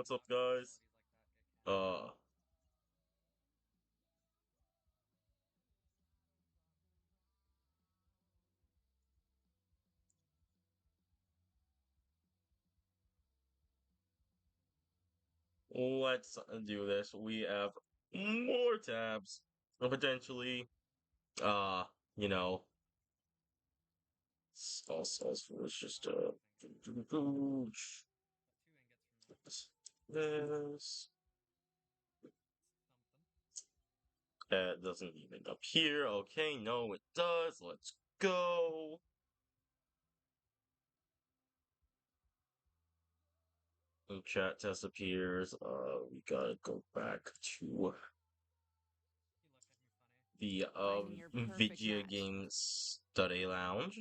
what's up, guys? Uh, let's do this. We have more tabs, potentially. Uh, you know, it's just this. That doesn't even appear. Okay, no, it does. Let's go. And chat test appears. We gotta go back to the Finding your perfect Vigia match. Games Study Lounge.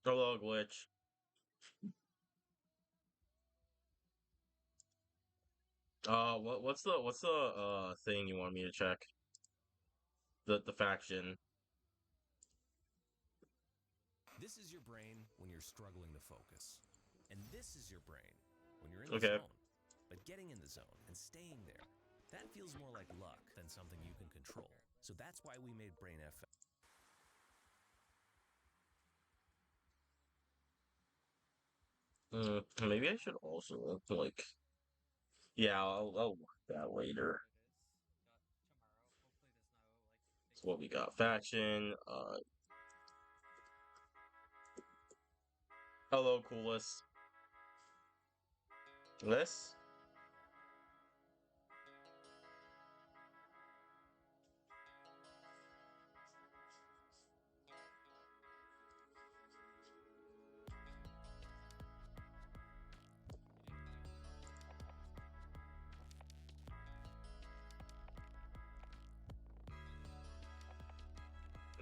Hello, glitch. What's the thing you want me to check? The faction. This is your brain when you're struggling to focus. And this is your brain when you're in the Okay. zone. But getting in the zone and staying there, that feels more like luck than something you can control. So that's why we made Brain FM. Maybe I should also like. Yeah, I'll work that later. So what we got? Faction. Hello, coolest. This.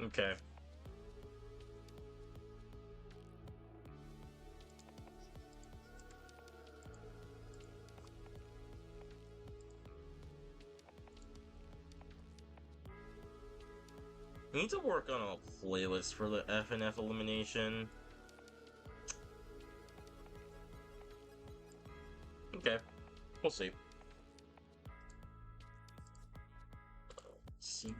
Okay. We need to work on a playlist for the FNF elimination. Okay, we'll see. See.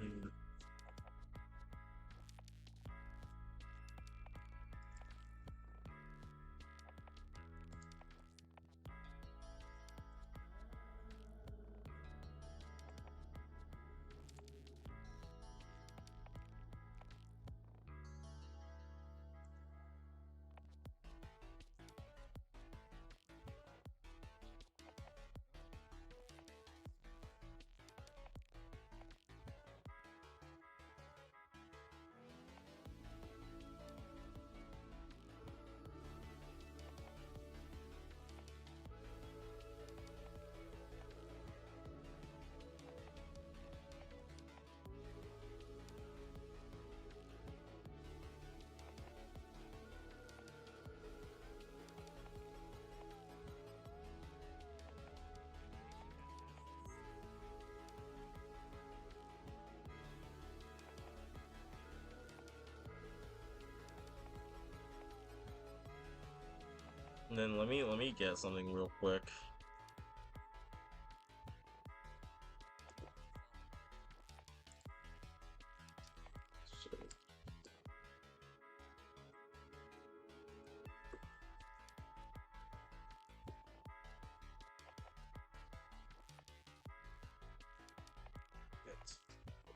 And then let me get something real quick.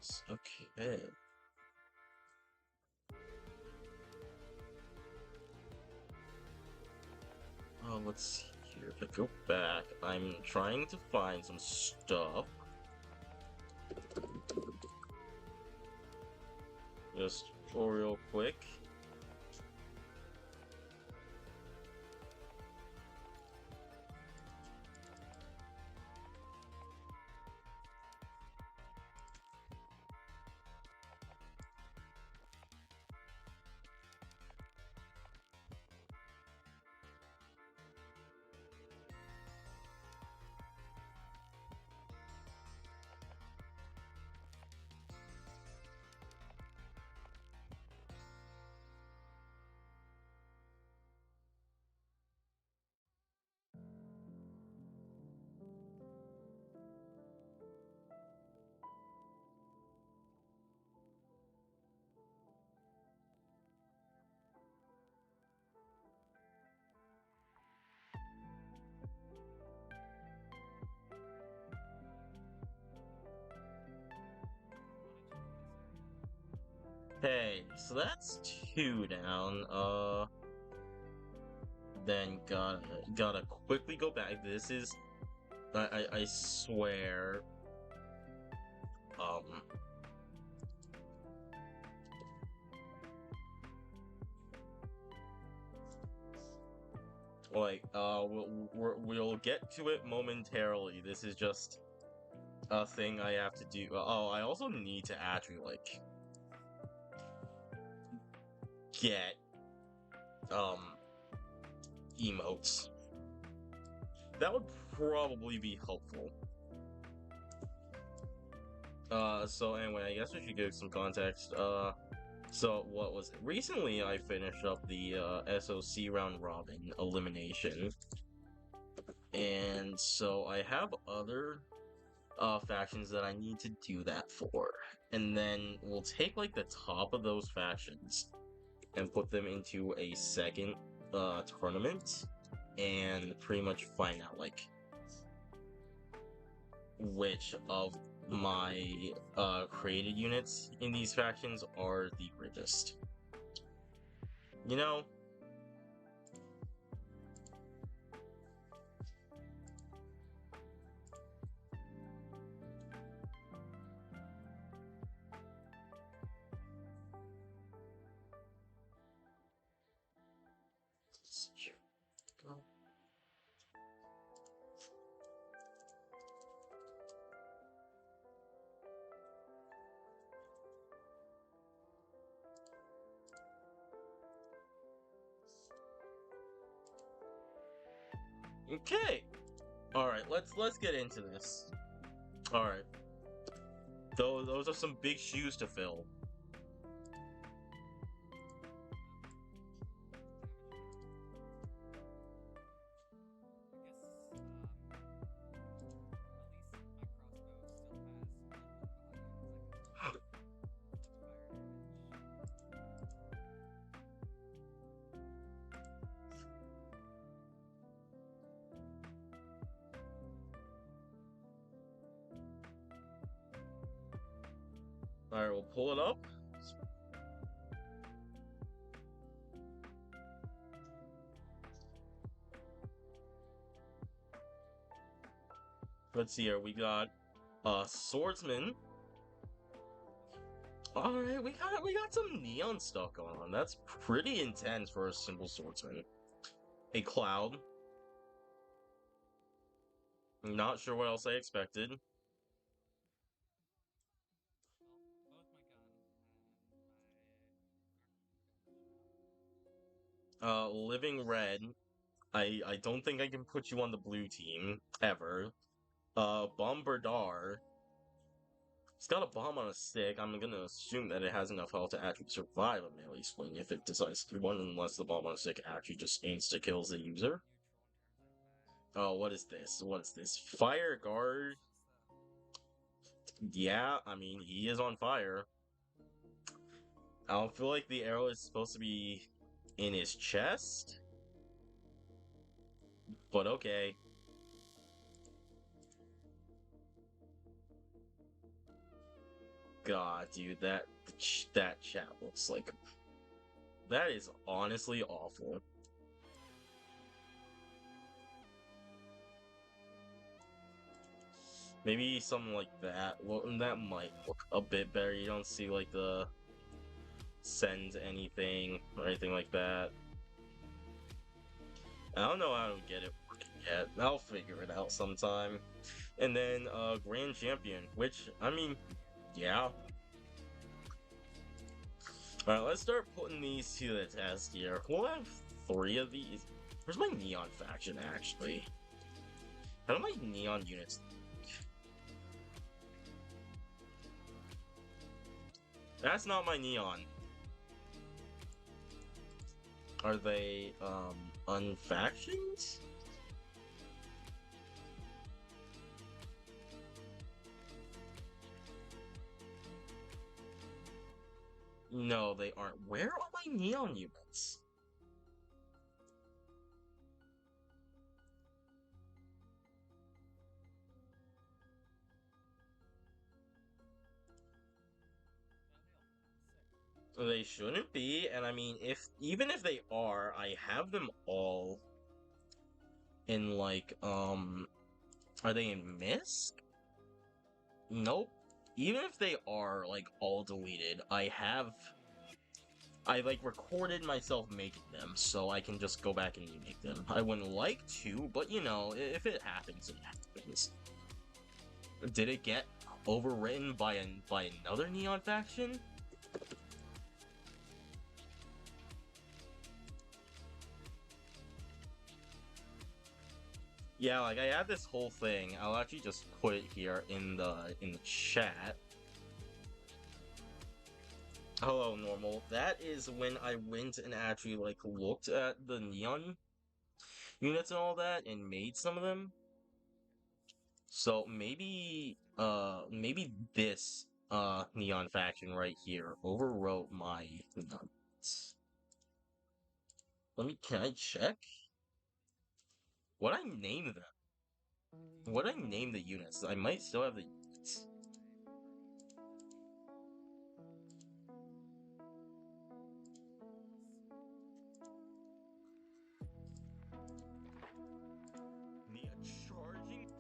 So, okay. Let's see here. If I go back, I'm trying to find some stuff. Just for real quick. Okay, so that's two down. Then gotta quickly go back. This is, I swear, um, like, we'll get to it momentarily. This is just a thing I have to do. Oh, I also need to actually, like, get, um, emotes. That would probably be helpful. So anyway, I guess we should give some context. So what was it? Recently I finished up the SOC round robin elimination. And so I have other factions that I need to do that for. And then we'll take like the top of those factions and put them into a second tournament and pretty much find out like which of my created units in these factions are the greatest. You know, okay. All right, let's get into this. All right, those are some big shoes to fill. All right, we'll pull it up. Let's see here. We got swordsman. All right, we got some neon stuff going on. That's pretty intense for a simple swordsman. A cloud. Not sure what else I expected. Living red. I don't think I can put you on the blue team ever. Bombardar. It's got a bomb on a stick. I'm gonna assume that it has enough health to actually survive a melee swing if it decides to do one, unless the bomb on a stick actually just insta kills the user. Oh, what is this? What is this? Fire guard. Yeah, I mean he is on fire. I don't feel like the arrow is supposed to be in his chest, but okay. God, dude, that chat looks like, that is honestly awful. Maybe something like that. Well, that might look a bit better. You don't see like the send anything or anything like that. I don't know how to get it working yet. I'll figure it out sometime. And then Grand Champion, which I mean, yeah. Alright, let's start putting these to the test here. We'll have 3 of these. Where's my neon faction actually? How do my neon units? That's not my neon. Are they unfactions? No, they aren't. Where are my neon units? They shouldn't be, and I mean, even if they are, I have them all in like, are they in MISC? Nope. Even if they are like all deleted, I like recorded myself making them, so I can just go back and remake them. I wouldn't like to, but you know, if it happens, it happens. Did it get overwritten by another Neon faction? Yeah, like I have this whole thing. I'll actually just put it here in the chat. Hello, normal. That is when I went and actually like looked at the Neon units and all that and made some of them. So maybe this Neon faction right here overwrote my nuts. Can I check? What I name them? What I name the units? I might still have the units. Nia charging?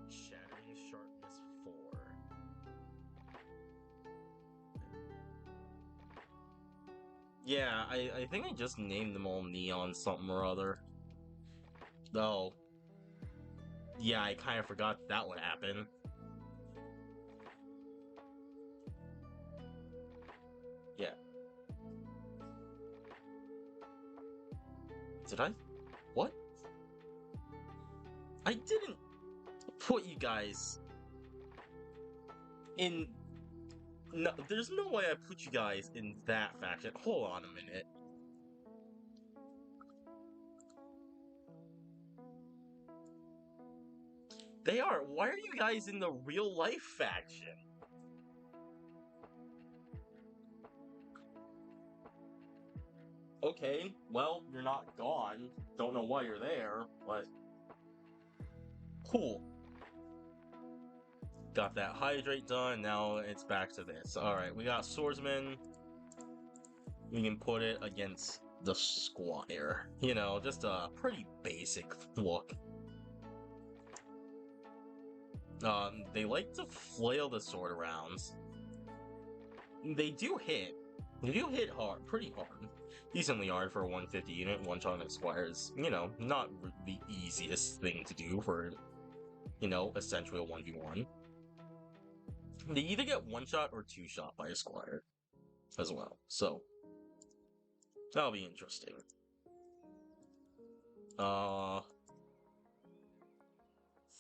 Shattering sharpness 4. Yeah, I think I just named them all Neon something or other. Oh. Yeah, I kind of forgot that would happen. Yeah. Did I? What? I didn't put you guys in... No, there's no way I put you guys in that faction. Hold on a minute. They are. Why are you guys in the real life faction? Okay, well, you're not gone. Don't know why you're there, but... Cool. Got that hydrate done, now it's back to this. Alright, we got swordsman. We can put it against the squire. You know, just a pretty basic look. They like to flail the sword around. They do hit. They do hit hard, pretty hard. Decently hard for a 150 unit. One-shot Squire is, you know, not the easiest thing to do for, you know, essentially a 1v1. They either get one-shot or two-shot by a Squire as well, so that'll be interesting.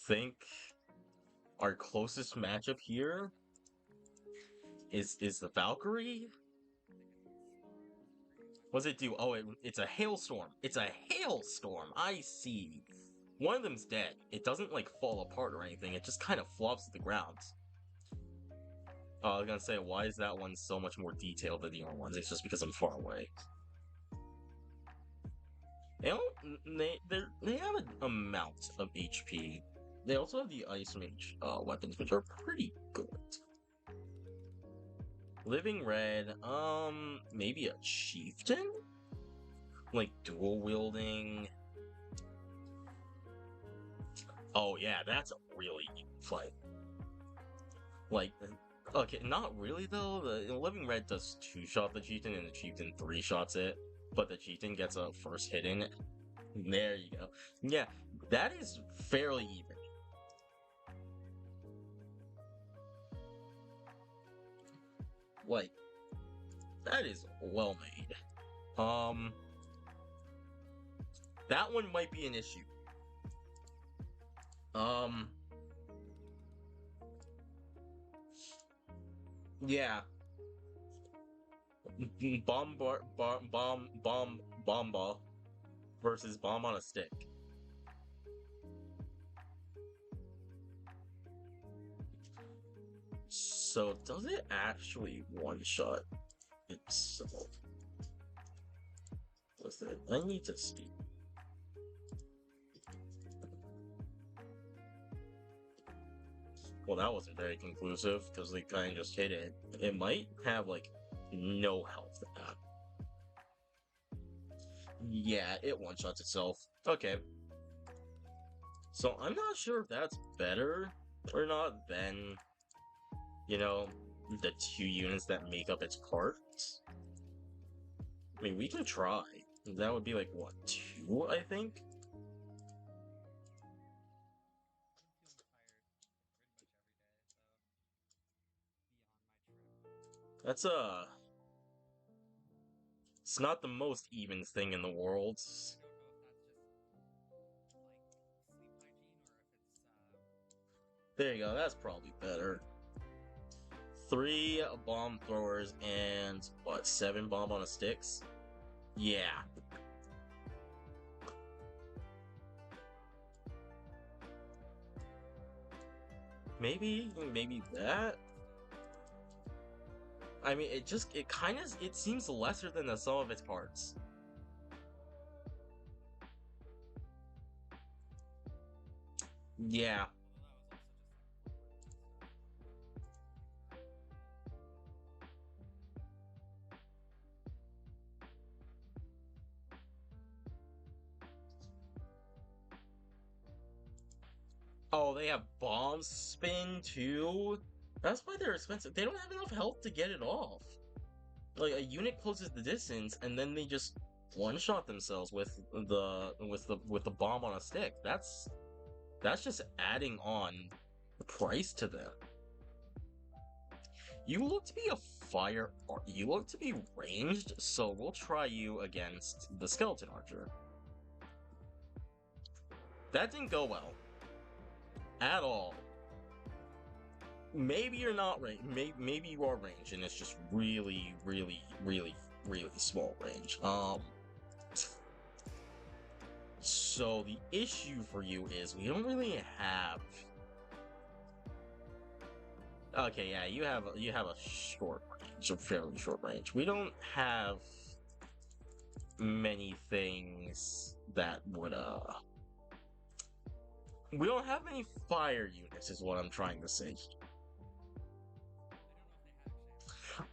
Think our closest matchup here is the Valkyrie. What's it do? Oh, it's a hailstorm. It's a hailstorm. I see. One of them's dead. It doesn't like fall apart or anything. It just kind of flops to the ground. I was gonna say, why is that one so much more detailed than the other ones? It's just because I'm far away. They don't. They have an amount of HP. They also have the Ice Mage weapons, which are pretty good. Living Red, maybe a Chieftain? Like, dual wielding? Oh yeah, that's a really good fight. Like, okay, not really though. The Living Red does two-shot the Chieftain, and the Chieftain three-shots it, but the Chieftain gets a first hit in it. There you go. Yeah, that is fairly even. Like, that is well made. That one might be an issue. Yeah. Bomba versus Bomb on a Stick. So, does it actually one-shot itself? What's it? I need to see. Well, that wasn't very conclusive, because they kind of just hit it. It might have, like, no health. Yeah, it one-shots itself. Okay. So, I'm not sure if that's better or not than, you know, the 2 units that make up its parts. I mean, we can try. That would be like, what, 2, I think? That's it's not the most even thing in the world. There you go, that's probably better. 3 bomb throwers and, what, 7 bomb on a sticks? Yeah. Maybe that? I mean, it seems lesser than the sum of its parts. Yeah. Oh, they have bomb spin too? That's why they're expensive. They don't have enough health to get it off. Like, a unit closes the distance, and then they just one-shot themselves with the bomb on a stick. That's just adding on the price to them. You look to be a fire, or you look to be ranged, so we'll try you against the skeleton archer. That didn't go well. At all. Maybe you're not range. Maybe you are range, and it's just really, really, really, really small range. So the issue for you is we don't really have. Okay, yeah, you have a short range, a fairly short range. We don't have many things that would We don't have many fire units, is what I'm trying to say.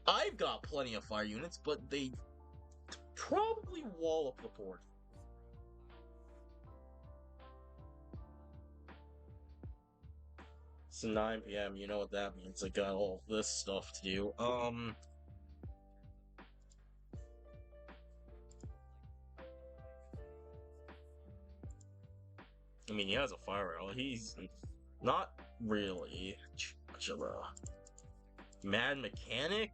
I've got plenty of fire units, but they probably wall up the board. It's 9 p.m. You know what that means. I got all this stuff to do. I mean, he has a fire arrow. He's not really much of a mad mechanic.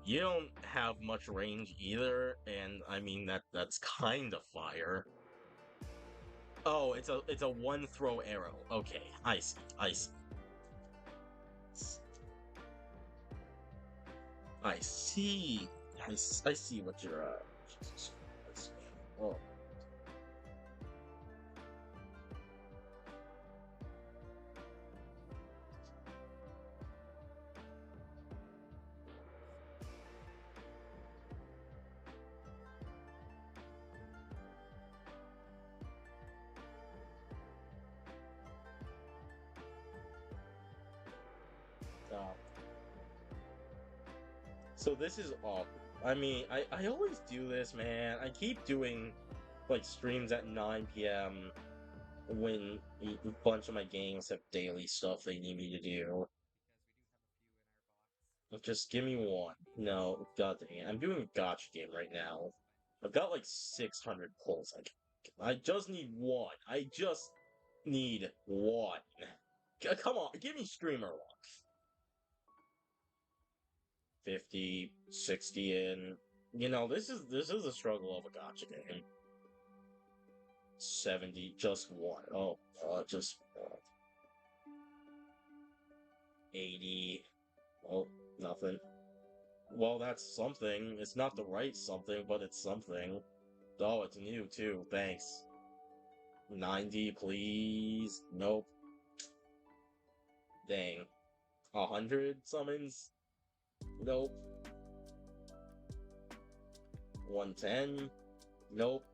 You don't have much range either, and I mean that's kind of fire. Oh, it's a one throw arrow. Okay, I see. I see. I see. I see what you're oh. So this is awkward. I mean, I always do this, man. I keep doing like streams at 9 p.m. when a bunch of my games have daily stuff they need me to do. Just give me one. No, god dang it. I'm doing a gotcha game right now. I've got like 600 pulls. I just need one. I just need one. Come on, give me streamer luck. 50, 60 in. You know, this is a struggle of a gotcha game. 70, just one. Oh, just 80. Oh, nothing. Well, that's something. It's not the right something, but it's something. Oh, it's new too. Thanks. 90, please. Nope. Dang. 100 summons? Nope. 110? Nope.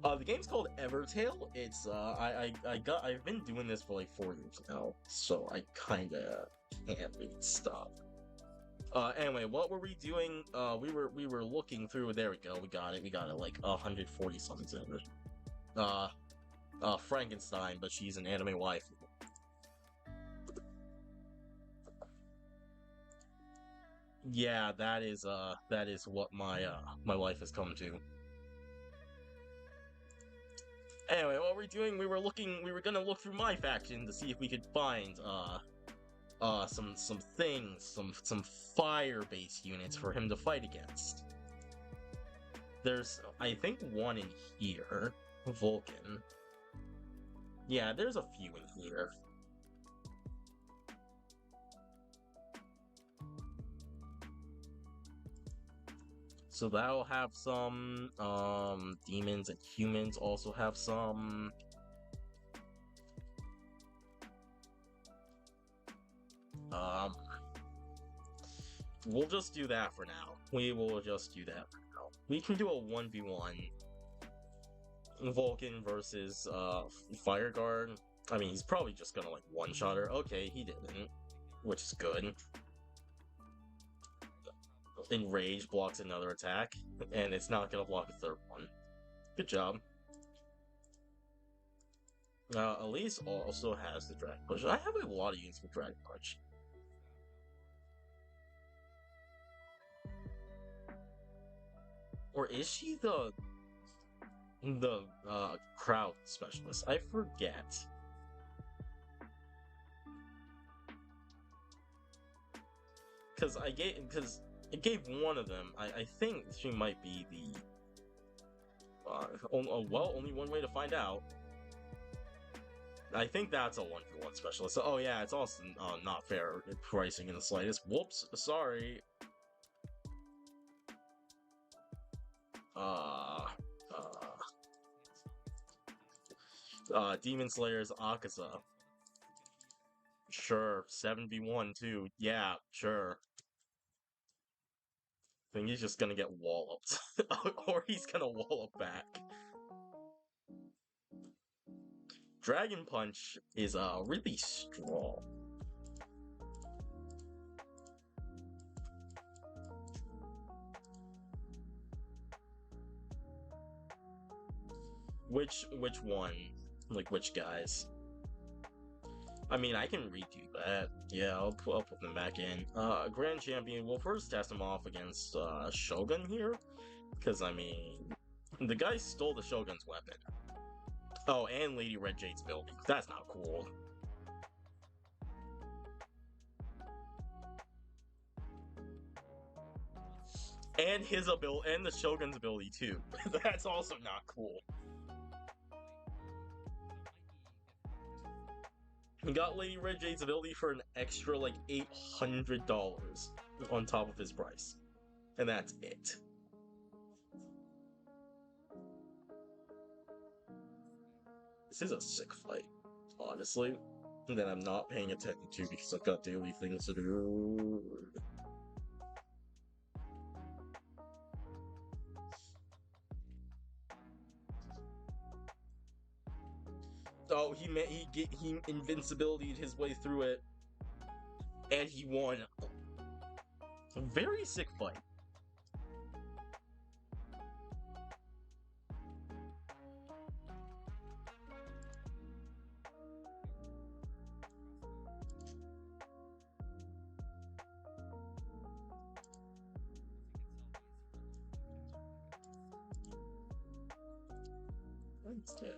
The game's called Evertale. It's I've been doing this for like 4 years now, so I kinda can't really stop. Anyway, what were we doing? We were looking through. There we go. We got it. We got it. Like 140 summons in it. Frankenstein, but she's an anime wife. Yeah, that is what my life has come to. Anyway, what we're doing, we were gonna look through my faction to see if we could find some things, some fire-based units for him to fight against. There's, I think, one in here, Vulcan. Yeah, there's a few in here. So that'll have some, demons, and humans also have some. We'll just do that for now. We will just do that for now. We can do a 1v1 Vulcan versus, Fire Guard. I mean, he's probably just gonna, like, one-shot her. Okay, he didn't, which is good. Enrage blocks another attack, and it's not gonna block a third one. Good job. Elise also has the Dragon Punch. I have a lot of units with Dragon Punch. Or is she the crowd specialist? I forget. Because it gave one of them. I think she might be the. Well, only one way to find out. I think that's a 1-for-1 specialist. Oh yeah, it's also not fair pricing in the slightest. Whoops, sorry. Demon Slayer's Akaza. Sure, 7v1 too. Yeah, sure. I think he's just gonna get walloped. Or he's gonna wallop back. Dragon Punch is really strong. Which one? Like, which guys? I mean, I can redo that. Yeah, I'll put them back in. Grand Champion, we'll first test him off against Shogun here. Because, I mean, the guy stole the Shogun's weapon. Oh, and Lady Red Jade's building. That's not cool. And his ability, and the Shogun's ability too. That's also not cool. He got Lady Red Jade's ability for an extra, like, $800 on top of his price. And that's it. This is a sick fight, honestly. That I'm not paying attention to because I've got daily things to do. Oh, he invincibility his way through it, and he won. A very sick fight. That's sick.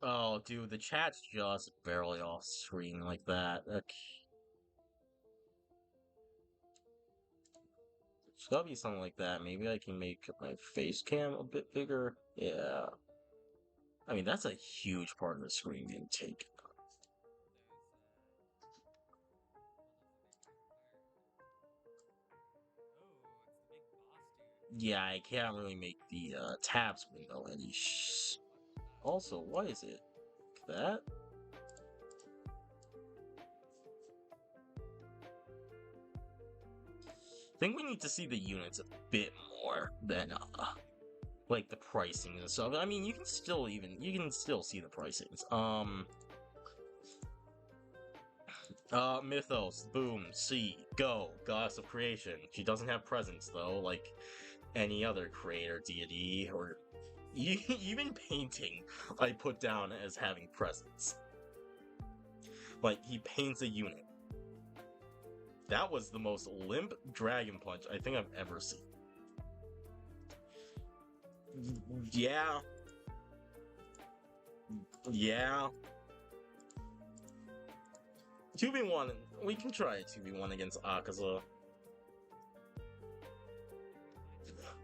Oh, dude, the chat's just barely off screen like that. gotta be something like that. Maybe I can make my face cam a bit bigger. Yeah. I mean, that's a huge part of the screen being taken. Yeah, I can't really make the tabs window any Also, why is it that? I think we need to see the units a bit more than like the pricing and stuff. I mean, you can still see the pricings. Mythos, boom, C, go, goddess of creation. She doesn't have presence though, like any other creator deity or even painting. I put down as having presence. Like he paints a unit. That was the most limp Dragon Punch I think I've ever seen. Yeah. Yeah. 2v1. We can try a 2v1 against Akaza.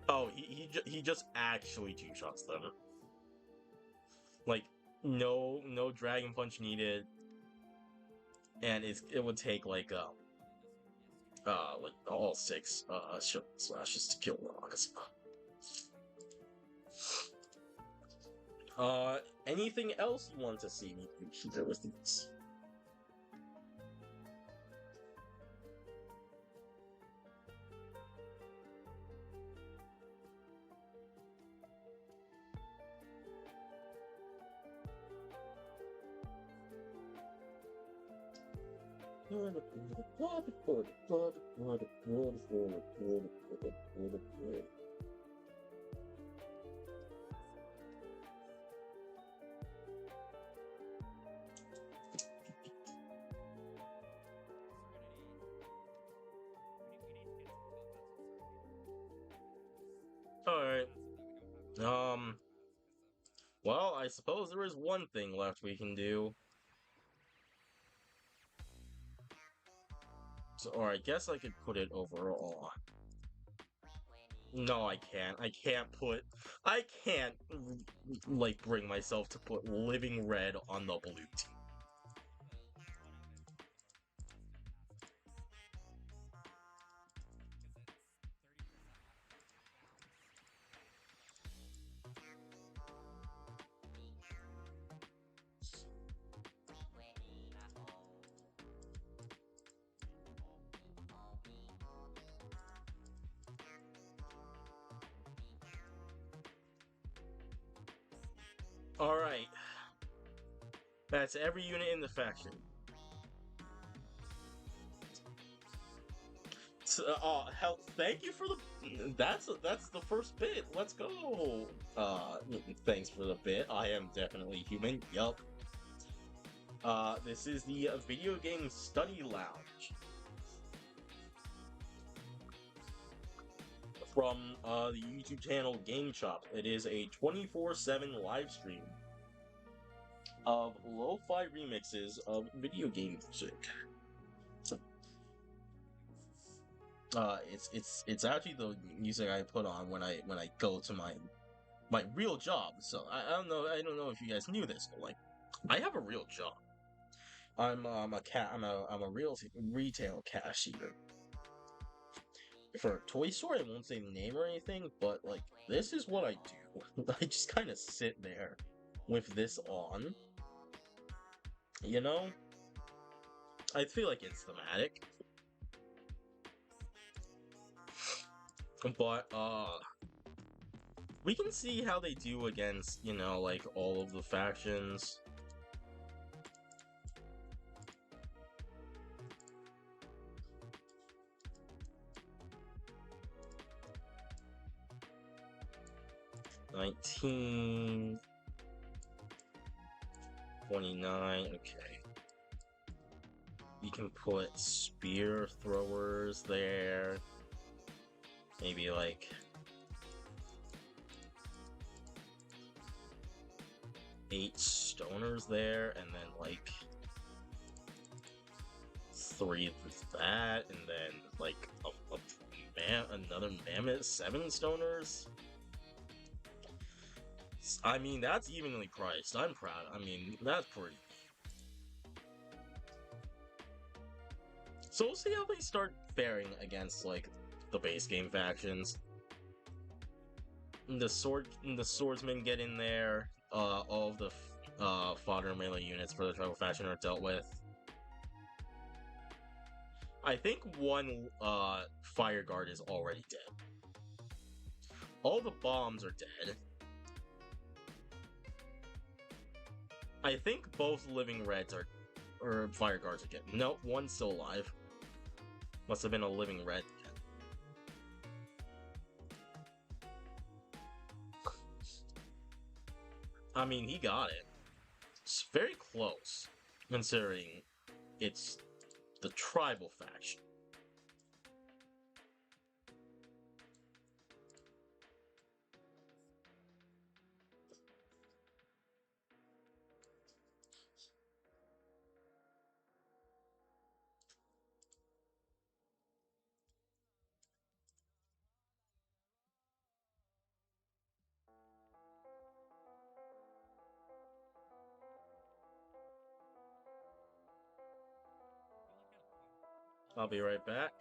Oh, he just actually two-shots them. Like, no Dragon Punch needed. And it would take like all 6 slashes to kill Akaza. Anything else you want to see me do with these? Alright. Well, I suppose there is one thing left we can do. So, or I guess I could put it overall. No, I can't. I can't, like, bring myself to put Living Red on the blue team. Alright. That's every unit in the faction. Hell, thank you for the... That's the first bit. Let's go. Thanks for the bit. I am definitely human. Yup. This is the Video Game Study Lounge. From the YouTube channel Game Chop. It is a 24/7 live stream of lo-fi remixes of video game music. It's actually the music I put on when I go to my real job. So I don't know if you guys knew this, but like I have a real job. I'm a real retail cashier for a toy store. I won't say the name or anything, but like this is what I do. I just kind of sit there with this on. You know, I feel like it's thematic. But we can see how they do against, you know, like all of the factions. $19, $29, okay. You can put spear throwers there. Maybe like 8 stoners there, and then like 3 of that, and then like a another Mammoth 7 stoners? I mean, that's evenly priced. I'm proud. I mean, that's pretty. So we'll see how they start faring against, like, the base game factions. The swordsmen get in there. All of the fodder melee units for the tribal faction are dealt with. I think one fire guard is already dead. All the bombs are dead. I think both living reds are, or fire guards are dead. Nope, one's still alive. Must have been a living red. I mean, he got it. It's very close, considering it's the tribal faction. I'll be right back.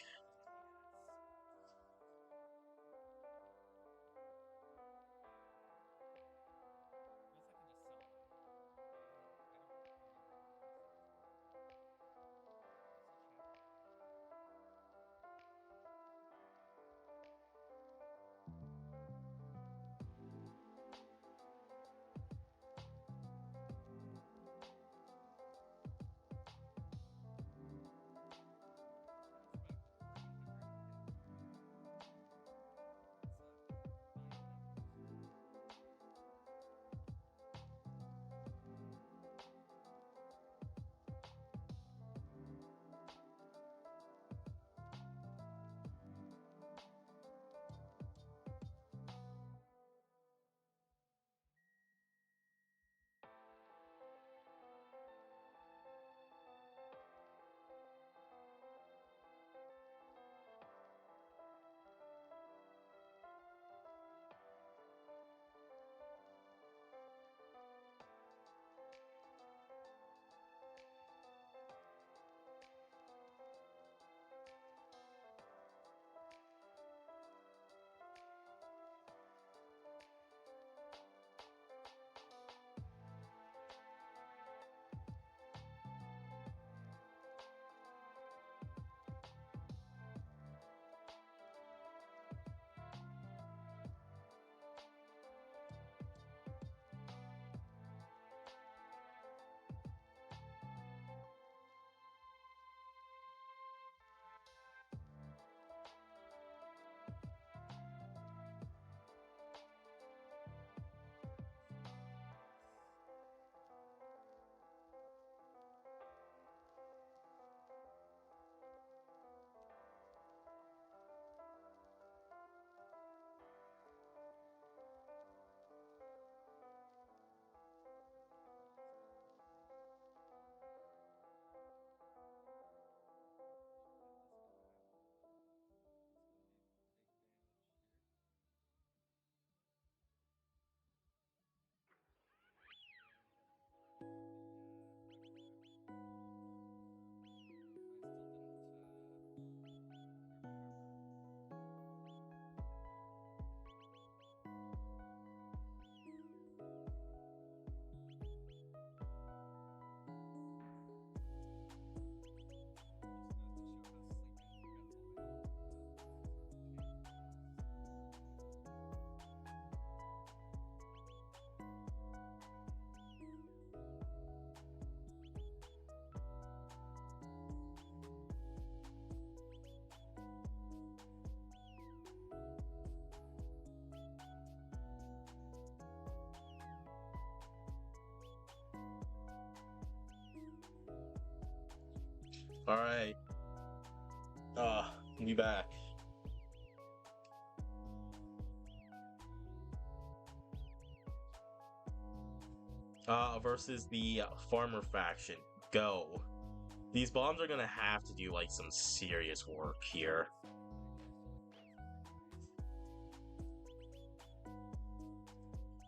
Alright. Be back. Versus the farmer faction. Go. These bombs are gonna have to do, like, some serious work here.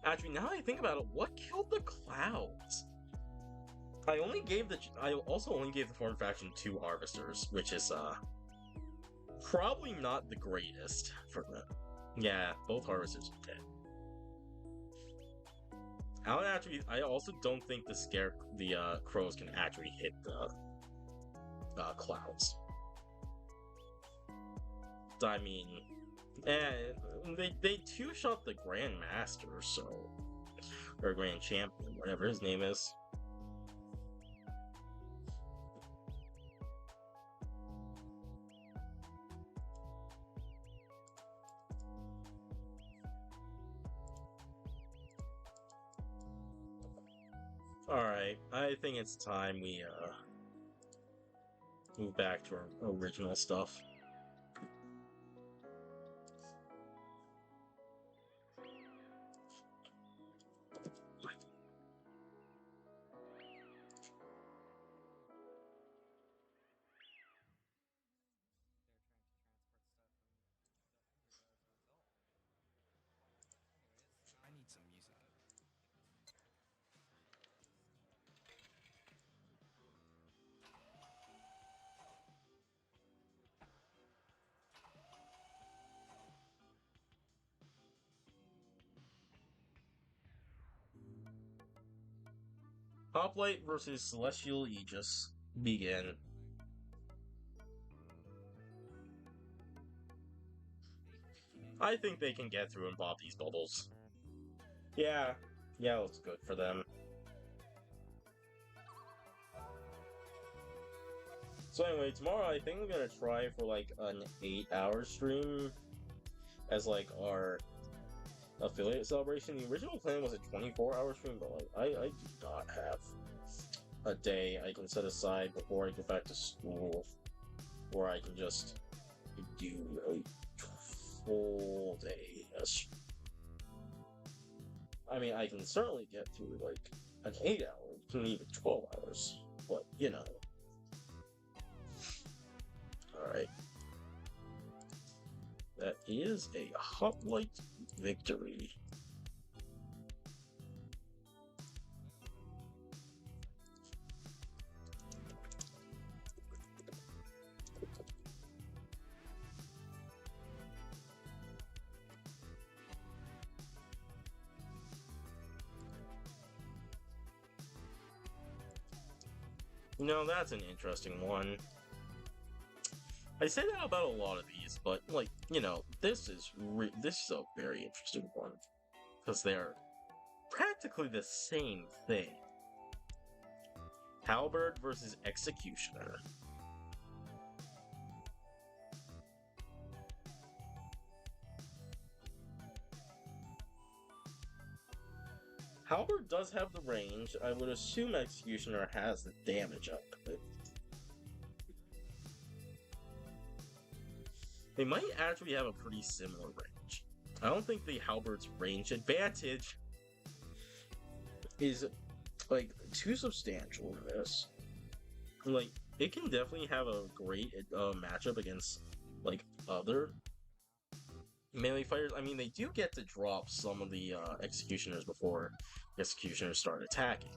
Actually, now that I think about it, what killed the clouds? I also only gave the foreign faction 2 harvesters, which is probably not the greatest for them. Yeah, both harvesters are dead. I also don't think the crows can actually hit the clouds. I mean, they two-shot the Grand Master, so, or Grand Champion, whatever his name is. Alright, I think it's time we move back to our original stuff. I need some music. Hoplite versus Celestial Aegis begin. I think they can get through and pop these bubbles. Yeah, looks good for them. So anyway, tomorrow I think we're gonna try for like an 8-hour stream as like our affiliate celebration. The original plan was a 24-hour stream, but like I do not have a day I can set aside before I go back to school where I can just do a full day. I mean, I can certainly get through like an 8-hour, even 12 hours, but you know. Alright. That is a Hoplite victory. You know, that's an interesting one. I say that about a lot of these, but like, you know, this is a very interesting one because they're practically the same thing. Halberd versus Executioner. Halberd does have the range. I would assume Executioner has the damage up. They might actually have a pretty similar range. I don't think the Halberd's range advantage is like too substantial in this. Like, it can definitely have a great matchup against like other melee fighters. I mean, they do get to drop some of the executioners before executioners start attacking.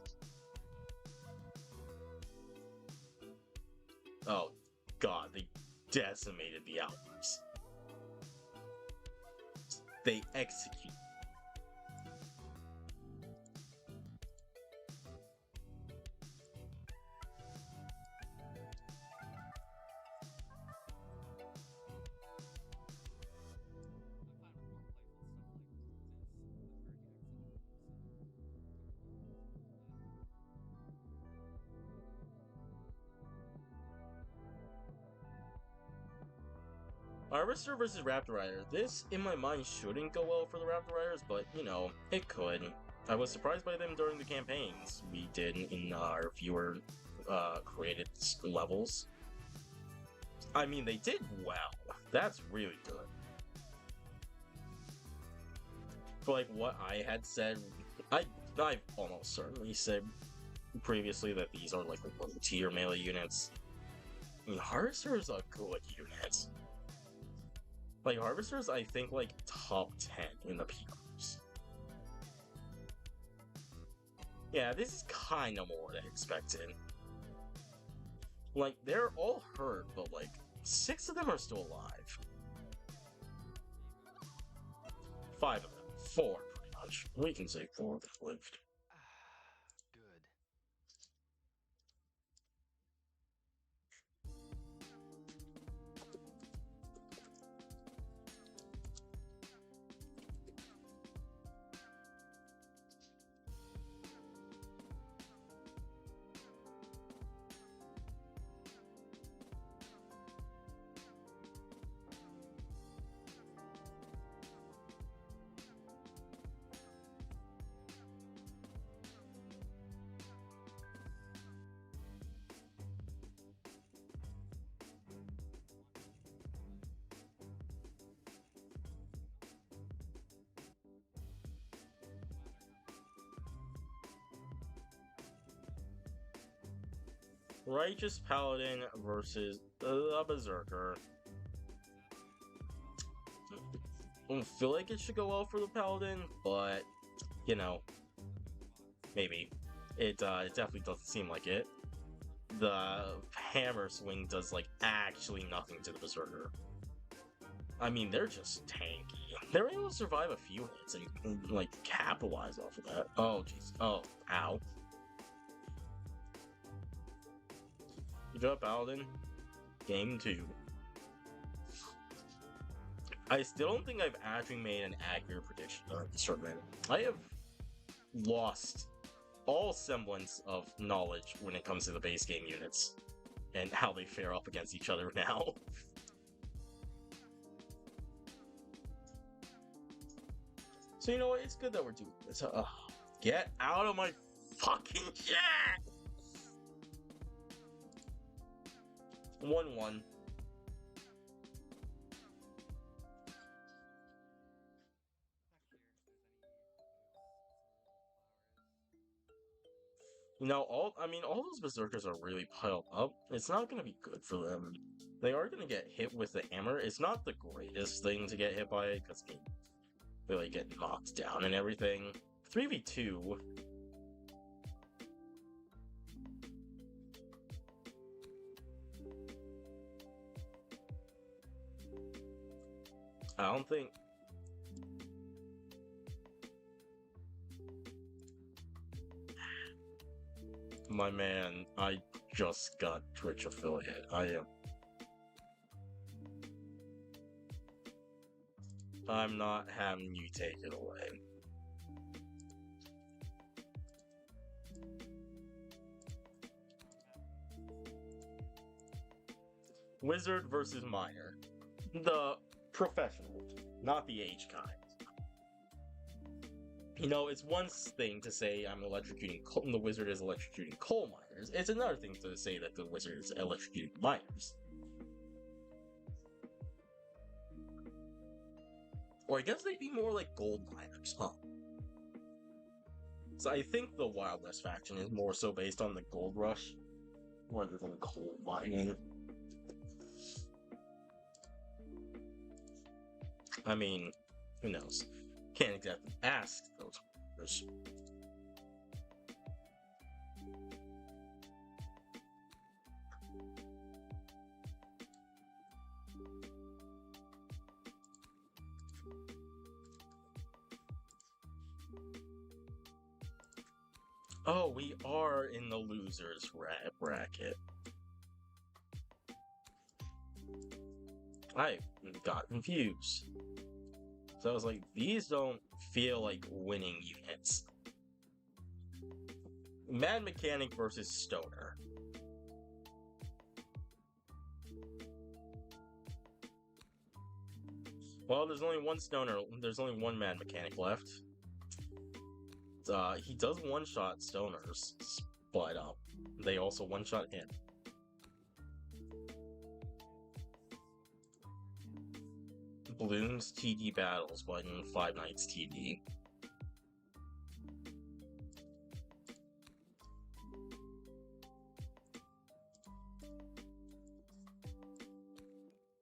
Oh god, they decimated the Outlaws. They execute. Harvester versus Raptor Rider. This, in my mind, shouldn't go well for the Raptor Riders, but, you know, it could. I was surprised by them during the campaigns we did in our viewer created levels. I mean, they did well. That's really good. For, like, what I had said, I've almost certainly said previously that these are, like, low-tier melee units. I mean, Harvester is a good unit. Like, Harvesters, I think, like, top 10 in the PRs. Yeah, this is kind of more what I expected. Like, they're all hurt, but like, 6 of them are still alive. 5 of them. 4, pretty much. We can say 4 of them lived. Good. Righteous Paladin versus the Berserker. I don't feel like it should go well for the Paladin, but, you know, maybe. It definitely doesn't seem like it. The hammer swing does, like, actually nothing to the Berserker. I mean, they're just tanky. They're able to survive a few hits and like, capitalize off of that. Oh, jeez. Oh, ow. Good job, Paladin. Game 2. I still don't think I've actually made an accurate prediction of this tournament. I have lost all semblance of knowledge when it comes to the base game units and how they fare up against each other now. So you know what? It's good that we're doing this. Get out of my fucking chat! 1-1. You know, all those berserkers are really piled up. It's not gonna be good for them. They are gonna get hit with the hammer. It's not the greatest thing to get hit by it, because they like get knocked down and everything. 3v2. I don't think... My man, I just got Twitch affiliate. I'm not having you take it away. Wizard versus Miner. The professional, not the age kind. You know, it's one thing to say I'm electrocuting the wizard is electrocuting coal miners. It's another thing to say that the wizard is electrocuting miners. Or I guess they'd be more like gold miners, huh? So I think the Wild West faction is more so based on the gold rush rather than coal mining. I mean, who knows? Can't exactly ask those miners. Oh, we are in the losers bracket. I got confused. So I was like, these don't feel like winning units. Mad Mechanic versus Stoner. Well, there's only one Stoner. There's only one Mad Mechanic left. He does one-shot Stoners, but they also one-shot him. Bloons TD battles, but in Five Nights TD.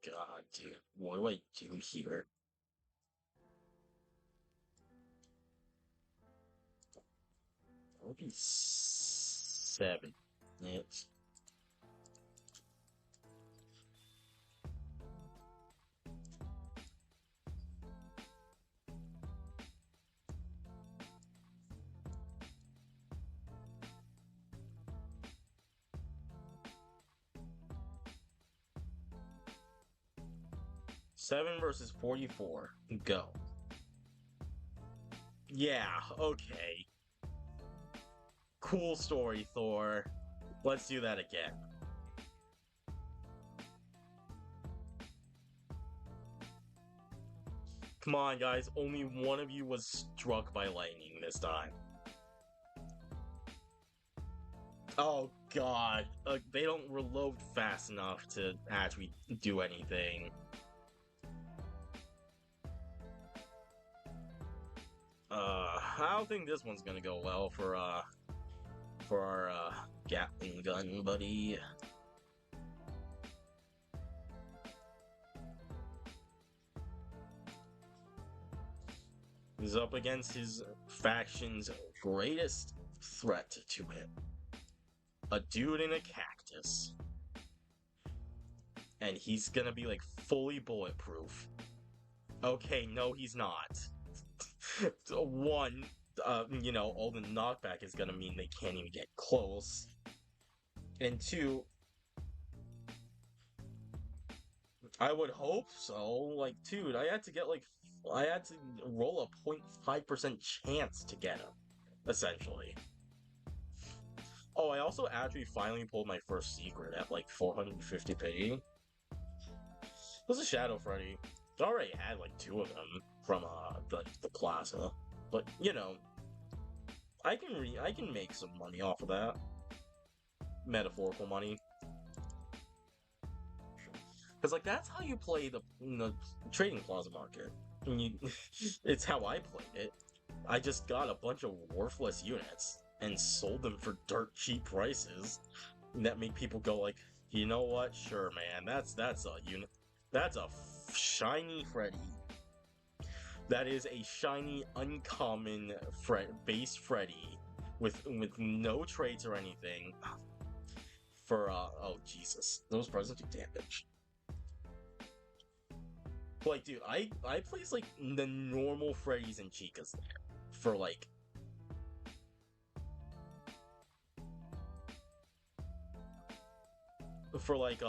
God, dude, what do I do here? 7. It's 7 versus 44. Go. Yeah, okay. Cool story, Thor. Let's do that again. Come on, guys. Only one of you was struck by lightning this time. Oh, God. They don't reload fast enough to actually do anything. I don't think this one's gonna go well for our Gatling gun buddy. He's up against his faction's greatest threat to him. A dude in a cactus. And he's gonna be like fully bulletproof. Okay, no he's not. One, you know, all the knockback is gonna mean they can't even get close. And two, I would hope so. Like, dude, I had to roll a 0.5% chance to get him, essentially. Oh, I also actually finally pulled my first secret at like 450 pay. It was a Shadow Freddy. I already had like 2 of them from the plaza, but you know, I can make some money off of that. Metaphorical money. Because, like, that's how you play the trading plaza market. It's how I played it. I just got a bunch of worthless units and sold them for dirt cheap prices. That make people go like, you know what? Sure, man. That's a unit. That's a shiny Freddy. That is a shiny, uncommon base Freddy with no traits or anything. For oh Jesus, those presents do damage. Like, dude, I place like the normal Freddys and Chicas there for like for like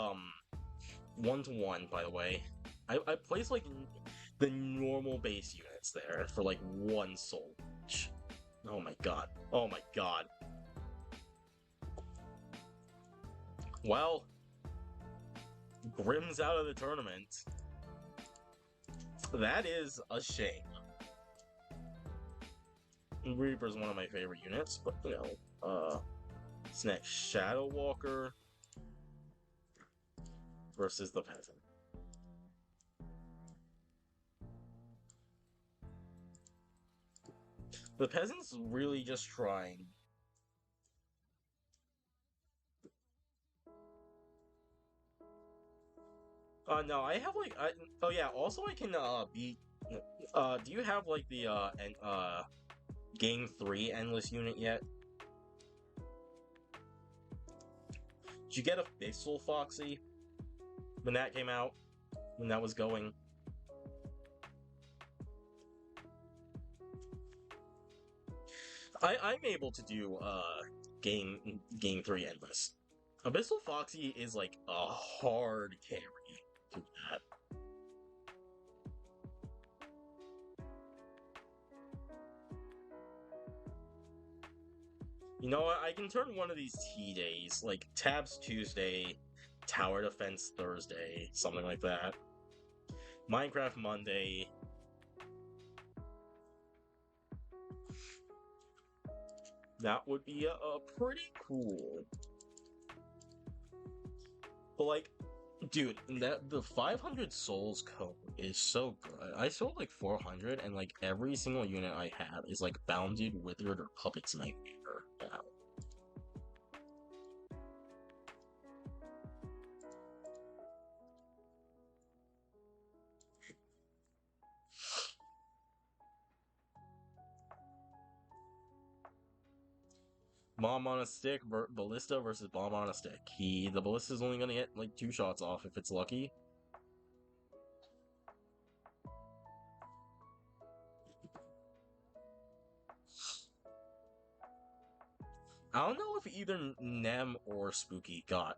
1-to-1. By the way, I place like the normal base units there for like 1 soul each. Oh my god! Oh my god! Well, Grimm's out of the tournament. That is a shame. Reaper's one of my favorite units, but you know, it's next Shadow Walker versus the Peasant. The Peasant's really just trying. No, I have like oh yeah, also I can beat do you have like the game 3 endless unit yet? Did you get a Pixel Foxy when that came out? When that was going? I'm able to do game 3 endless. Abyssal Foxy is like a hard carry to that. You know what? I can turn one of these T days, like Tabs Tuesday, Tower Defense Thursday, something like that. Minecraft Monday. That would be a pretty cool. But like, dude, the 500 souls code is so good. I sold like 400, and like every single unit I have is like Bounded, Withered, or Puppet's Nightmare now. Bomb on a stick, ballista versus bomb on a stick. The ballista's only gonna get like 2 shots off if it's lucky. I don't know if either Nem or Spooky got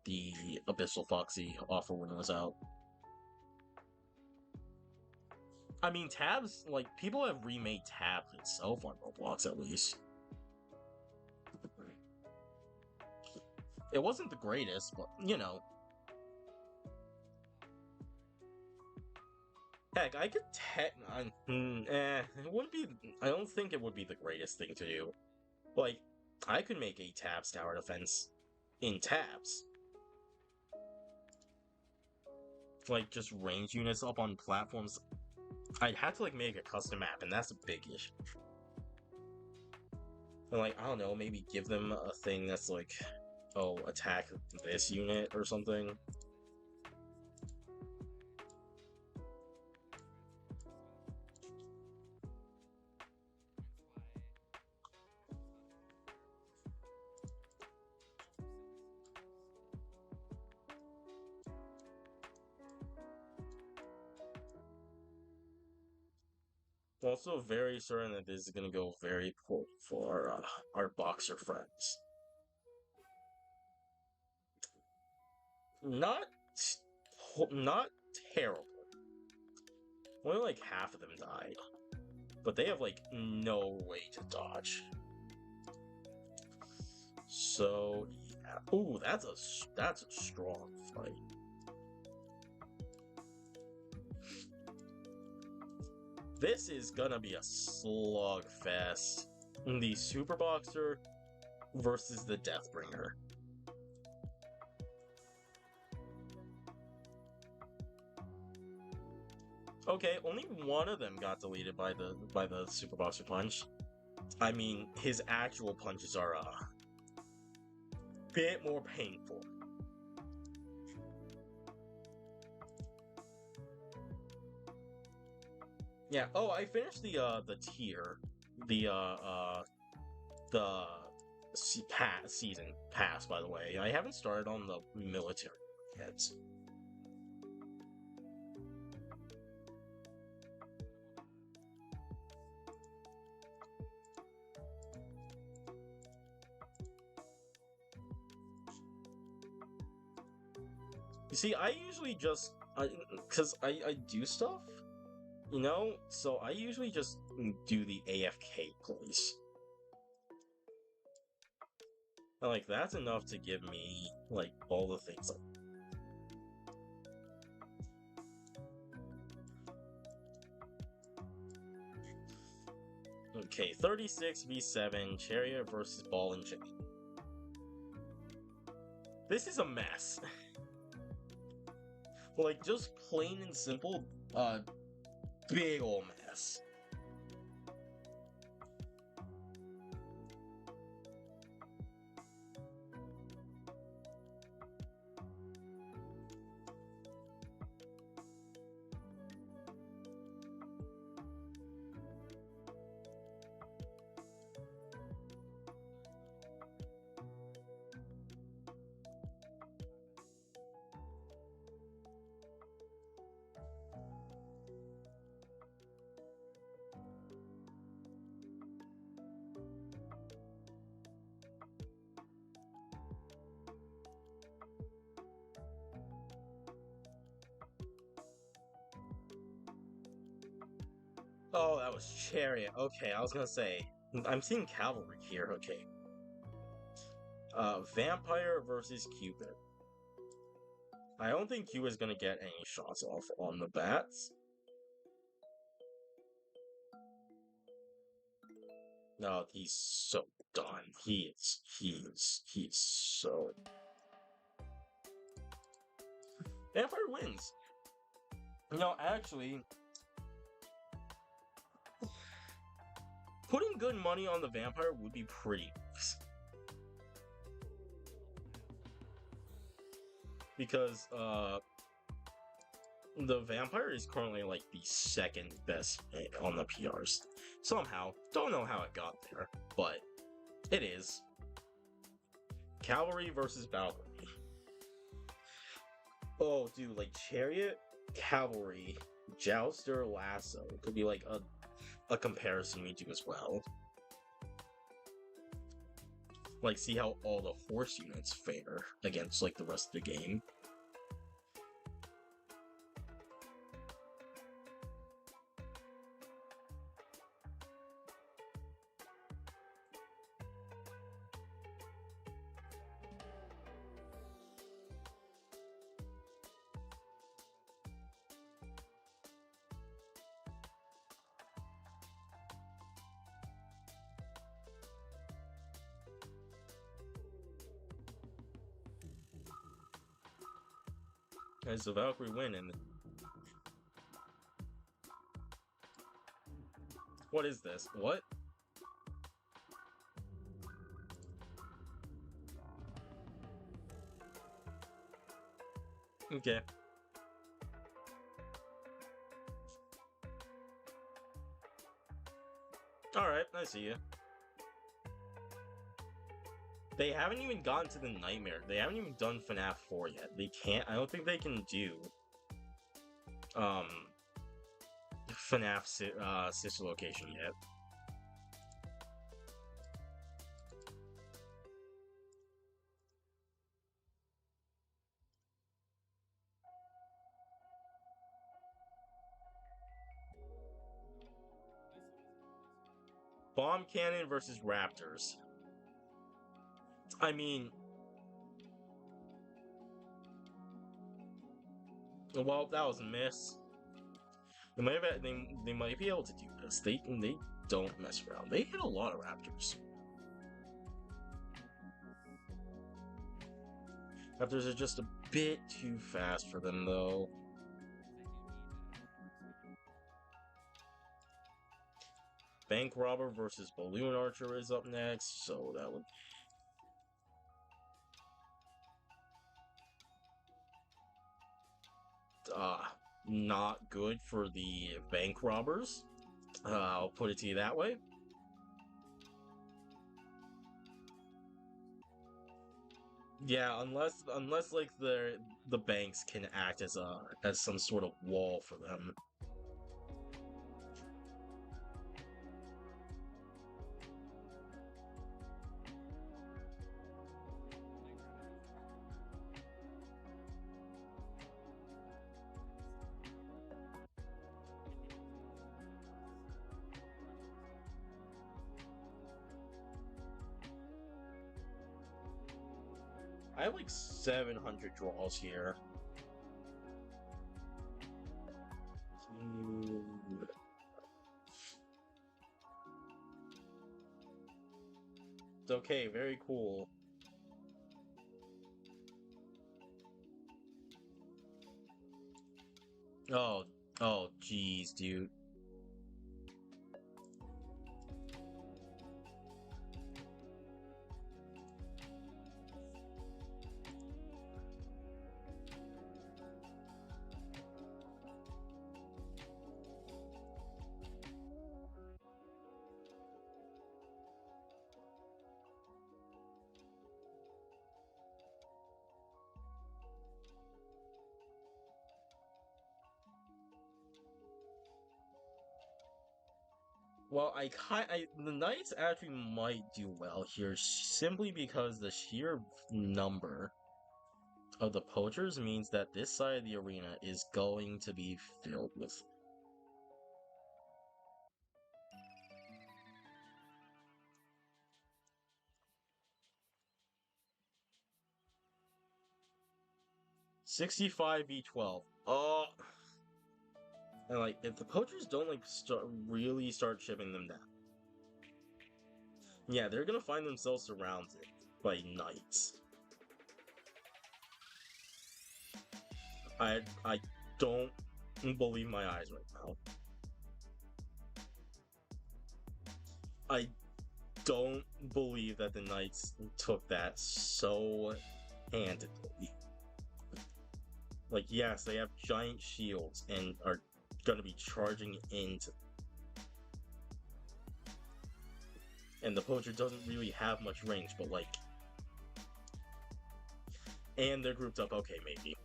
the Abyssal Foxy offer when it was out. I mean, tabs, like, people have remade tabs itself on Roblox at least. It wasn't the greatest, but, you know. Heck, I could it wouldn't be, I don't think it would be the greatest thing to do. Like, I could make a tabs tower defense in tabs. Like, just range units up on platforms. I'd have to, like, make a custom map, and that's a big issue. And, like, I don't know, maybe give them a thing that's like, oh, attack this unit or something. I'm also very certain that this is going to go very poor for our boxer friends. Not terrible. Only like half of them died, but they have like no way to dodge. So yeah. Ooh, that's a strong fight. This is gonna be a slugfest. The Super Boxer versus the Deathbringer. Okay, only one of them got deleted by the Super Boxer punch. I mean, his actual punches are a bit more painful. Yeah. Oh, I finished the tier, the season pass. By the way, I haven't started on the military yet. You see, I usually just because I do stuff. You know, so I usually just do the AFK plays. And, like, that's enough to give me, like, all the things. Okay, 36v7, Chariot versus Ball and Chain. This is a mess. Like, just plain and simple, big ol' mess. Oh, that was Chariot. Okay, I was gonna say, I'm seeing Cavalry here, okay. Vampire versus Cupid. I don't think Cupid's gonna get any shots off on the bats. No, he's so done. He is so... Vampire wins! No, actually... Putting good money on the Vampire would be pretty nice. Because, the Vampire is currently, like, the second best on the PRs. Somehow. Don't know how it got there, but It is. Cavalry versus Valkyrie. Oh, dude, like Chariot, Cavalry, Jouster, Lasso could be like a comparison we do as well. Like, see how all the horse units fare against like the rest of the game. As the Valkyrie win, and what is this? What? Okay. Alright, I see you. They haven't even gotten to the Nightmare. They haven't even done FNAF 4 yet. They can't. I don't think they can do FNAF sister location yet. Bomb Cannon versus Raptors. I mean, well, that was a miss. They might be able to do this. They don't mess around. They hit a lot of Raptors. Raptors are just a bit too fast for them, though. Bank Robber versus Balloon Archer is up next, so that would... not good for the bank robbers. I'll put it to you that way. Yeah, unless like the banks can act as some sort of wall for them. I have like 700 draws here. It's okay, very cool. Oh, jeez, dude. Well, the Knights actually might do well here, simply because the sheer number of the poachers means that this side of the arena is going to be filled with. $65v12. Oh. And like, if the poachers don't like really start shipping them down, yeah, they're gonna find themselves surrounded by knights. I don't believe my eyes right now. I don't believe that the knights took that so handedly. Like, yes, they have giant shields and are gonna be charging into. and the poacher doesn't really have much range, but like... And they're grouped up, okay, maybe.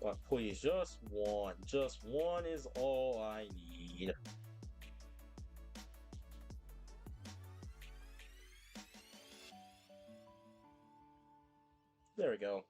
But please, just one. Just one is all I need. There we go.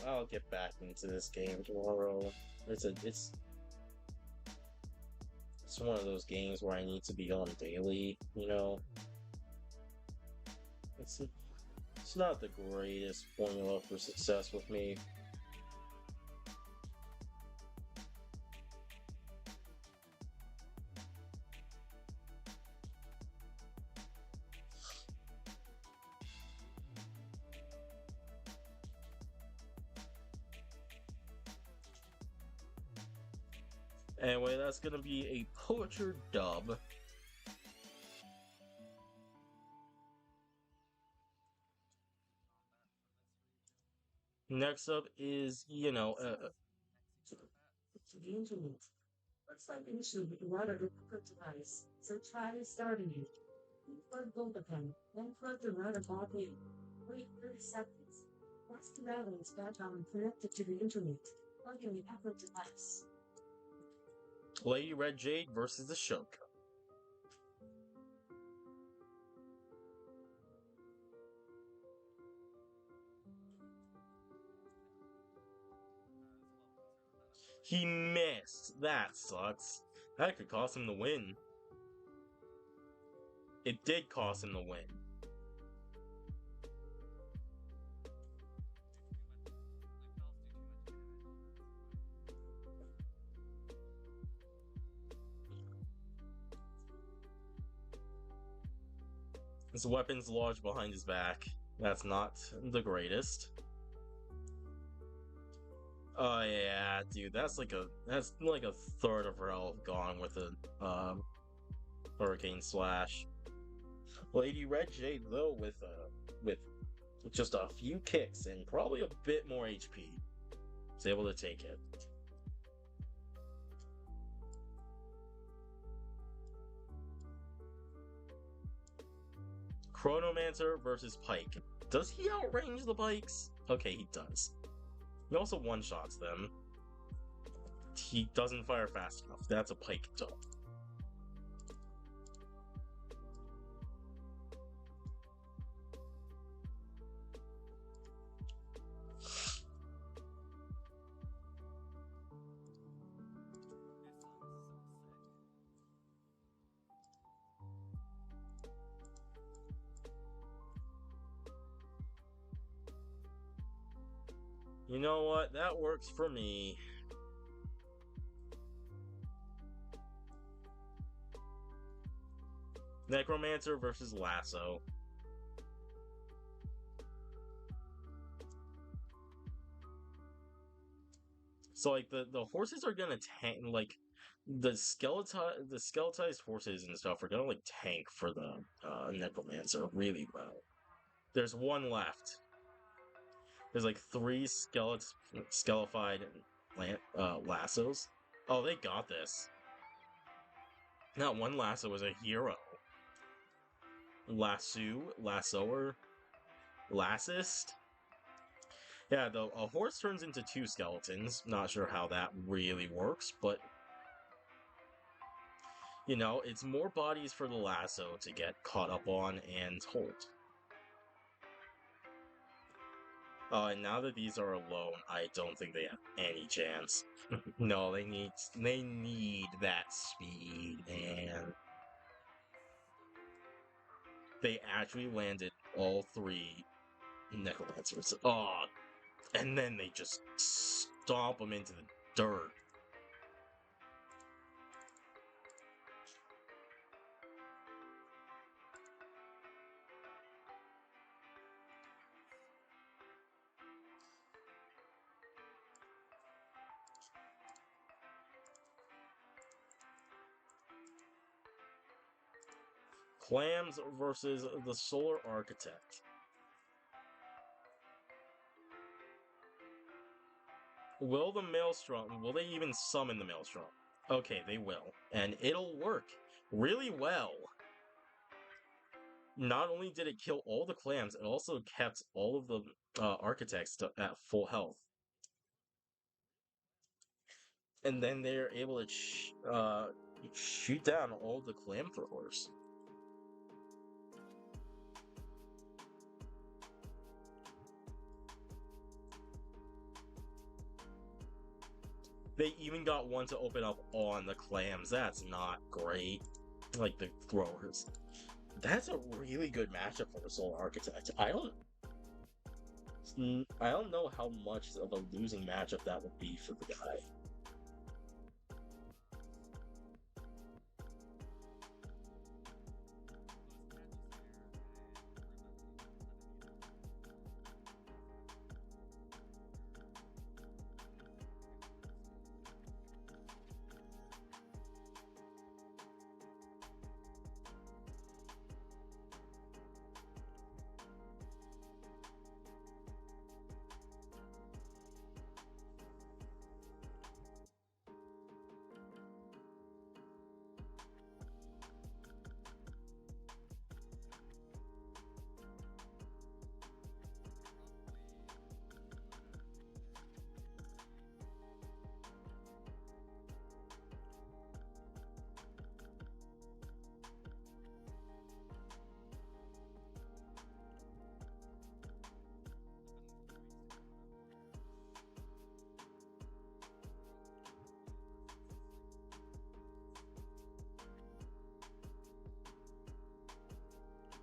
I'll get back into this game tomorrow. It's one of those games where I need to be on daily, you know. It's not the greatest formula for success with me. Anyway, that's gonna be a Poacher dub. Next up is, you know, the internet. Looks like an issue with the router device, so try restarting it. Plug both of them, then plug the router back in. Wait 30 seconds. Once the router is back on and connected to the internet, plug in the Apple device. Lady Red Jade versus the Shulk. He missed. That sucks. That could cost him the win. It did cost him the win. His weapon's lodged behind his back. That's not the greatest. Oh yeah, dude, that's like a third of her health gone with a Hurricane Slash. Lady Red Jade though with just a few kicks and probably a bit more HP is able to take it. Chronomancer versus Pike. Does he outrange the Pikes? Okay, he does. He also one-shots them. He doesn't fire fast enough. That's a Pike dub. You know what? That works for me. Necromancer versus Lasso. So like the horses are gonna tank, like the skeletized horses and stuff are gonna like tank for the Necromancer really well. There's one left. There's like 3 skelefied lassos. Oh, they got this. Not one lasso is a hero. Lassoer, lassist. Yeah, a horse turns into 2 skeletons. Not sure how that really works, but You know, it's more bodies for the lasso to get caught up on and hold. And now that these are alone, I don't think they have any chance. No, they need that speed, man. They actually landed all 3 Necromancers. Oh, and then they just stomp them into the dirt. Clams versus the Solar Architect. Will they even summon the Maelstrom? Okay, they will. And it'll work really well. Not only did it kill all the clams, it also kept all of the architects at full health. And then they're able to shoot down all the clam throwers. They even got one to open up on the clams. That's not great. Like the throwers. That's a really good matchup for the Solar Architect. I don't know how much of a losing matchup that would be for the guy.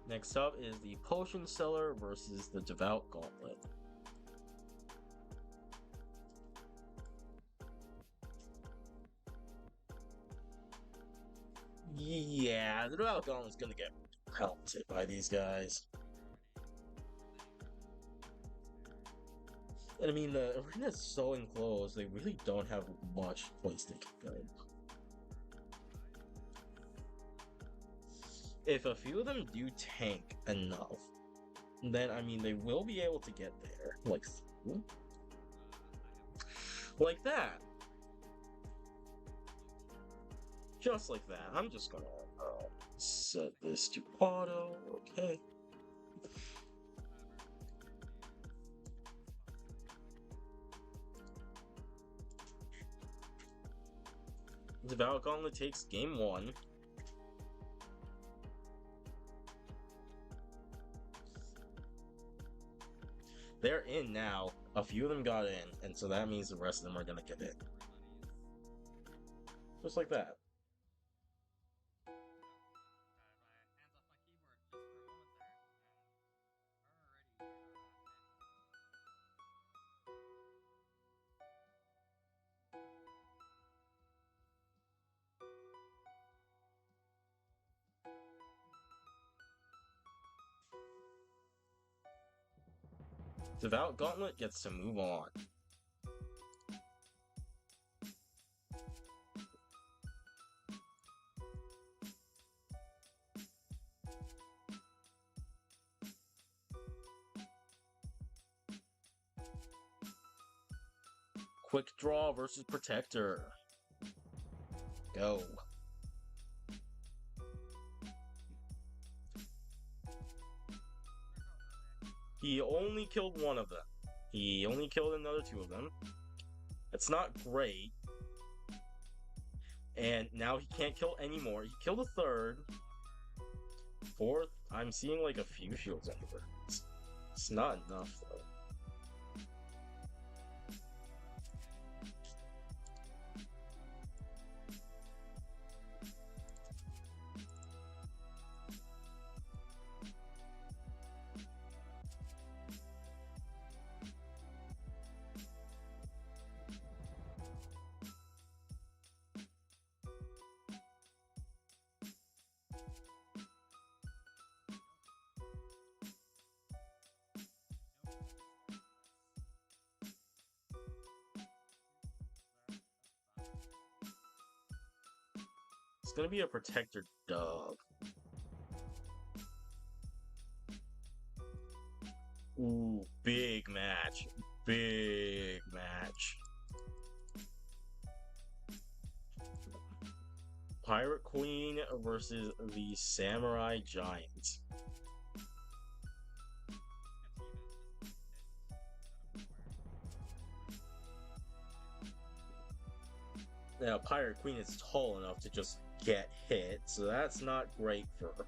Next up is the Potion Seller versus the Devout Gauntlet. Yeah, the Devout Gauntlet's gonna get pelted by these guys. And I mean, the arena's so enclosed, they really don't have much place to go. If a few of them do tank enough, then I mean they will be able to get there. Like that. Just like that. I'm just gonna set this to auto. Okay. Devout Gauntlet takes game 1. They're in now. A few of them got in, and so that means the rest of them are gonna get in. Just like that. Devout Gauntlet gets to move on. Quick Draw versus Protector. Go. He only killed one of them. He only killed another 2 of them. It's not great. And now he can't kill anymore. He killed a third. Fourth, I'm seeing like a few shields everywhere. It's not enough though. It's gonna be a protector dub. Ooh, big match. Big match. Pirate Queen versus the Samurai Giant. Now, Pirate Queen is tall enough to just get hit, so that's not great for her.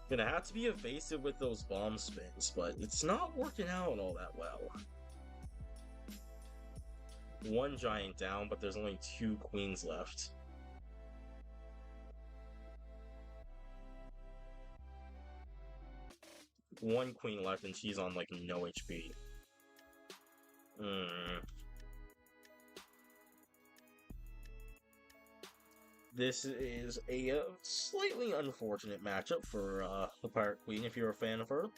Gonna have to be evasive with those bomb spins, but it's not working out all that well. One giant down, but there's only 2 queens left. One queen left, and she's on like no HP. This is a slightly unfortunate matchup for the Pirate Queen if you're a fan of her.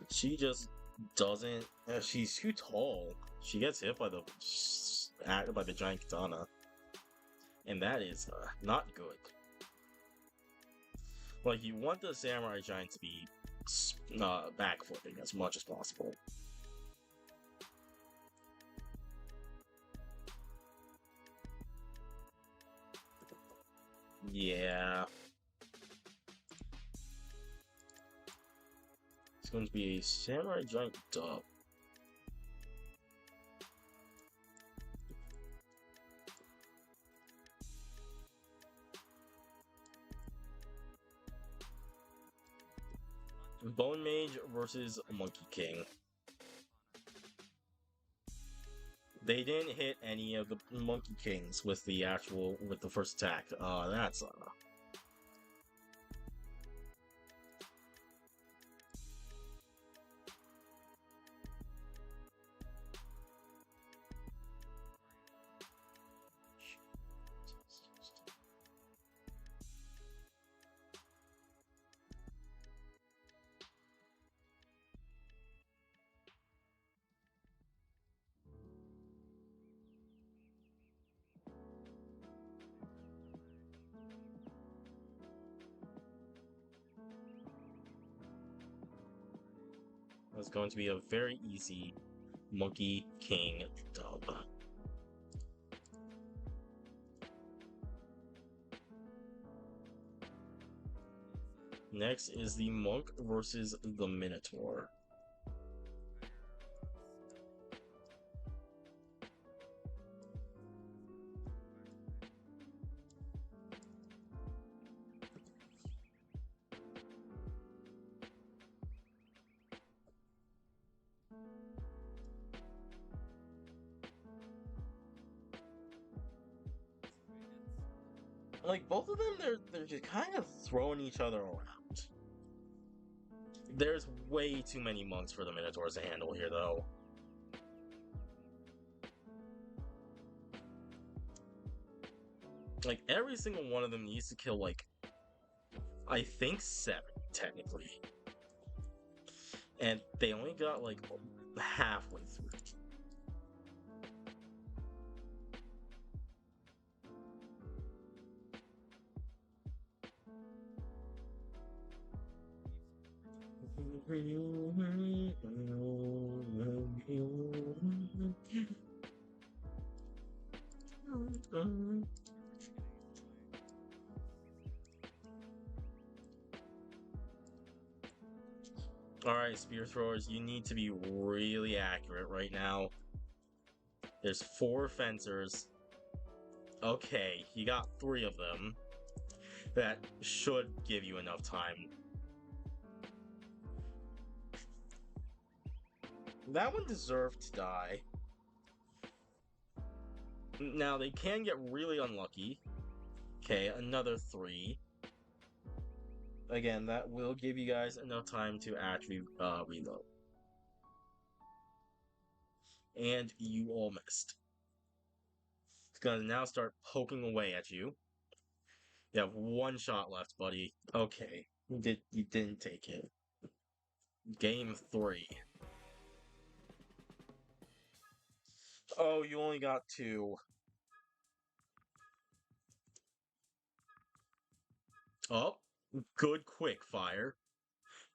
She just doesn't. She's too tall. She gets hit by the giant katana, and that is not good. Like, you want the Samurai Giant to be backflipping as much as possible. Yeah. It's going to be a Samurai Giant dub. Bone Mage versus Monkey King. They didn't hit any of the Monkey Kings with the first attack. That's It's going to be a very easy Monkey King dub. Next is the Monk versus the Minotaur. Like, both of them, they're just kind of throwing each other around. There's way too many monks for the Minotaurs to handle here, though. Like, every single one of them needs to kill, like, I think 7, technically. And they only got, like, halfway through. Alright, spear throwers, you need to be really accurate right now. There's 4 fencers. Okay, you got 3 of them. That should give you enough time. That one deserved to die. Now, they can get really unlucky. Okay, another 3. Again, that will give you guys enough time to actually reload. And you all missed. It's gonna now start poking away at you. You have 1 shot left, buddy. Okay, you didn't take it. Game 3. Oh, you only got 2. Oh, good quick fire.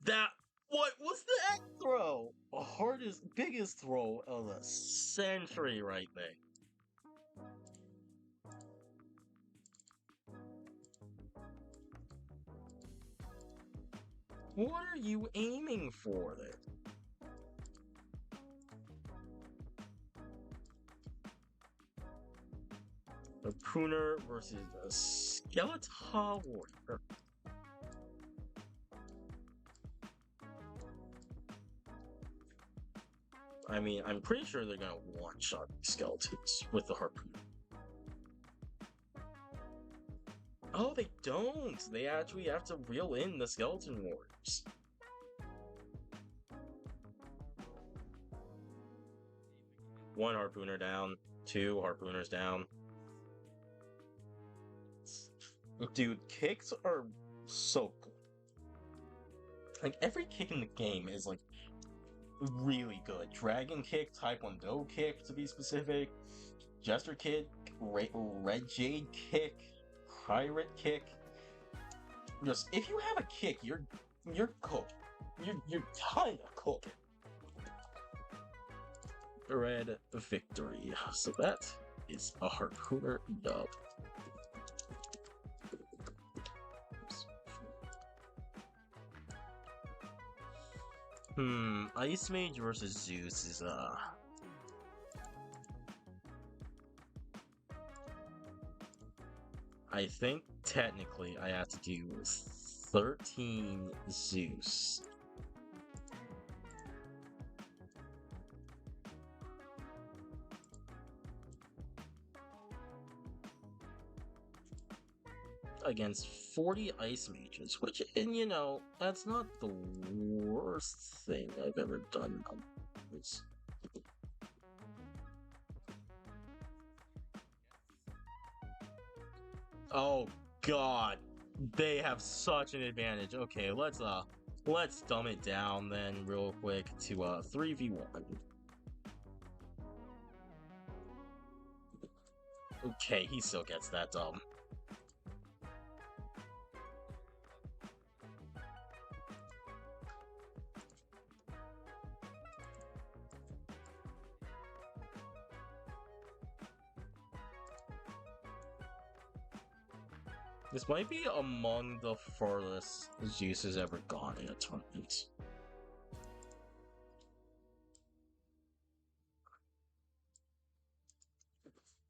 That, what was that throw? Hardest, biggest throw of the century right there. What are you aiming for there? A Pruner versus a Skeletal Warrior. I mean, I'm pretty sure they're gonna one-shot skeletons with the harpoon. Oh, they don't! They actually have to reel in the skeleton warriors. One harpooner down, 2 harpooners down. Dude, kicks are so good. Like, every kick in the game is, like, really good. Dragon kick, Taekwondo kick, to be specific. Jester kick, Red Jade kick, Pirate kick. Just, if you have a kick, you're cooking. You're kinda cooking. Red victory. So that is a harpooner dub. Ice Mage versus Zeus is, I think technically I have to do 13 Zeus. Against 40 Ice Mages, which, and you know, that's not the worst thing I've ever done. Oh god, they have such an advantage. Okay, let's dumb it down then real quick to 3v1. Okay, he still gets that dumb. This might be among the furthest Zeus has ever gone in a tournament.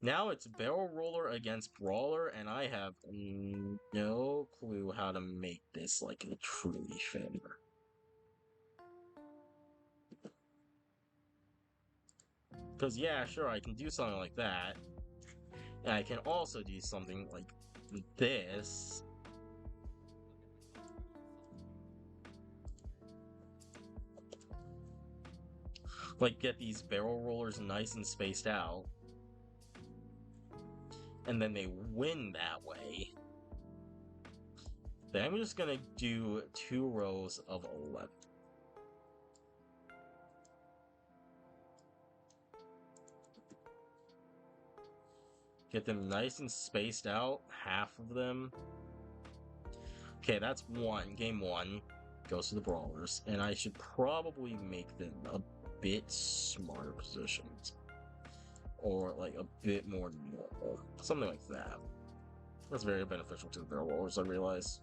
Now it's Barrel Roller against Brawler, and I have no clue how to make this like a truly fair. Because yeah, sure, I can do something like that. And I can also do something like this. Like, get these barrel rollers nice and spaced out. And then they win that way. Then I'm just gonna do 2 rows of 11. Get them nice and spaced out, half of them. Okay, that's game 1 goes to the Brawlers, and I should probably make them a bit smarter positions. Or, like, a bit more normal. Something like that. That's very beneficial to the Barrel Rollers, I realize.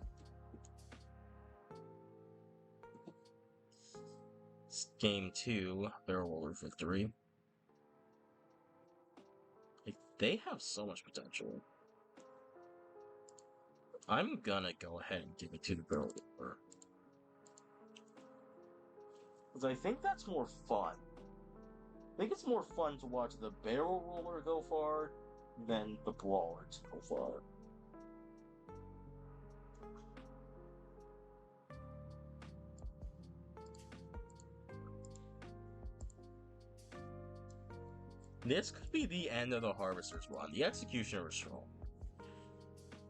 Game 2, Barrel Roller Victory. Like, they have so much potential. I'm gonna go ahead and give it to the Barrel Roller. Because I think that's more fun. I think it's more fun to watch the Barrel Roller go far than the Brawler to go far. This could be the end of the Harvester's run. The Executioner is strong.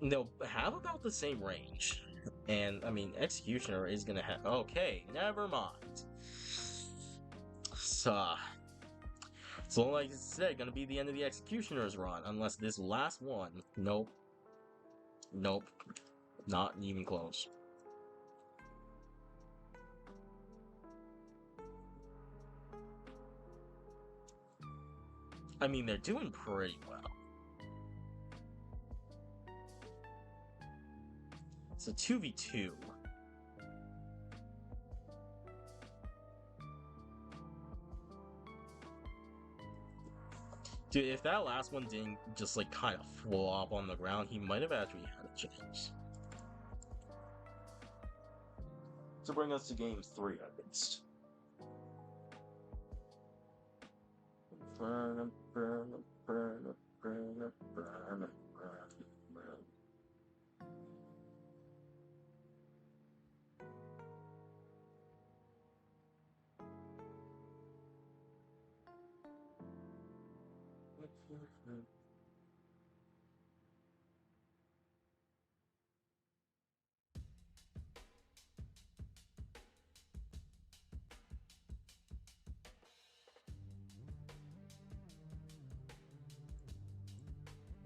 They'll have about the same range. And, I mean, Executioner is gonna have... Okay, never mind. So, like I said, gonna be the end of the Executioner's run. Unless this last one... Nope. Nope. Not even close. I mean, they're doing pretty well. It's a 2v2. Dude, if that last one didn't just like kind of flop on the ground, he might have actually had a chance. To bring us to game 3 at least. Burn, burn, burn, burn, burn, burn, burn.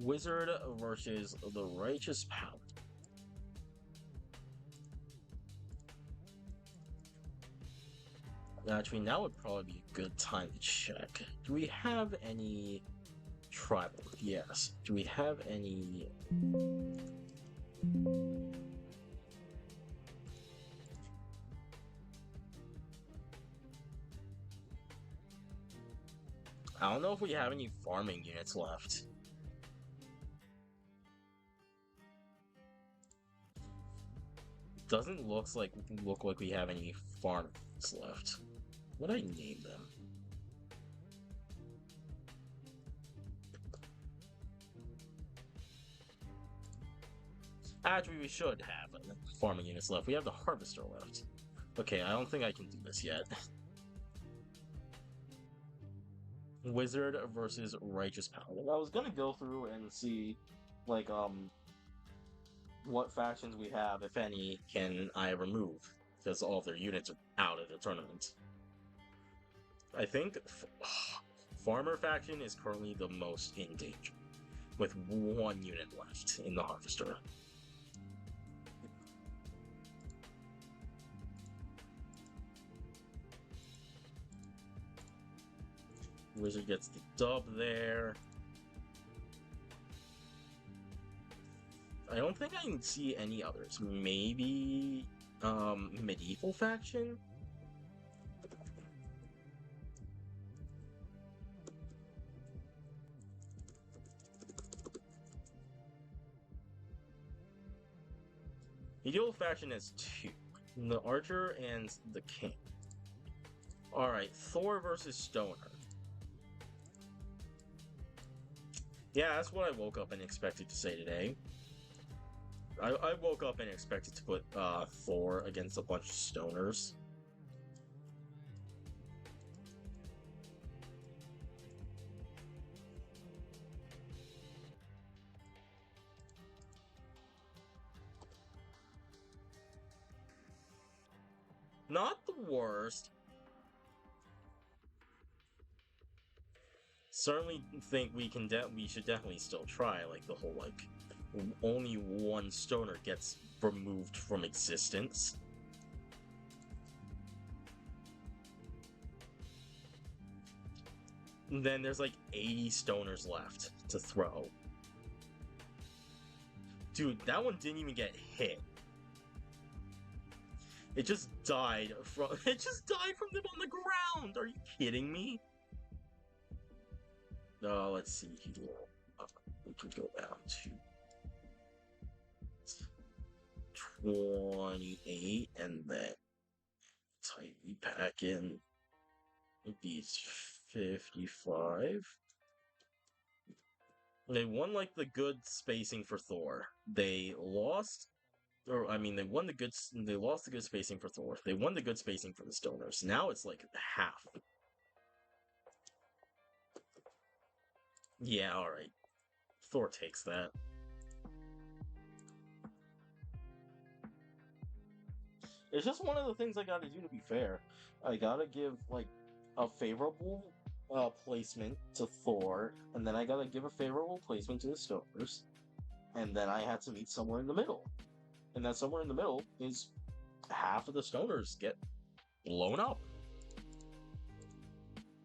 Wizard versus the Righteous Paladin. Actually, now would probably be a good time to check. Do we have any tribal? Yes. Do we have any... I don't know if we have any farming units left. Doesn't look like we have any farms left. What did I name them? Actually, we should have farming units left. We have the Harvester left. Okay, I don't think I can do this yet. Wizard versus Righteous Paladin. I was gonna go through and see, like, what factions we have, if any, can I remove, because all of their units are out of the tournament. I think Farmer faction is currently the most in danger, with 1 unit left in the Harvester. Wizard gets the dub there. I don't think I can see any others. Maybe Medieval faction? Medieval faction has 2. The Archer and the King. Alright, Thor versus Stoner. Yeah, that's what I woke up and expected to say today. I woke up and expected to put Thor against a bunch of stoners. Not the worst. Certainly think we should definitely still try, like, the whole, like, only 1 stoner gets removed from existence. And then there's like 80 stoners left to throw. Dude, that one didn't even get hit. It just died from it just died from them on the ground. Are you kidding me? Let's see here. We can go down to 28 and then tightly pack in maybe 55. They won like the good spacing for Thor. They lost, or I mean, they won the good. They lost the good spacing for Thor. They won the good spacing for the Stoners. Now it's like half. Yeah, all right. Thor takes that. It's just one of the things I gotta do to be fair. I gotta give like a favorable placement to Thor, and then I gotta give a favorable placement to the Stoners, and then I had to meet somewhere in the middle. And that somewhere in the middle is half of the Stoners get blown up.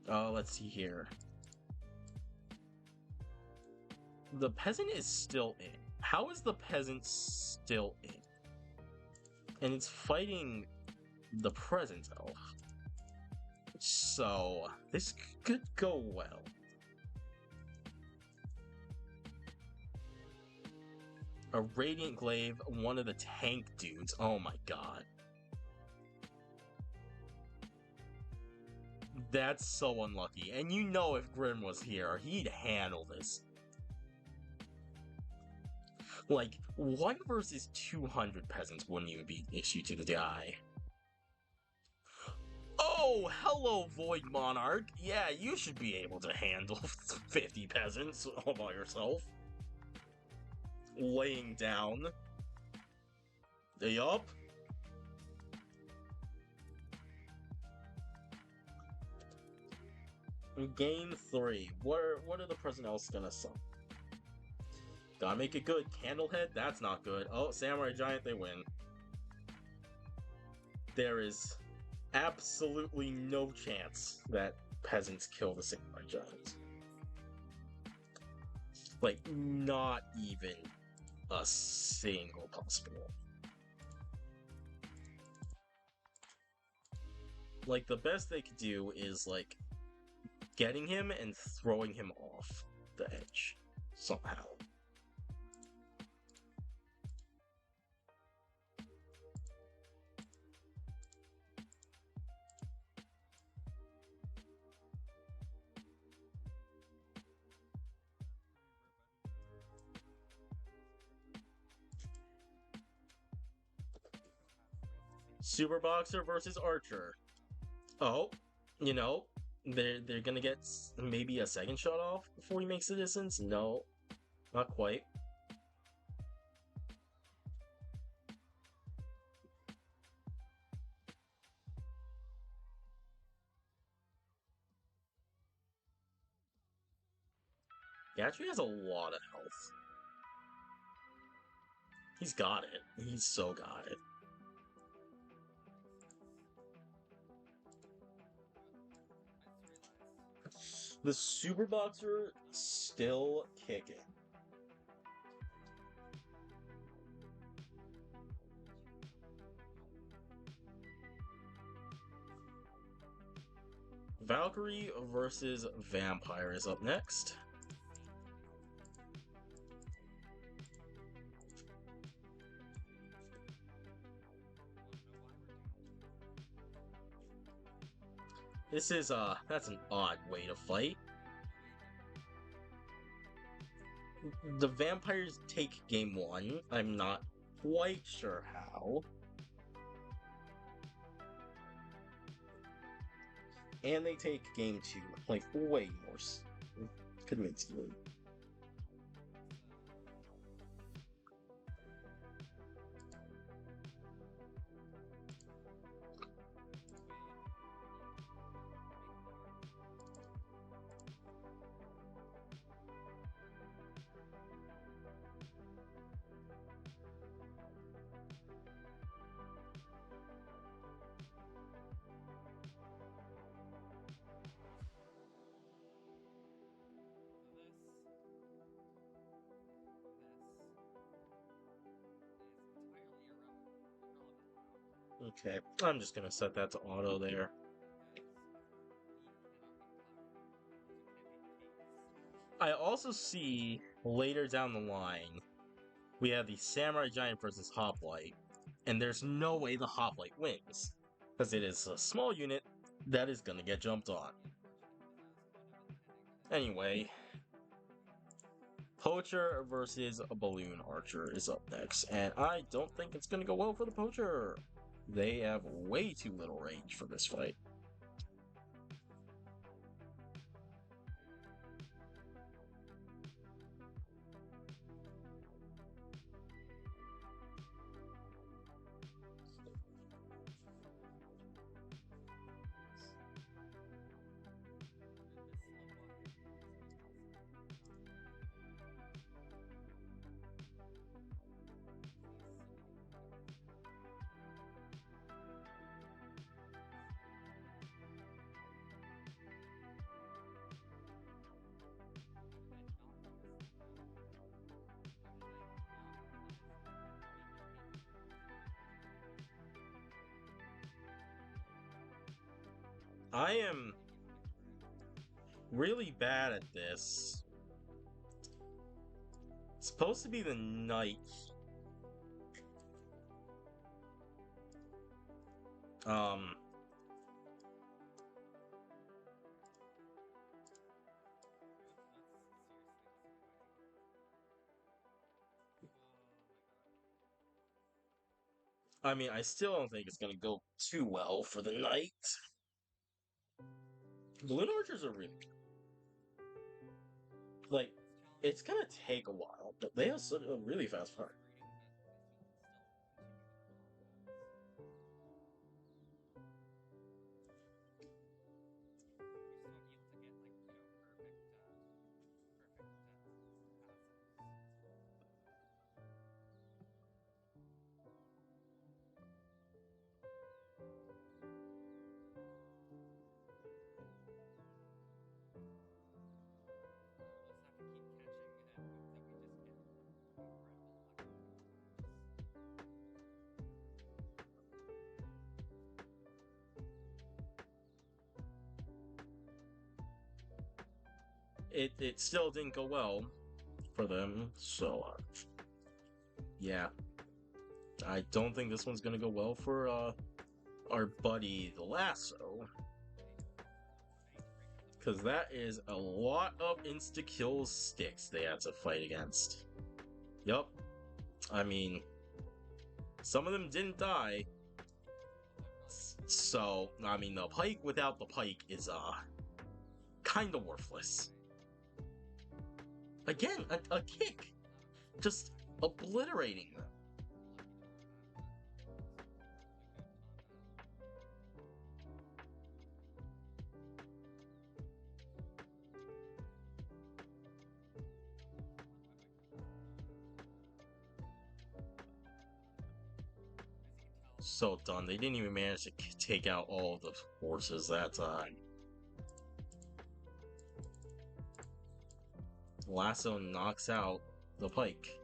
Let's see here. The peasant is still in. How is the peasant still in? And it's fighting the present elf. So, this could go well. A Radiant Glaive, one of the tank dudes. Oh my god. That's so unlucky. And you know if Grim was here, he'd handle this. Like, 1 versus 200 peasants wouldn't even be an issue to the guy. Oh, hello, Void Monarch. Yeah, you should be able to handle 50 peasants all by yourself. Laying down. Yup. Game 3. What are the present elves gonna suck? Gotta make it good. Candlehead? That's not good. Oh, Samurai Giant, they win. There is absolutely no chance that peasants kill the Samurai Giants. Like, not even a single possible. Like, the best they could do is, like, getting him and throwing him off the edge somehow. Super Boxer versus Archer. Oh, you know, they're gonna get maybe a second shot off before he makes the distance? No, not quite. He actually has a lot of health. He's got it. He's so got it. The Super Boxer still kicking. Valkyrie versus Vampire is up next. This is, that's an odd way to fight. The vampires take game 1. I'm not quite sure how. And they take game 2, like, way more convincingly. Okay, I'm just gonna set that to auto there. I also see later down the line we have the Samurai Giant versus Hoplite, and there's no way the Hoplite wins because it is a small unit that is gonna get jumped on. Anyway, Poacher versus a Balloon Archer is up next, and I don't think it's gonna go well for the Poacher. They have way too little range for this fight. I am really bad at this. It's supposed to be the Knight. I mean, I still don't think it's gonna go too well for the Knight. Balloon Archers are really good. Like, it's gonna take a while, but they have such a really fast fire. It still didn't go well for them, so yeah. I don't think this one's gonna go well for our buddy the Lasso. Because that is a lot of insta-kill sticks they had to fight against. Yup. I mean, some of them didn't die. So, I mean, the Pike without the Pike is, kinda worthless. Again, a kick! Just obliterating them. So done. They didn't even manage to take out all of the forces that time. Lasso knocks out the Pike.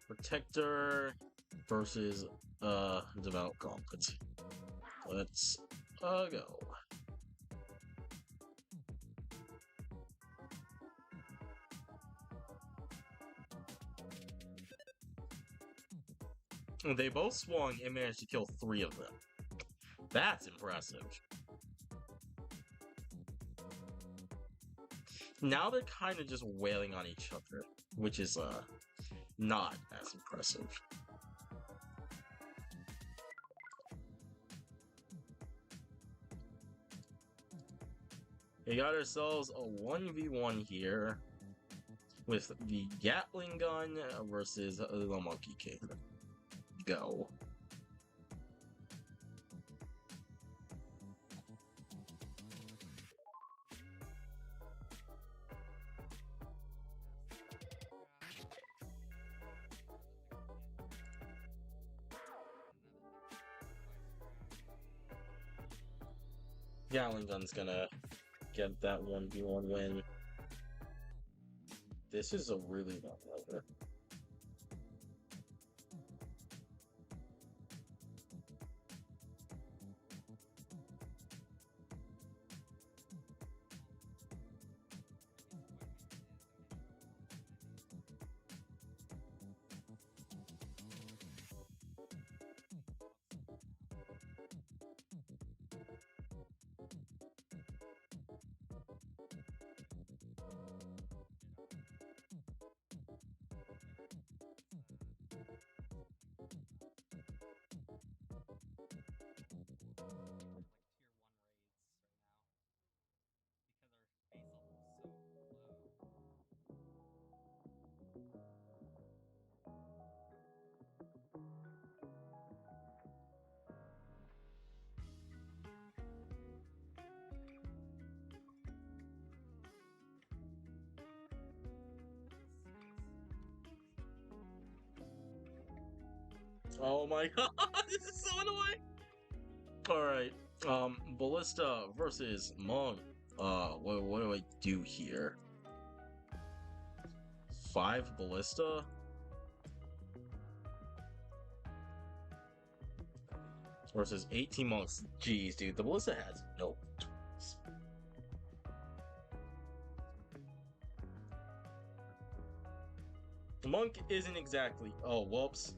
Protector versus Devout Gauntlet. Let's go. They both swung and managed to kill 3 of them. That's impressive. Now they're kind of just wailing on each other, which is not as impressive. We got ourselves a 1v1 here with the Gatling gun versus the Monkey King. Go. Gatling gun's gonna get that 1v1 win. This is a really long lever. Oh my god, this is so annoying! Alright, Ballista versus Monk. What do I do here? 5 Ballista? Versus 18 Monks. Jeez, dude, the Ballista has no tools. Monk isn't exactly... Oh, whoops.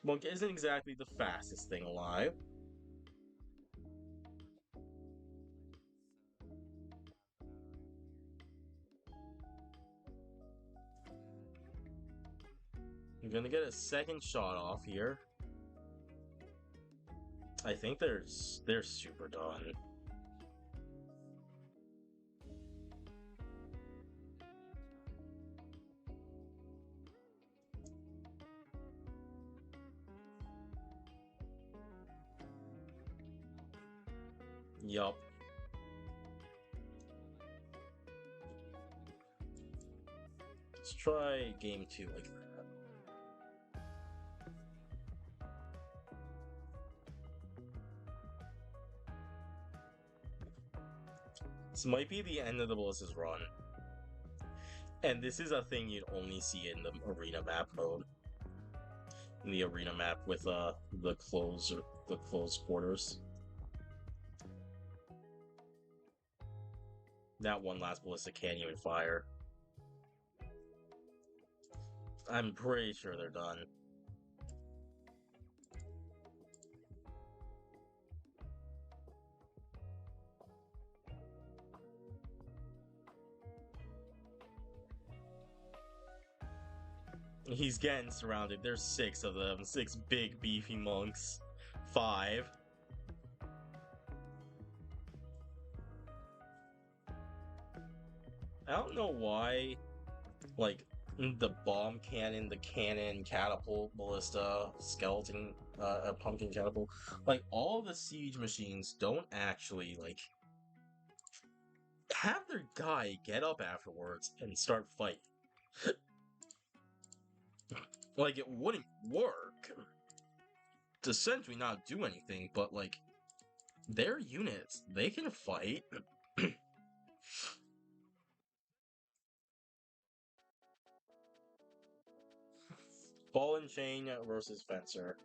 Monk isn't exactly the fastest thing alive. I'm gonna get a second shot off here. I think they're super done. Yup. Let's try game 2 like that. This might be the end of the Ballista's run. And this is a thing you'd only see in the arena map mode. In the arena map with the closed quarters. That one last Ballista can't even fire. I'm pretty sure they're done. He's getting surrounded. There's 6 of them. 6 big beefy monks. 5. I don't know why, like, the bomb cannon, the cannon, catapult, ballista, skeleton, pumpkin catapult, like, all the siege machines don't actually, like, have their guy get up afterwards and start fighting. Like, it wouldn't work to essentially not do anything, but, like, their units, they can fight. Fallen Chain versus Fencer.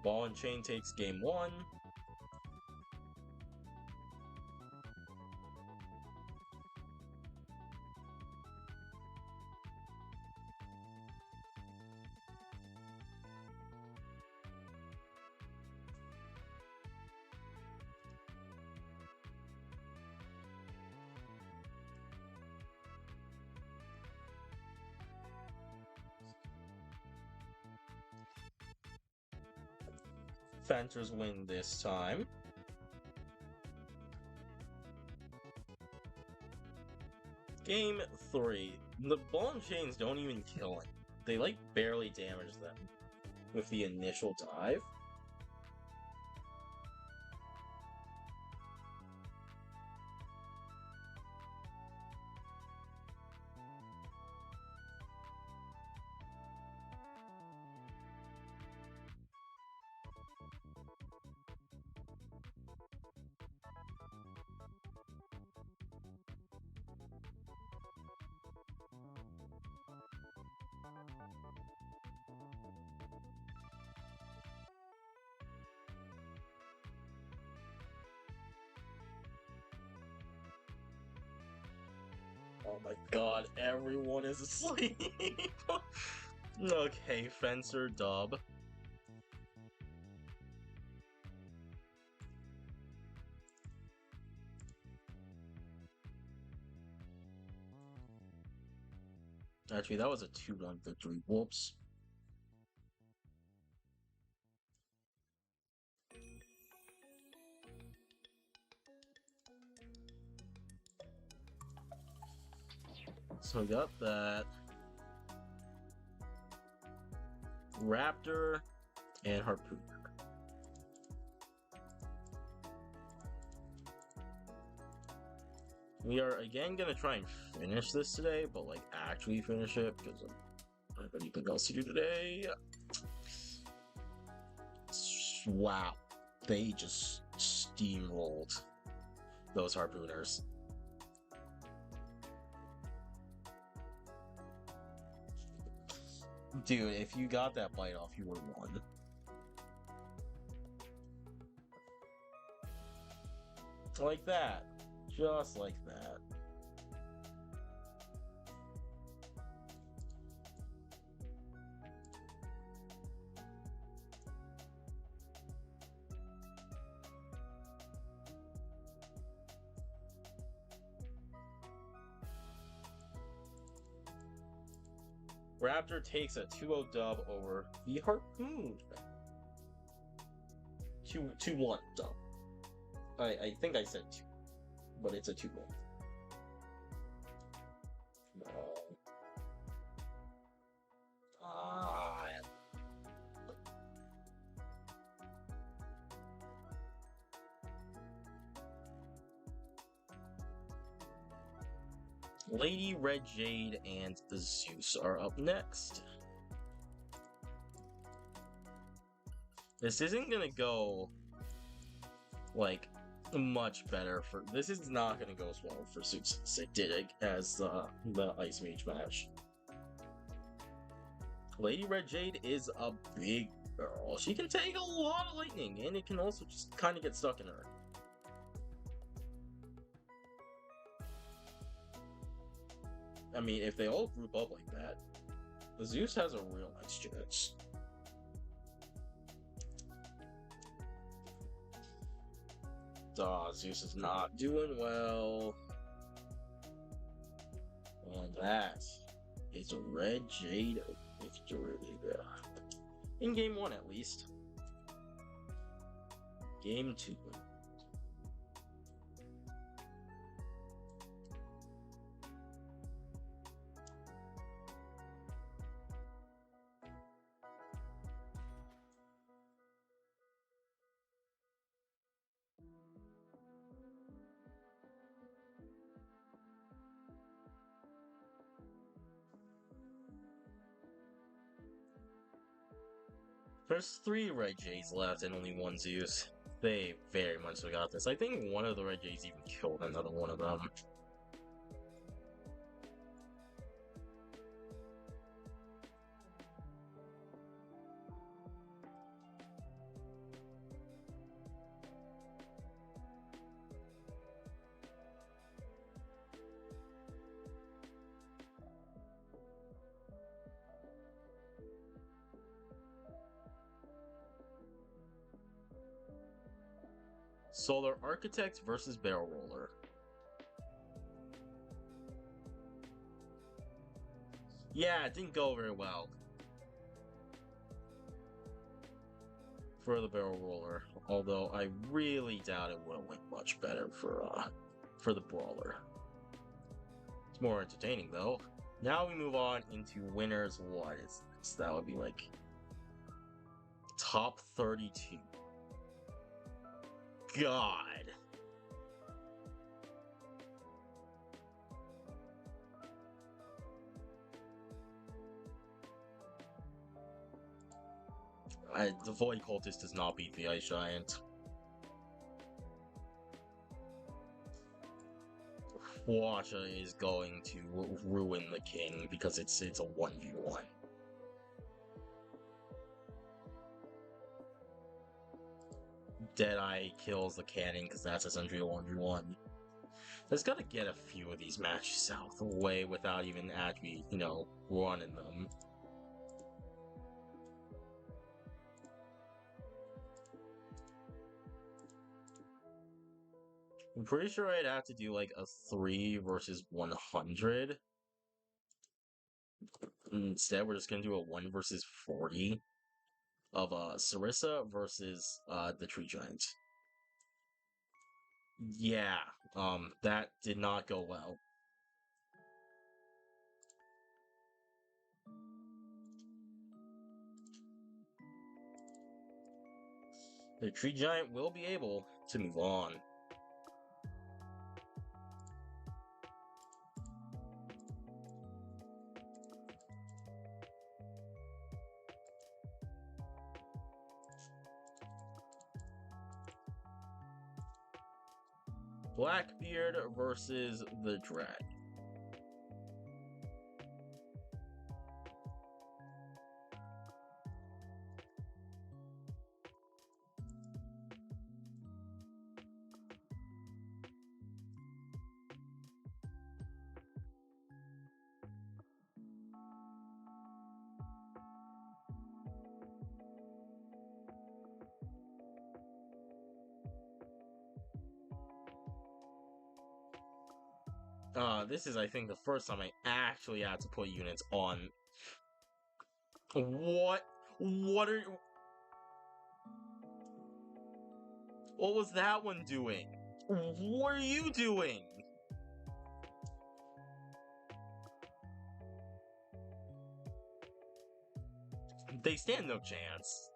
Ball and Chain takes game 1. Fencers win this time. Game 3. The Ball and Chains don't even kill him. They like barely damage them with the initial dive. Oh my god, everyone is asleep. Okay, Fencer dub. Actually, that was a 2-1 victory. Whoops. So we got that. Raptor and Harpooner. We are again gonna try and finish this today, but like actually finish it because I don't have anything else to do today. Wow, they just steamrolled those Harpooners. Dude, if you got that bite off, you would have won. Like that. Just like that. Raptor takes a 2-0 dub over the Harpoon. 2-1 dub. I think I said 2, but it's a 2-1. Lady Red Jade and the Zeus are up next. This isn't gonna go like much better for. This is not gonna go as well for Zeus as it did as the Ice Mage match. Lady Red Jade is a big girl. She can take a lot of lightning, and it can also just kind of get stuck in her. I mean, if they all group up like that, the Zeus has a real nice chance. Zeus is not doing well. And that is a Red Jade victory. In game 1, at least. Game 2. There's 3 Red Jays left and only 1 Zeus. They very much so got this. I think one of the Red Jays even killed another one of them. Solar Architect versus Barrel Roller. Yeah, it didn't go very well for the Barrel Roller, although I really doubt it would have went much better for the Brawler. It's more entertaining though. Now we move on into winners. What is this? That would be like top 32. God. The Void Cultist does not beat the Ice Giant. Hwacha is going to ruin the king because it's a 1v1. Deadeye kills the cannon because that's essentially a 1v1. There's gotta get a few of these matches out the way without even actually, running them. I'm pretty sure I'd have to do like a 3 versus 100. Instead, we're just gonna do a 1 versus 40 of Sarissa versus the Tree Giant. Yeah, that did not go well. The Tree Giant will be able to move on. Blackbeard versus the Drag. This is, I think, the first time I actually had to put units on. What? What are you... What was that one doing? What are you doing? They stand no chance.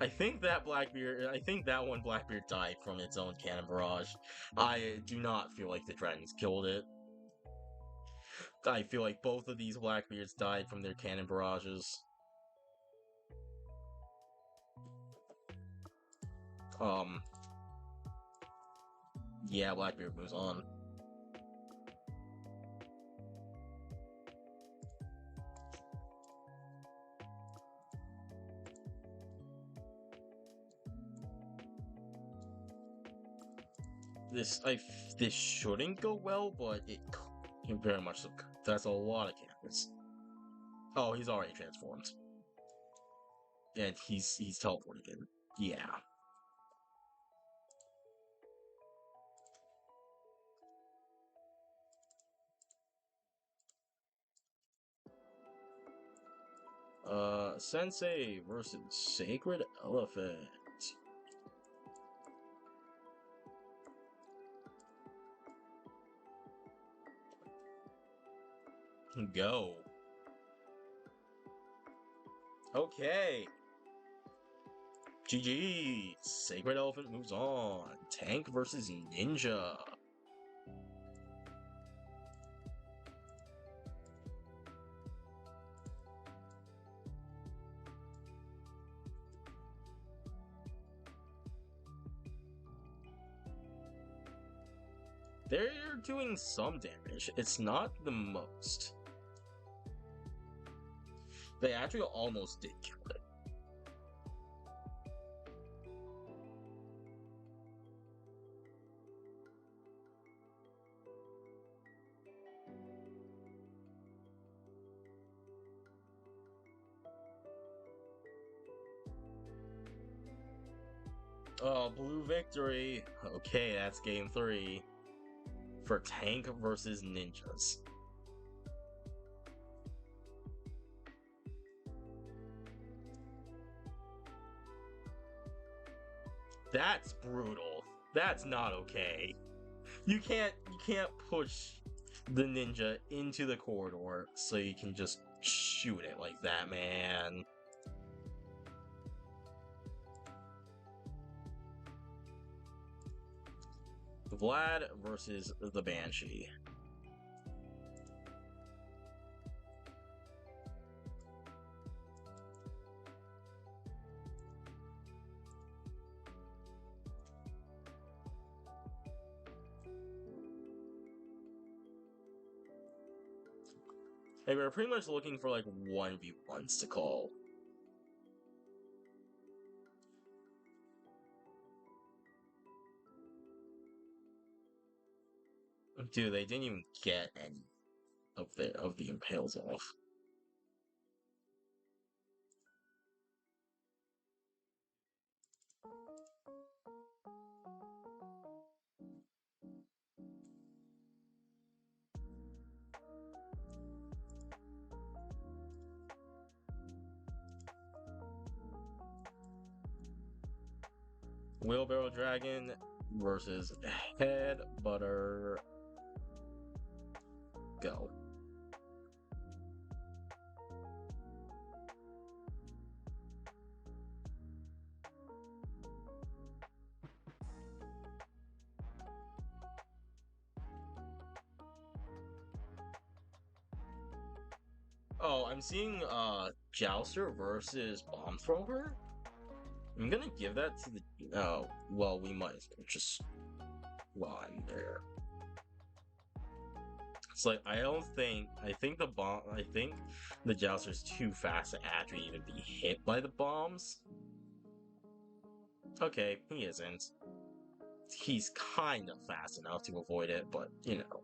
I think that one Blackbeard died from its own cannon barrage. I do not feel like the Dragons killed it. I feel like both of these Blackbeards died from their cannon barrages. Yeah, Blackbeard moves on. This shouldn't go well, but it can very much look. That's a lot of cannons. Oh, he's already transformed, and he's teleported in. Yeah. Sensei versus Sacred Elephant. Go. Okay. GG. Sacred Elephant moves on. Tank versus Ninja. They're doing some damage. It's not the most. They actually almost did kill it. Blue victory. Okay, that's game 3 for tank versus ninjas. That's brutal. That's not okay. You can't push the ninja into the corridor so you can just shoot it like that, man. Vlad versus the Banshee. Hey, we're pretty much looking for like 1v1s to call. Dude, they didn't even get any of the impales off. Wheelbarrow Dragon versus Head Butter. Go. Oh, I'm seeing Jouster versus Bomb Thrower. I'm gonna give that to the. Oh, well, we might as well just while I'm there. It's like I think the Jouster's too fast to actually even be hit by the bombs. Okay, he isn't. He's kind of fast enough to avoid it, but you know.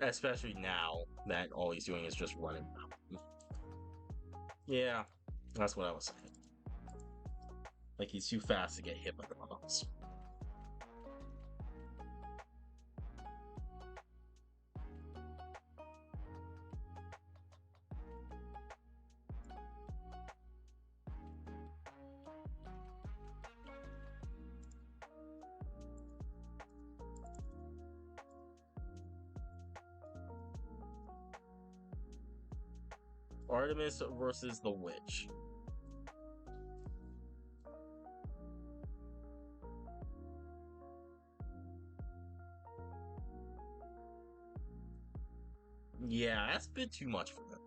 Especially now that all he's doing is just running. Yeah, that's what I was saying. Like, he's too fast to get hit by the bombs. Artemis versus the Witch. Yeah, that's a bit too much for them.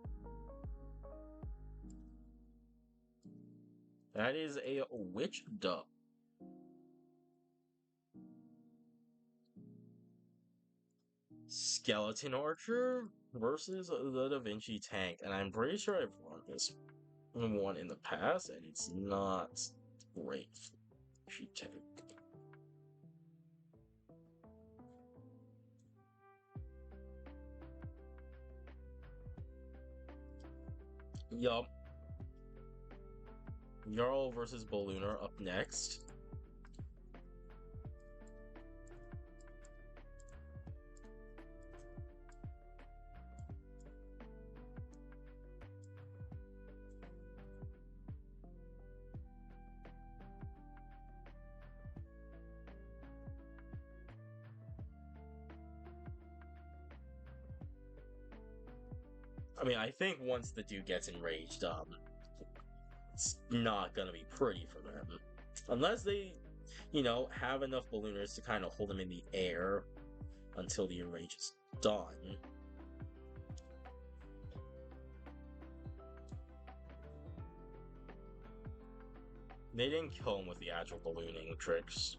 That is a Witch dub. Skeleton Archer versus the Da Vinci Tank, and I'm pretty sure I've run this one in the past, and it's not great for Da Vinci Tank. Yup. Jarl versus Ballooner up next. I mean, I think once the dude gets enraged, it's not gonna be pretty for them. Unless they, you know, have enough ballooners to kind of hold him in the air until the enrage is done. They didn't kill him with the actual ballooning tricks.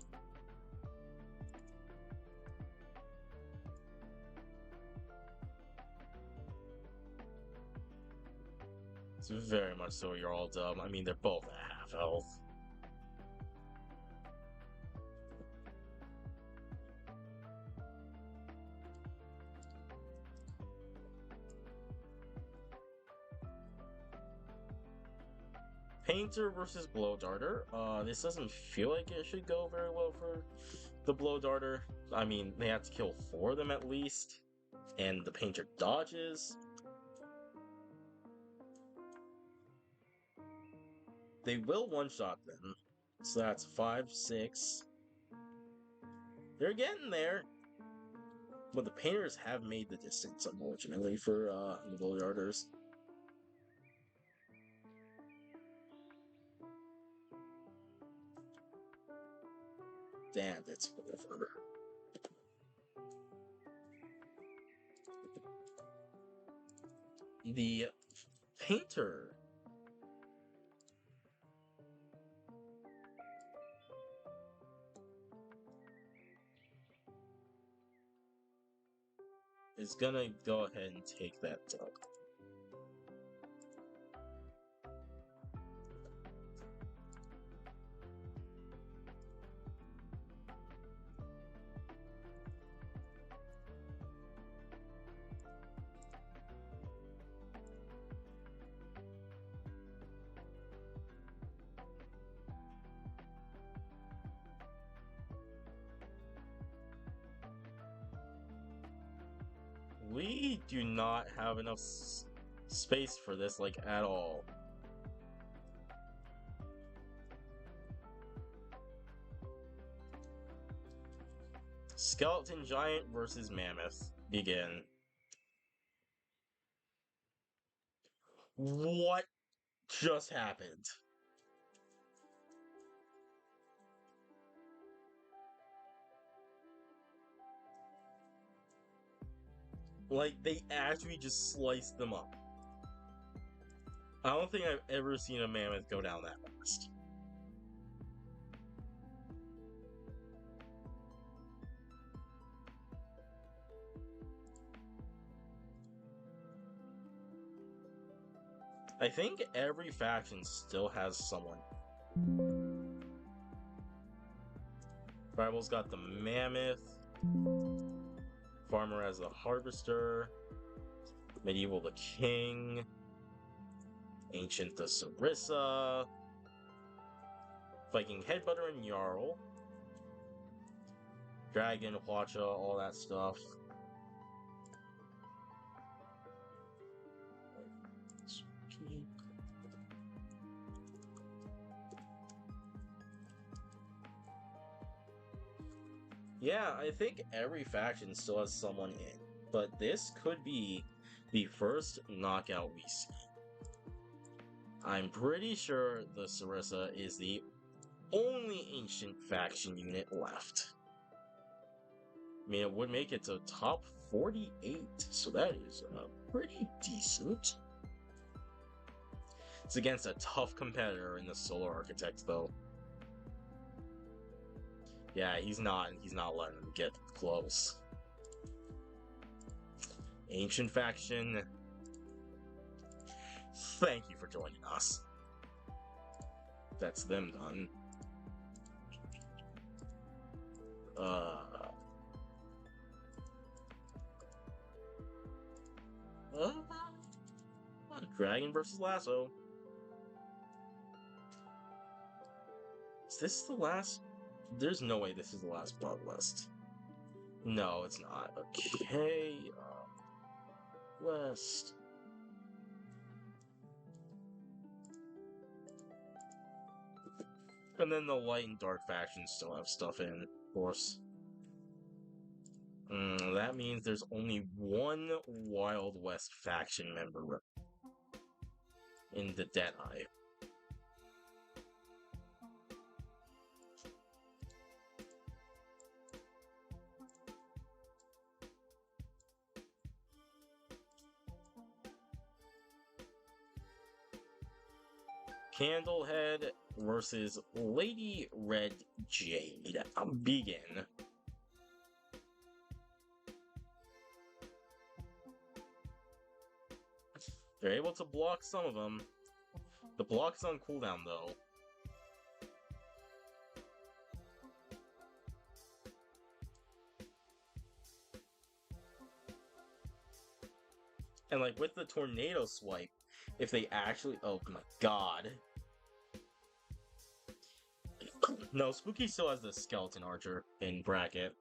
It's very much so you're all dumb. I mean, they're both at half health. Painter versus Blow Darter. This doesn't feel like it should go very well for the Blow Darter. I mean, they have to kill 4 of them at least, and the Painter dodges. They will one-shot them, so that's 5, 6. They're getting there, but the Painters have made the distance, unfortunately, for the Blow Darters. Damn, it's over. The Painter is gonna go ahead and take that dub. We do not have enough space for this, like, at all. Skeleton Giant versus Mammoth. Begin. What just happened? Like, they actually just sliced them up. I don't think I've ever seen a mammoth go down that fast. I think every faction still has someone. Tribal's got the Mammoth. Farmer has the Harvester. Medieval the King. Ancient the Sarissa. Viking Headbutter and Jarl. Dragon, Hwacha, all that stuff. Yeah, I think every faction still has someone in, but this could be the first knockout we see. I'm pretty sure the Sarissa is the only ancient faction unit left. I mean, it would make it to top 48, so that is pretty decent. It's against a tough competitor in the Solar Architect, though. Yeah, he's not letting him get close. Ancient faction, thank you for joining us. That's them done. Dragon versus Lasso. Is this the last? There's no way this is the last Bloodlust. No, it's not. Okay, West. And then the light and dark factions still have stuff in, of course. That means there's only one Wild West faction member in the Deadeye. Candlehead versus Lady Red Jade. Begin. They're able to block some of them. The block's on cooldown, though. And like with the tornado swipe, if they actually, oh my god, No, Spooky still has the Skeleton Archer in bracket.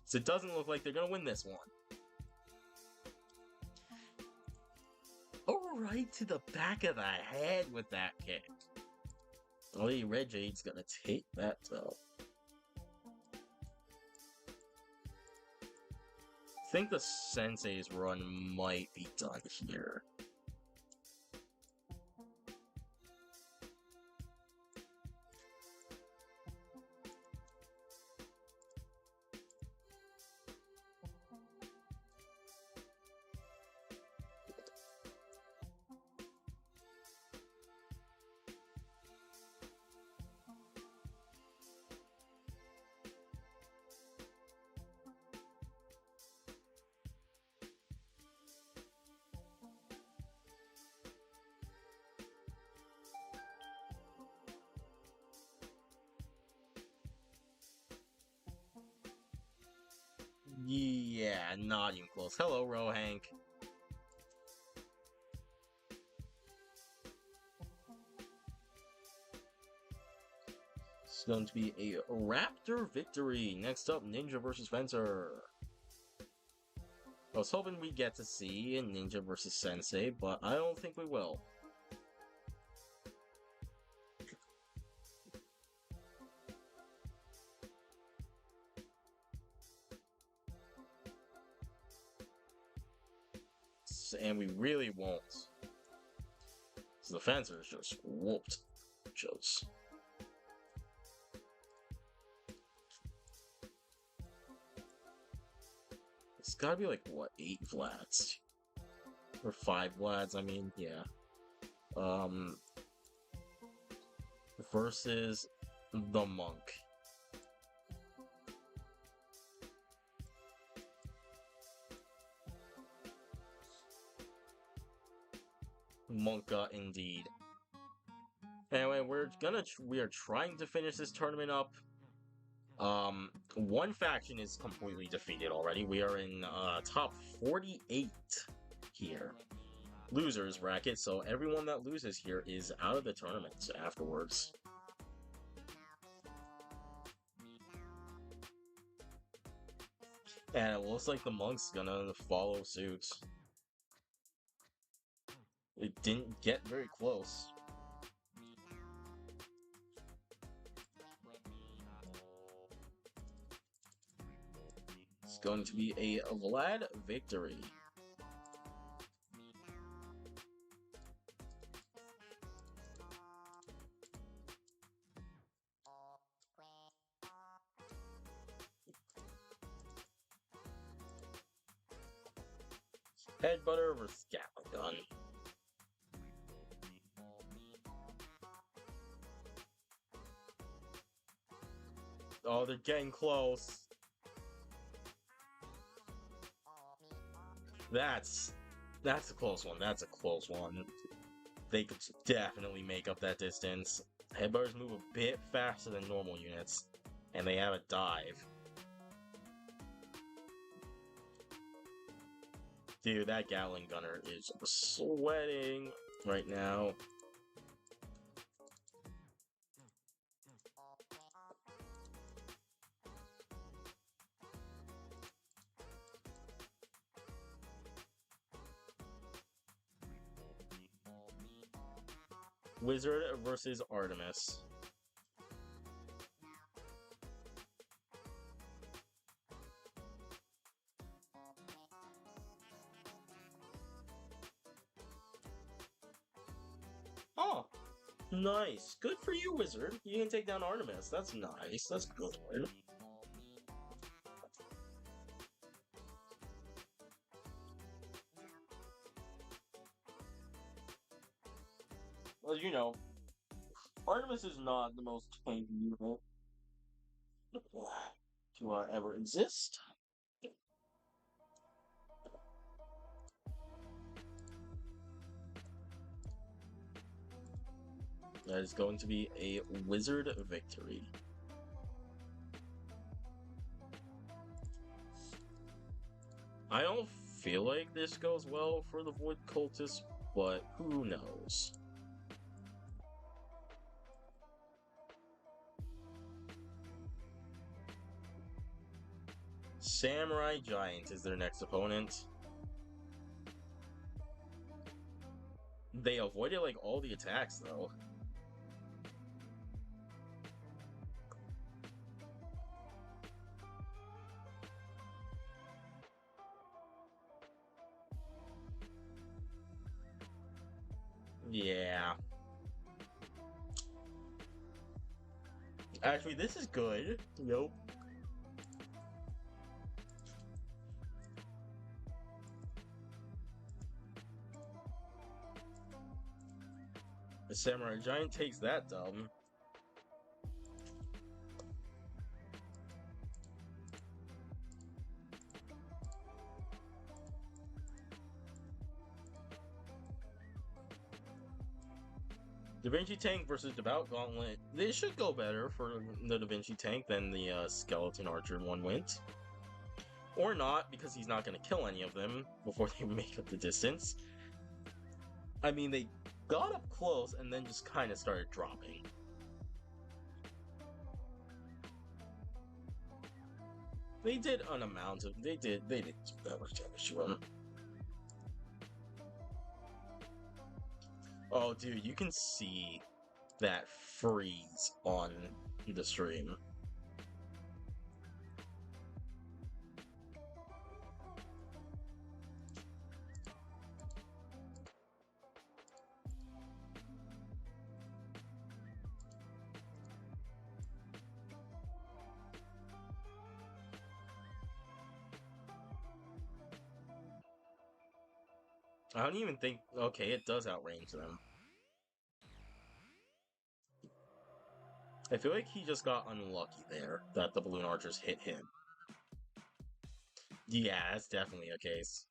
So it doesn't look like they're gonna win this one. Oh, right to the back of the head with that kick. Oh, Red Jade's gonna take that though. I think the Sensei's run might be done here. Yeah, not even close. Hello, Rohank. It's going to be a Raptor victory. Next up, Ninja versus Fencer. I was hoping we'd get to see a Ninja versus Sensei, but I don't think we will. And we really won't. So the Fencers just whooped Joes. It's gotta be like, what, 8 Vlads? Or 5 Vlads, I mean, yeah. Versus the Monk. Monka indeed. Anyway, we are trying to finish this tournament up. One faction is completely defeated already. We are in top 48 here. Losers bracket, so everyone that loses here is out of the tournament afterwards. And it looks like the Monk's gonna follow suit. It didn't get very close. It's going to be a Vlad victory. Headbutter versus Gatling gun. Oh, they're getting close. That's a close one. That's a close one. They could definitely make up that distance. Headbutters move a bit faster than normal units, and they have a dive. Dude, that Gatling gunner is sweating right now. Wizard versus Artemis. Oh, nice. Good for you, Wizard. You can take down Artemis. That's nice. That's good. Well, you know, Artemis is not the most tanky unit to ever exist. That is going to be a Wizard victory. I don't feel like this goes well for the Void Cultists, but who knows? Samurai Giant is their next opponent. They avoided like all the attacks though. Yeah. Actually, this is good. Nope. The Samurai Giant takes that dub. Da Vinci Tank versus Devout Gauntlet. This should go better for the Da Vinci Tank than the Skeleton Archer one went. Or not, because he's not going to kill any of them before they make up the distance. I mean, they got up close and then just kind of started dropping. They did an amount of... They didn't do that much damage to him. Oh, dude, you can see that freeze on the stream. I don't even think... Okay, it does outrange them. I feel like he just got unlucky there, that the Balloon Archers hit him. Yeah, that's definitely a case.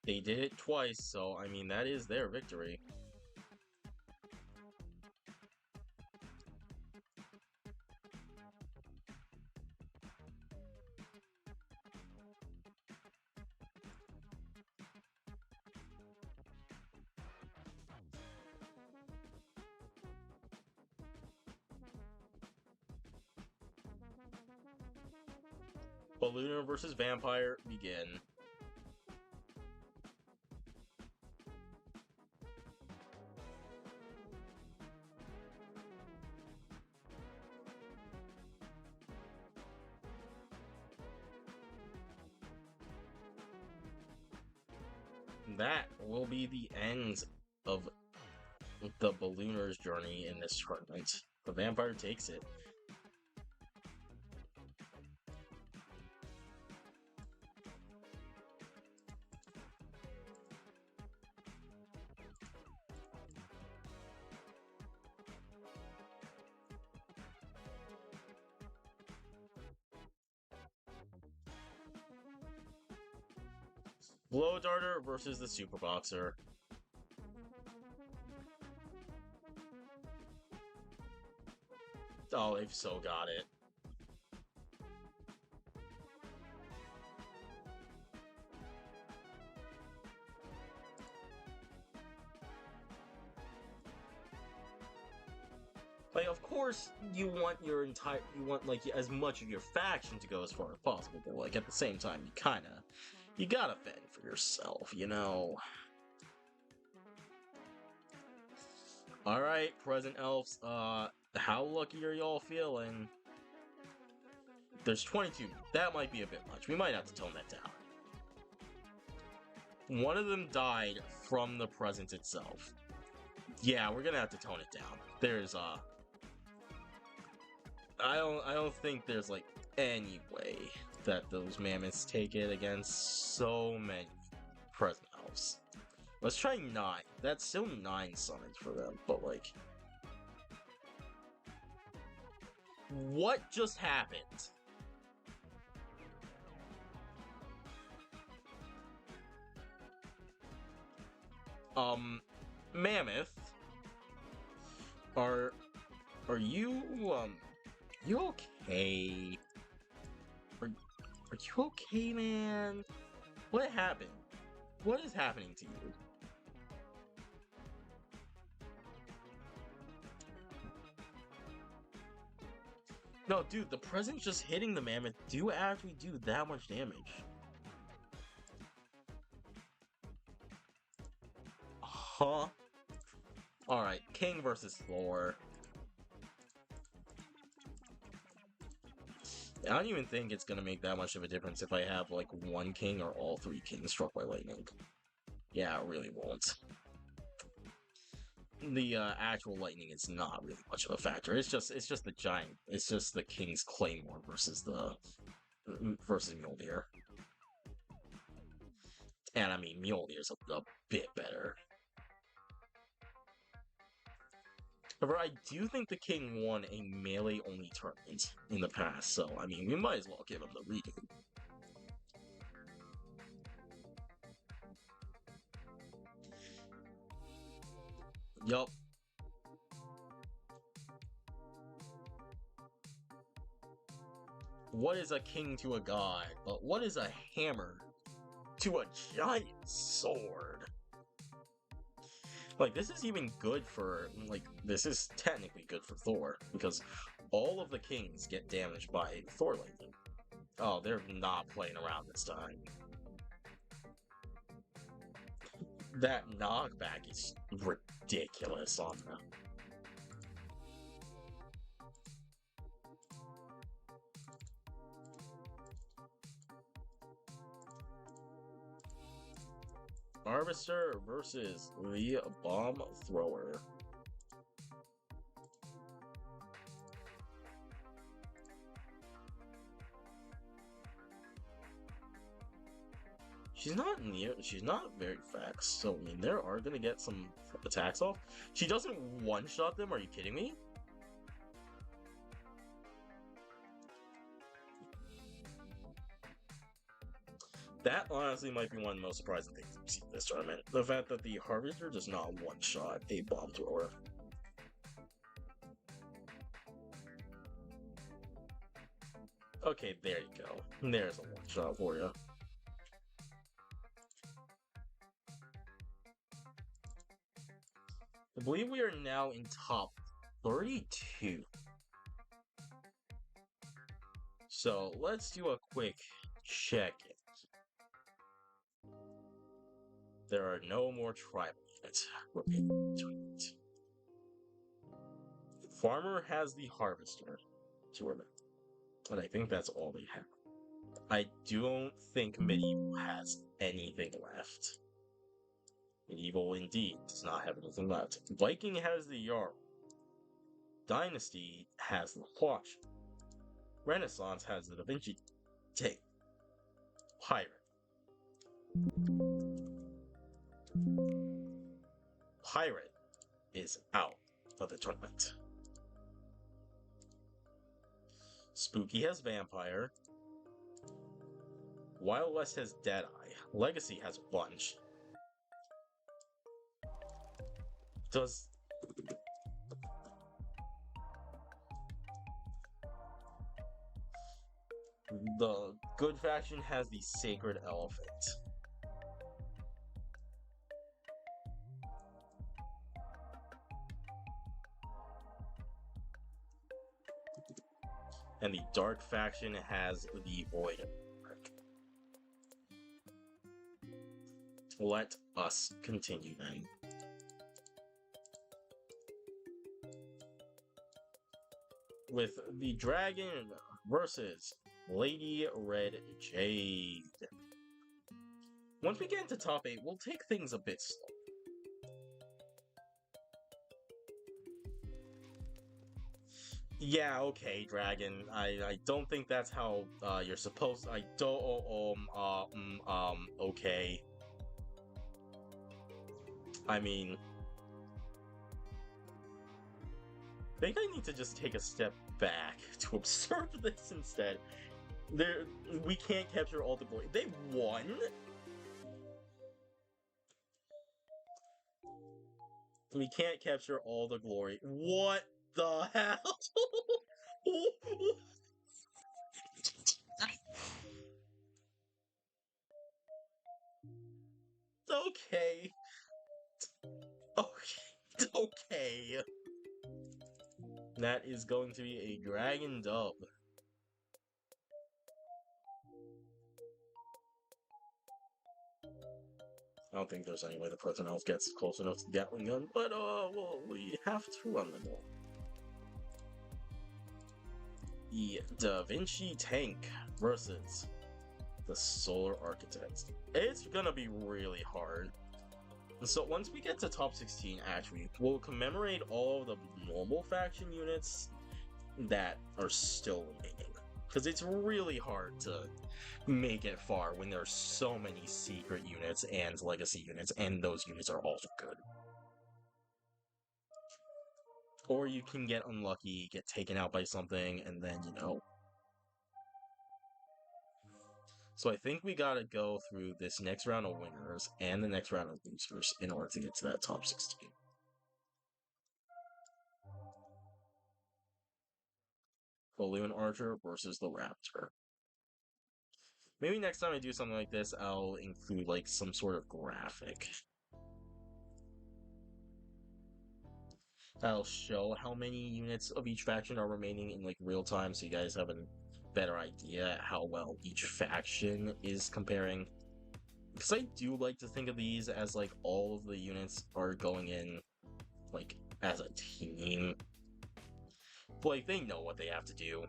They did it twice, so, I mean, that is their victory. Ballooner versus Vampire, begin. That will be the end of the Ballooner's journey in this tournament. The Vampire takes it. Blow Darter versus the Super Boxer. Oh, they've so got it. Like, of course, you want like as much of your faction to go as far as possible, but like at the same time, you gotta fend for yourself, you know. All right, present elves. How lucky are y'all feeling? There's 22. That might be a bit much. We might have to tone that down. One of them died from the presence itself. Yeah, we're gonna have to tone it down. There's I don't think there's like any way that those mammoths take it against so many present elves. Let's try 9. That's still 9 summons for them, but like, what just happened? Mammoth, are you you okay? Are you okay, man? What happened? What is happening to you? No, dude, the present just hitting the mammoth do actually do that much damage. Huh? Alright, King versus Thor. I don't even think it's gonna make that much of a difference if I have, like, one king or all three kings struck by lightning. Yeah, it really won't. The actual lightning is not really much of a factor. It's just the giant. It's just the king's claymore versus Mjolnir. And I mean, Mjolnir's a bit better. However, I do think the king won a melee-only tournament in the past, so I mean, we might as well give him the redo. Yup. What is a king to a god? But what is a hammer to a giant sword? Like, this is even good for, like, this is technically good for Thor, because all of the kings get damaged by Thor lightning. Oh, they're not playing around this time. That knockback is ridiculous on them. Harvester versus the Bomb Thrower. She's not very fast, so I mean, there are gonna get some attacks off. She doesn't one-shot them, are you kidding me? That honestly might be one of the most surprising things we've seen this tournament. The fact that the Harvester does not one-shot a Bomb Thrower. Okay, there you go. There's a one-shot for you. I believe we are now in top 32. So let's do a quick check-in. There are no more tribal units. Farmer has the Harvester tournament, and I think that's all they have. I don't think Medieval has anything left. Medieval indeed does not have anything left. Viking has the Jarl. Dynasty has the Watch. Renaissance has the Da Vinci Tape. Pirate. Pirate is out of the tournament. Spooky has Vampire. Wild West has Deadeye. Legacy has a bunch. Does... The Good faction has the Sacred Elephant. And the Dark faction has the Void. Let us continue then. With the Dragon versus Lady Red Jade. Once we get into top 8, we'll take things a bit slow. Yeah, okay, Dragon. I don't think that's how you're supposed to, I don't okay. I mean, I think I need to just take a step back to observe this instead. We can't capture all the glory. They won? We can't capture all the glory. What the hell? Okay. Okay. Okay. That is going to be a Dragon dub. I don't think there's any way the President Elf gets close enough to the Gatling gun, but well, we have to run them all. The Da Vinci Tank versus the Solar Architect. It's gonna be really hard. So once we get to top 16, actually, we'll commemorate all of the normal faction units that are still remaining. Because it's really hard to make it far when there's so many secret units and legacy units, and those units are also good. Or you can get unlucky, get taken out by something, and then, you know. So I think we gotta go through this next round of winners and the next round of losers in order to get to that top 16. Balloon Archer versus the Raptor. Maybe next time I do something like this, I'll include like some sort of graphic. That'll show how many units of each faction are remaining in like real time, so you guys have a better idea how well each faction is comparing. Because I do like to think of these as like all of the units are going in like as a team. But, like, they know what they have to do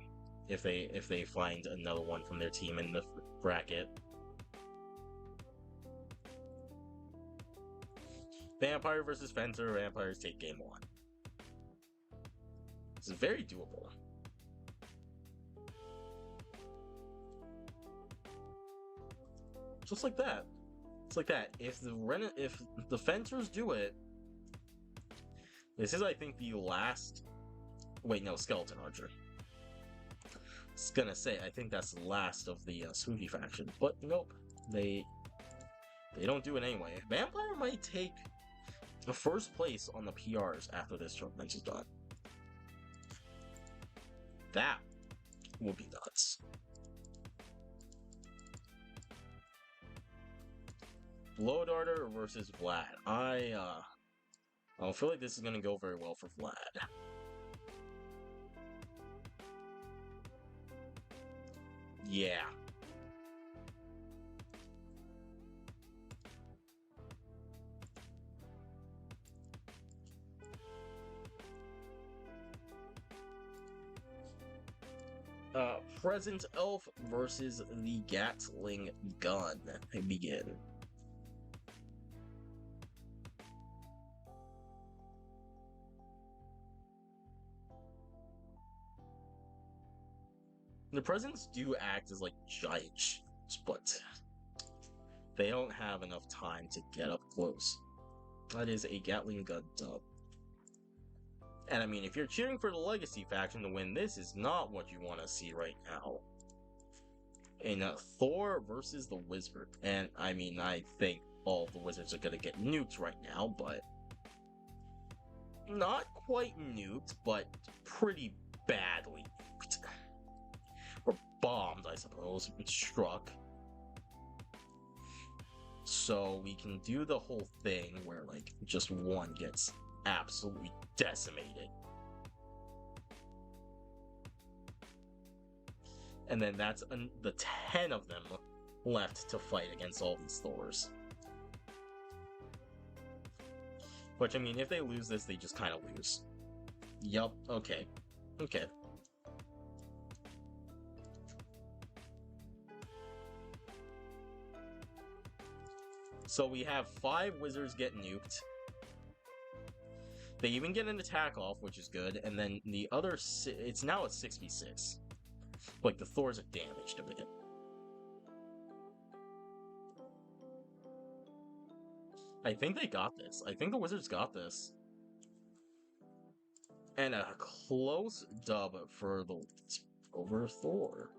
if they find another one from their team in the bracket. Vampire versus Fencer. Vampires take game 1. This is very doable. Just like that. It's like that. If the Fencers do it, this is, I think, the last. Wait, no, Skeleton Archer. I was gonna say, I think that's the last of the Spooky faction, but nope, they don't do it anyway. Vampire might take the first place on the PRs after this tournament is done. That will be nuts. Blow Darter versus Vlad. I don't feel like this is gonna go very well for Vlad. Yeah. Present Elf versus the Gatling Gun. Begin. The presents do act as like giant shields, but they don't have enough time to get up close. That is a Gatling Gun dub. And I mean, if you're cheering for the Legacy faction to win, this is not what you want to see right now. In Thor versus the Wizard. And I mean, I think all the Wizards are gonna get nuked right now, but not quite nuked, but pretty badly nuked. Or bombed, I suppose, struck. So we can do the whole thing where, like, just one gets absolutely decimated. And then that's the 10 of them left to fight against all these Thors. Which, I mean, if they lose this, they just kind of lose. Yup, okay. Okay. So we have 5 wizards get nuked. They even get an attack off, which is good, and then the other, it's now at 6v6. Like, the Thors are damaged a bit. I think they got this. I think the Wizards got this. And a close dub for the over Thor.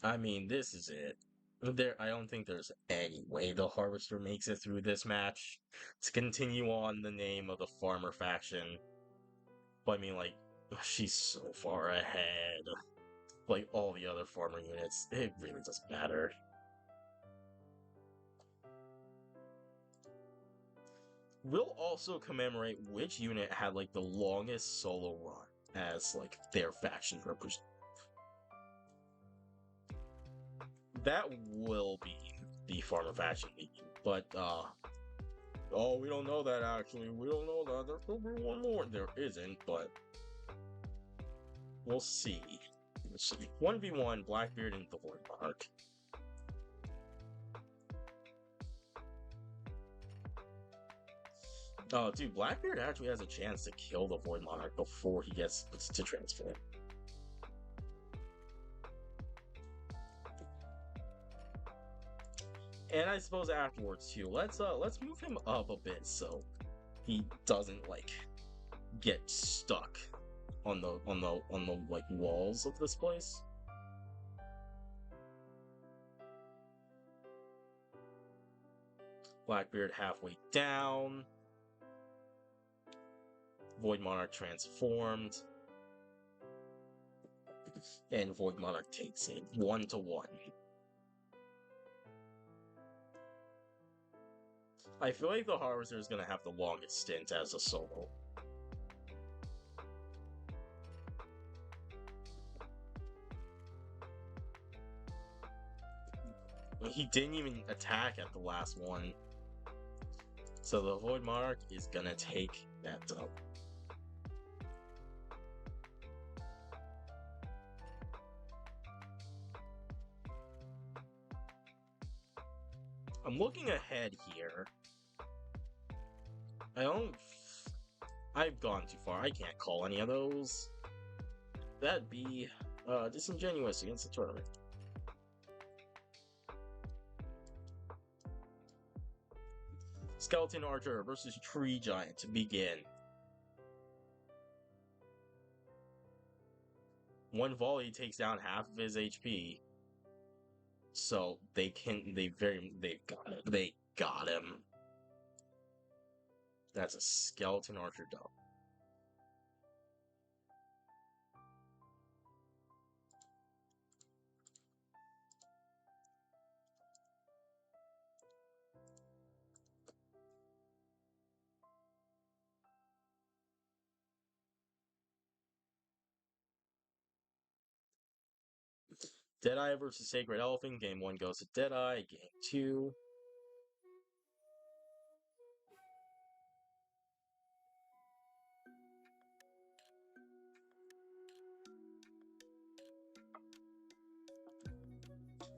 I mean, this is it. I don't think there's any way the Harvester makes it through this match to continue on the name of the Farmer faction. But I mean, like, she's so far ahead. like all the other farmer units. It really doesn't matter. We'll also commemorate which unit had like the longest solo run as like their faction representative. That will be the farmer faction meeting, but oh, we don't know that actually. We don't know that. There could be one more. There isn't, but we'll see. Let's see. 1v1, Blackbeard and the Void Monarch. Oh, dude, Blackbeard actually has a chance to kill the Void Monarch before he gets to transform. And I suppose afterwards too. Let's move him up a bit so he doesn't like get stuck on the like walls of this place. Blackbeard halfway down. Void Monarch transformed. And Void Monarch takes it 1-1. I feel like the Harvester is gonna have the longest stint as a solo. He didn't even attack at the last one. So the Void Monarch is gonna take that up. I'm looking ahead here. I've gone too far. I can't call any of those. That'd be disingenuous against the tournament. Skeleton Archer versus Tree Giant to begin. One volley takes down half of his HP. So they got him. That's a Skeleton Archer dub. Deadeye versus Sacred Elephant. Game 1 goes to Deadeye. Game 2.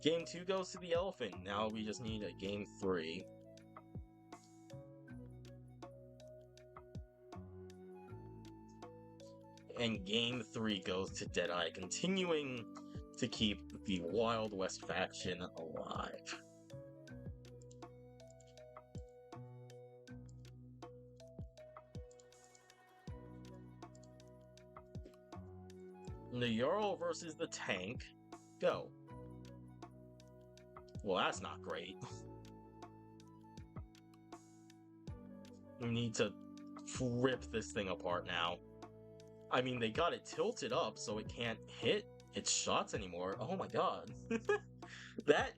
Game 2 goes to the Elephant. Now we just need a Game 3. And Game 3 goes to Deadeye, continuing to keep the Wild West faction alive. The Jarl versus the Tank. Go. Well, that's not great. We need to rip this thing apart now. I mean, they got it tilted up so it can't hit its shots anymore. Oh my god. That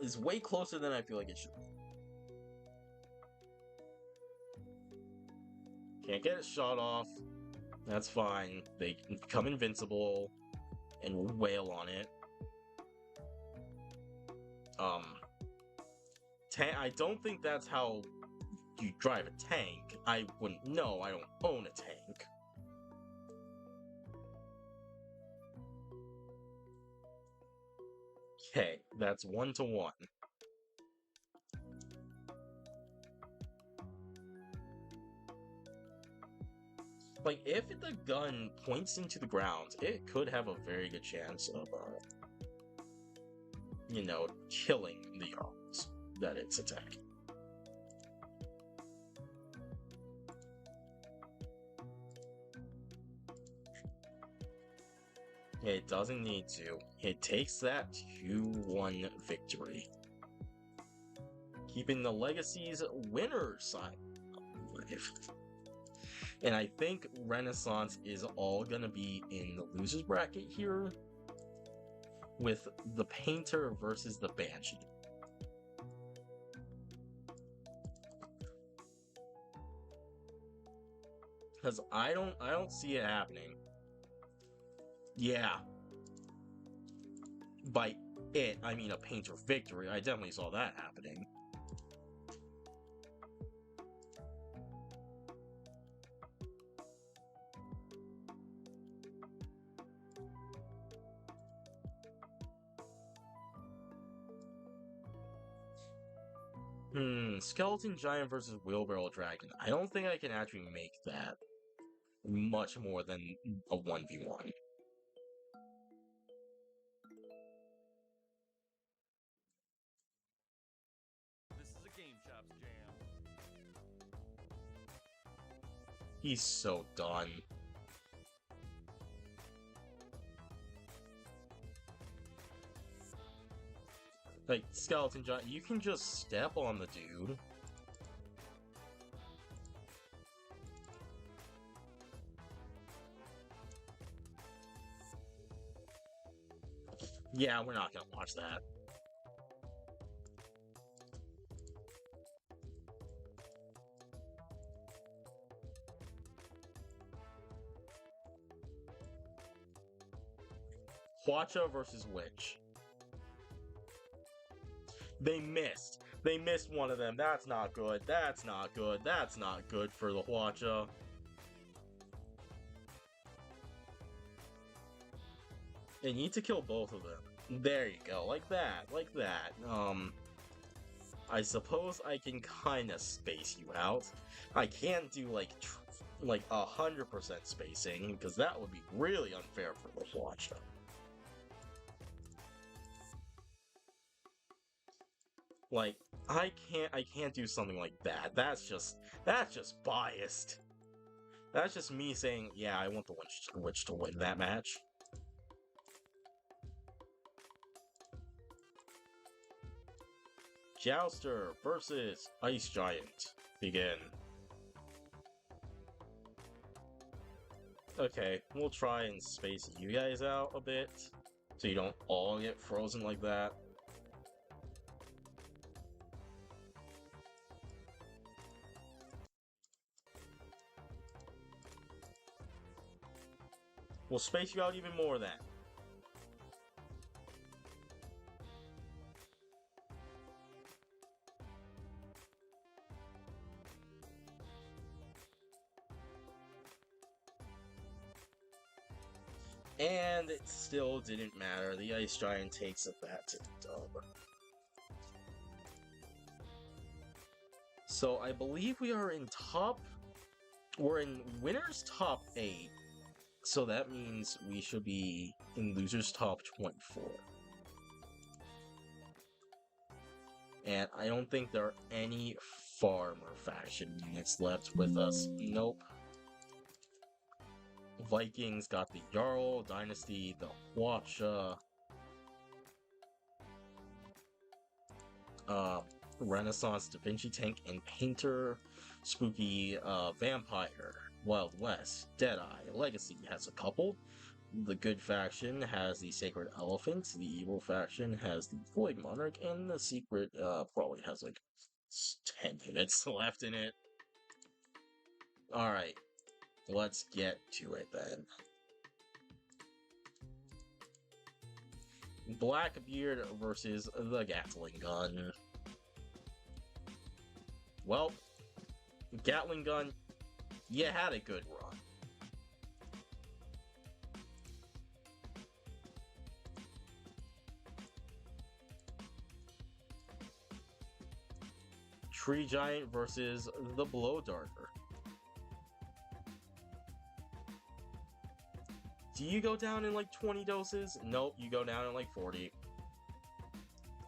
is way closer than I feel like it should be. Can't get its shot off. That's fine. They can become invincible and wail on it. I don't think that's how you drive a tank. I wouldn't know. I don't own a tank. Okay, that's 1-1. Like, if the gun points into the ground, it could have a very good chance of, you know, killing the Jarls that it's attacking. It doesn't need to. It takes that 2-1 victory. Keeping the Legacy's winner side alive. And I think Renaissance is all gonna be in the losers bracket here, with the Painter versus the Banshee. Because I don't see it happening. Yeah. By it, I mean a Painter victory. I definitely saw that happening. Skeleton Giant versus Wheelbarrow Dragon. I don't think I can actually make that much more than a 1v1. This is a Game Chops jam. He's so done. Like, Skeleton Giant, you can just step on the dude. Yeah, we're not gonna watch that. Hwacha versus Witch. They missed. They missed one of them. That's not good. That's not good. That's not good for the Hwacha. They need to kill both of them. There you go. Like that. Like that. I suppose I can kinda space you out. I can't do like 100% spacing, because that would be really unfair for the Hwacha. Like, I can't do something like that. That's just biased. That's just me saying, yeah, I want the witch to win that match. Jouster versus Ice Giant. Begin. Okay, we'll try and space you guys out a bit, so you don't all get frozen like that. We'll space you out even more then. And it still didn't matter. The Ice Giant takes it back to the dub. So I believe we are in we're in winners top 8. So that means we should be in losers top 24. And I don't think there are any farmer faction units left with us. Nope. Vikings got the Jarl Dynasty, the Hwacha, Renaissance, Da Vinci Tank, and Painter, Spooky Vampire, Wild West, Deadeye, Legacy has a couple. The good faction has the Sacred Elephant, the evil faction has the Void Monarch, and the Secret probably has like 10 units left in it. Alright. Let's get to it then. Blackbeard versus the Gatling Gun. Well, Gatling Gun, you had a good run. Tree Giant versus the Blow Darter. Do you go down in like 20 doses? Nope, you go down in like 40.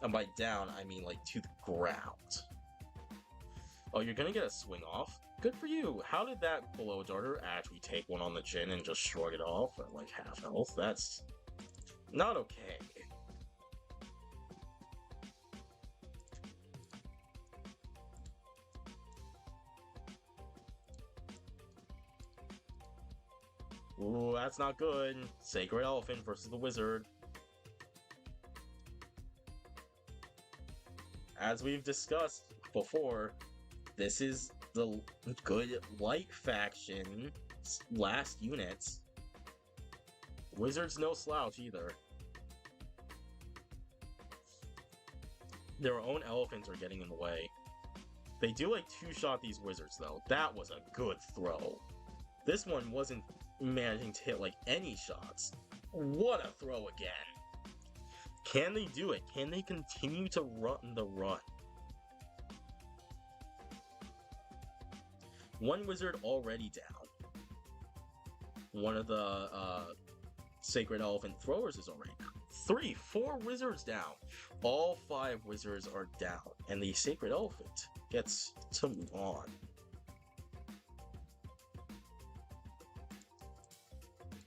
And by down, I mean like to the ground. Oh, you're gonna get a swing off? Good for you. How did that Blow Darter actually take one on the chin and just shrug it off at like half health? That's not okay. Ooh, that's not good. Sacred Elephant versus the Wizard. As we've discussed before, this is the good light faction last units. Wizards no slouch either. Their own elephants are getting in the way. They do like two-shot these wizards though. That was a good throw. This one wasn't managing to hit like any shots. What a throw again. Can they do it? Can they continue to run the run? One wizard already down. One of the Sacred Elephant throwers is already down. 4 wizards down. All 5 wizards are down. And the Sacred Elephant gets to move on.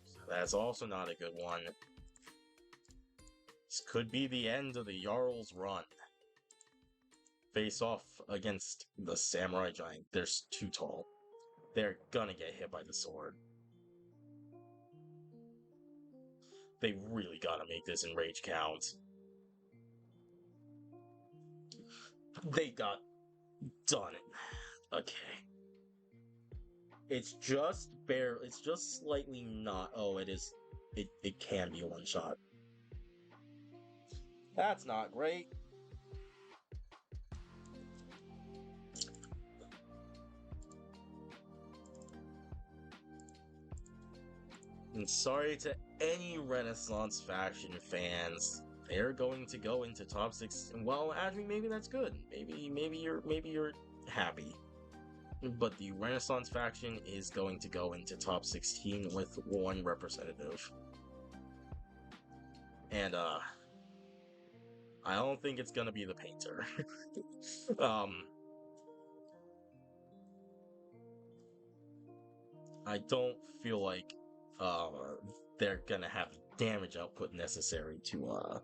So that's also not a good one. This could be the end of the Jarl's run. Face off against the Samurai Giant. They're too tall. They're gonna get hit by the sword. They really gotta make this enrage count. They got done it. Okay. It's just it's just slightly not. Oh, it is. It can be a one shot. That's not great. And sorry to any Renaissance faction fans. They're going to go into top 6. Well, actually, maybe that's good. Maybe you're happy. But the Renaissance faction is going to go into top 16 with 1 representative. And I don't think it's gonna be the Painter. I don't feel like they're gonna have the damage output necessary to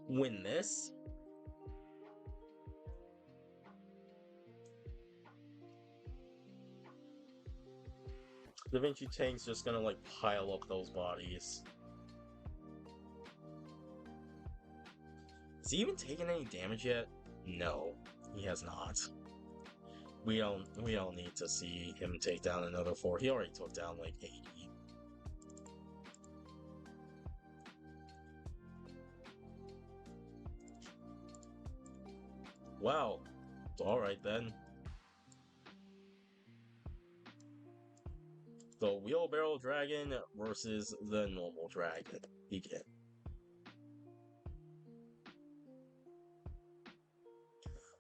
win this. Da Vinci Tank's just gonna like pile up those bodies. Has he even taken any damage yet? No, he has not. We don't need to see him take down another 4. He already took down like 80. Wow. Alright then. The Wheelbarrow Dragon versus the normal dragon. Begin.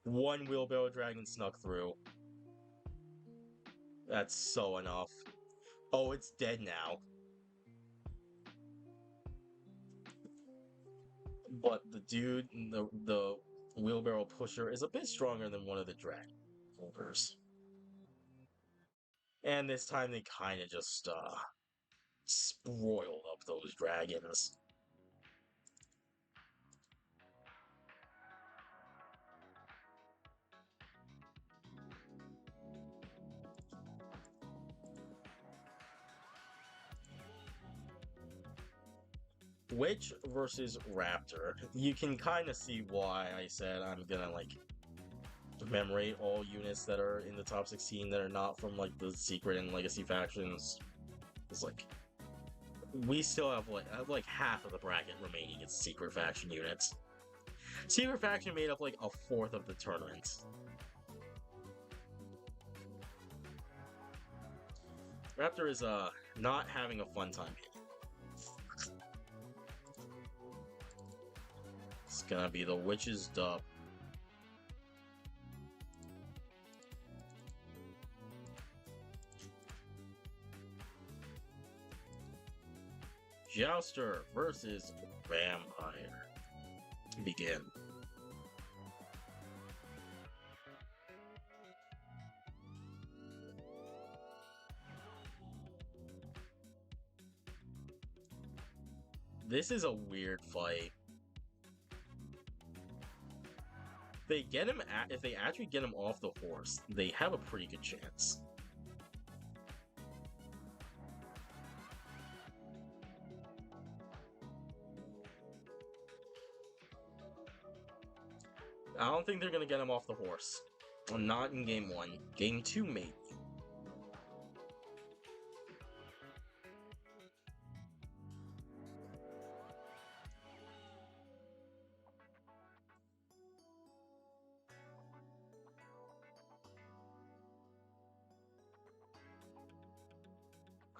One Wheelbarrow Dragon snuck through. That's so enough. Oh, it's dead now. But the dude, the Wheelbarrow Pusher is a bit stronger than one of the Dragon Holders. And this time they kind of just spoiled up those dragons. Witch versus Raptor. You can kind of see why I said I'm gonna like commemorate all units that are in the top 16 that are not from like the Secret and Legacy factions. It's like we still have like half of the bracket remaining as Secret faction units. Secret faction made up like a 1/4 of the tournament. Raptor is not having a fun time here. It's gonna be the Witch's dub. Jouster versus Vampire. Begin. This is a weird fight. If they actually get him off the horse, they have a pretty good chance. I don't think they're gonna get him off the horse. Not in game 1. Game 2, maybe.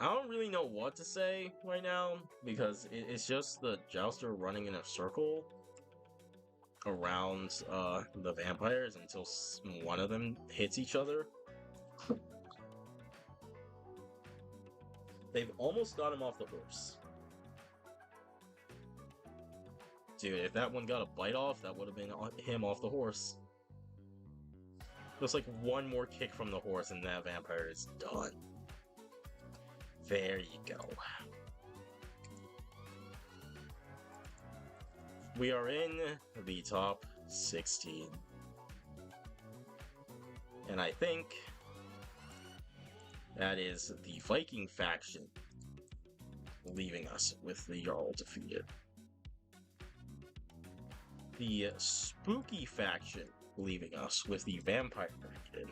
I don't really know what to say right now, because it's just the Jouster running in a circle around the vampires until one of them hits each other. They've almost got him off the horse. Dude, if that one got a bite off, that would have been him off the horse. Just like one more kick from the horse and that vampire is done. There you go. We are in the top 16. And I think that is the Viking faction leaving us with the Jarl defeated. The Spooky faction leaving us with the Vampire defeated.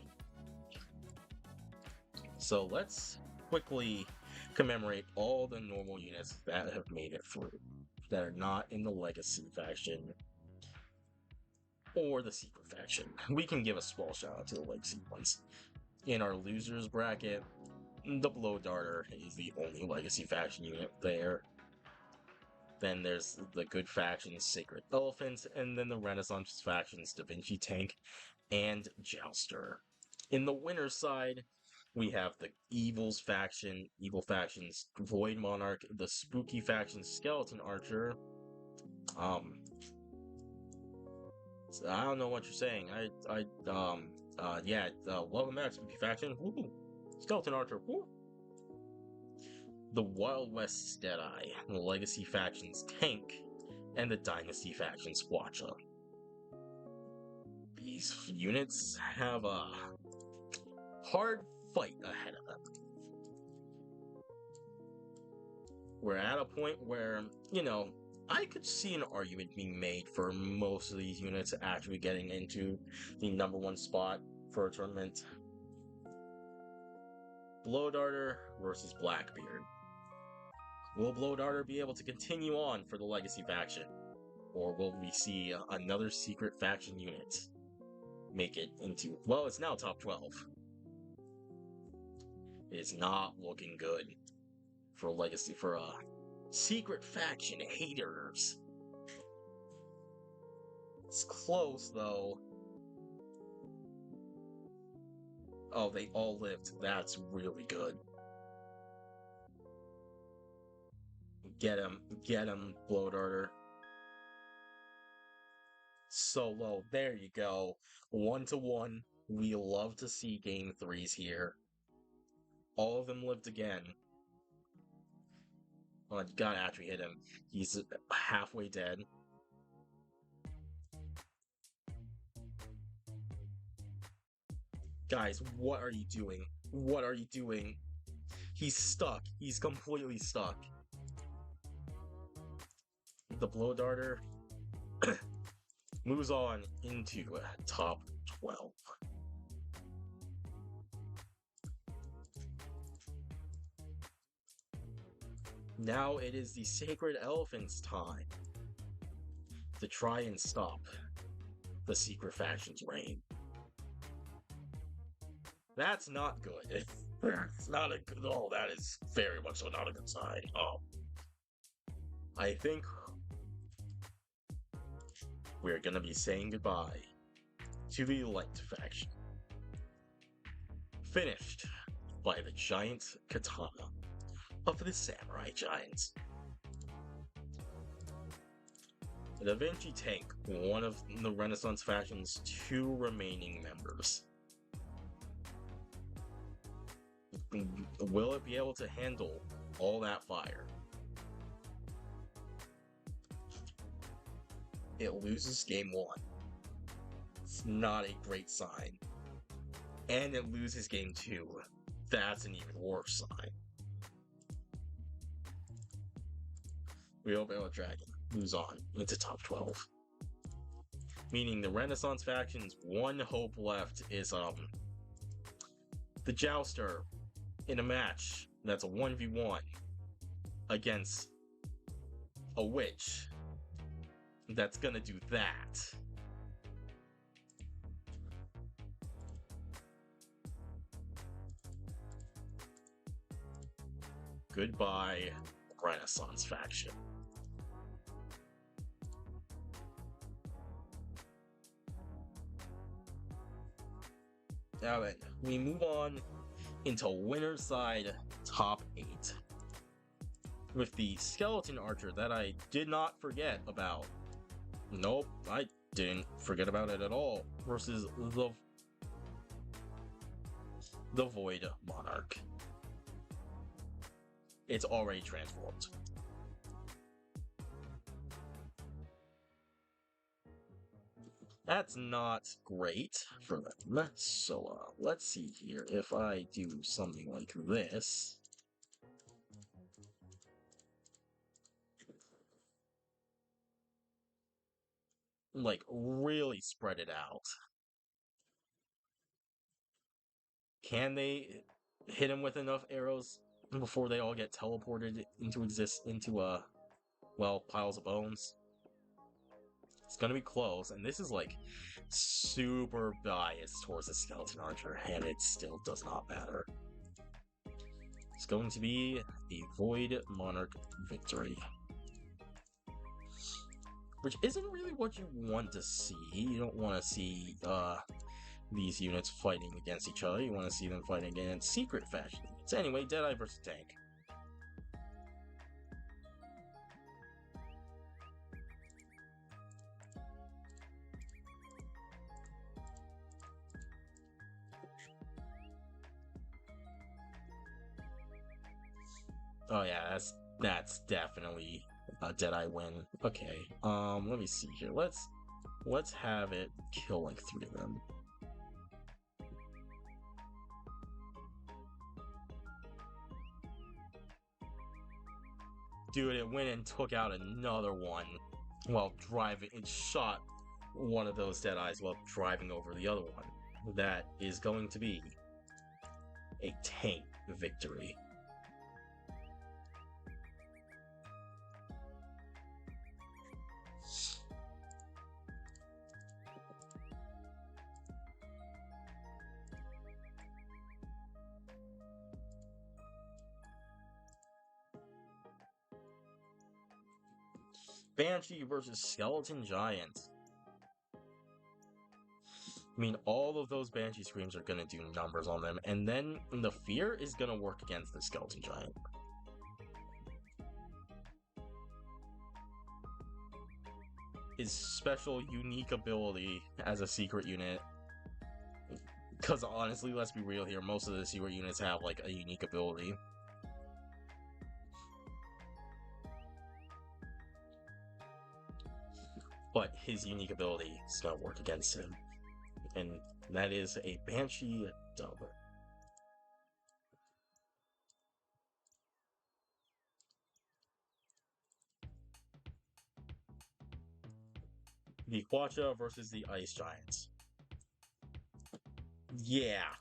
So let's quickly commemorate all the normal units that have made it through, that are not in the Legacy faction or the Secret faction. We can give a small shout out to the Legacy ones. In our losers bracket, the Blow Darter is the only Legacy faction unit there. Then there's the good factions, Sacred Elephant, and then the Renaissance factions, Da Vinci Tank and Jouster. In the winner's side, we have the Evil factions, Void Monarch, the Spooky faction, Skeleton Archer. So I don't know what you're saying. Welcome back, Spooky faction. Woo! Skeleton Archer. Woo! The Wild West Deadeye, the Legacy factions, Tank, and the Dynasty factions, Watcha. These units have a hard fight ahead of them. We're at a point where, I could see an argument being made for most of these units actually getting into the #1 spot for a tournament. Blow Darter versus Blackbeard. Will Blow Darter be able to continue on for the Legacy faction? Or will we see another secret faction unit make it into... Well, it's now top 12. It's not looking good for Legacy, for secret faction haters. It's close, though. Oh, they all lived. That's really good. Get him, Blow Darter. Solo, there you go. 1-1. We love to see game 3s here. All of them lived again. Oh, you gotta actually hit him. He's halfway dead. Guys, what are you doing? What are you doing? He's stuck. He's completely stuck. The Blow Darter moves on into top 12. Now it is the Sacred Elephant's time to try and stop the secret faction's reign. That's not good. It's not a good... Oh, that is very much so not a good sign. Oh. I think we're gonna be saying goodbye to the Light faction. Finished by the Giant Katana of the Samurai Giants. The Da Vinci Tank, one of the Renaissance faction's 2 remaining members. Will it be able to handle all that fire? It loses game 1. It's not a great sign. And it loses game 2. That's an even worse sign. We hope Dragon moves on into top 12. Meaning the Renaissance faction's one hope left is the Jouster in a match that's a 1v1 against a witch that's gonna do that. Goodbye, Renaissance faction. Now then, we move on into winner's side top 8 with the Skeleton Archer that I did not forget about. Nope, I didn't forget about it at all. Versus the Void Monarch. It's already transformed. That's not great for them. So let's see here if I do something like this. Like, really spread it out. Can they hit him with enough arrows before they all get teleported into well, piles of bones? It's gonna be close, and this is like super biased towards the Skeleton Archer, and it still does not matter. It's going to be the Void Monarch victory. Which isn't really what you want to see. You don't want to see these units fighting against each other. You want to see them fighting against secret faction units. Anyway, Deadeye versus Tank. Oh yeah, that's definitely a Deadeye win. Okay, let me see here. Let's have it kill like 3 of them. Dude, it went and took out another one while driving. It shot one of those Deadeyes while driving over the other one. That is going to be a Tank victory. Banshee versus Skeleton Giant. I mean, all of those Banshee Screams are gonna do numbers on them, and then the Fear is gonna work against the Skeleton Giant. His special, unique ability as a secret unit. Because honestly, let's be real here, most of the secret units have, like, a unique ability. But his unique ability is gonna work against him. And that is a Banshee dub. The Hwacha versus the Ice Giants. Yeah.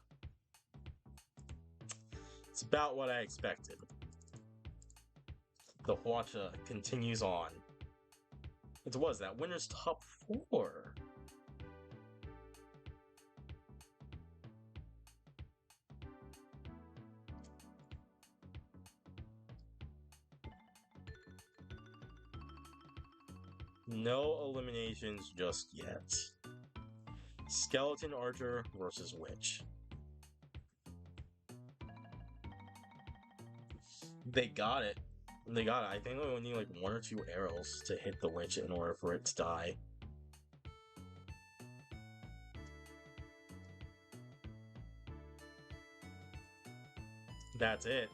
It's about what I expected. The Hwacha continues on. It was that winner's top 4. No eliminations just yet. Skeleton Archer versus Witch. They got it. They got it. I think they only need like 1 or 2 arrows to hit the Witch in order for it to die. That's it.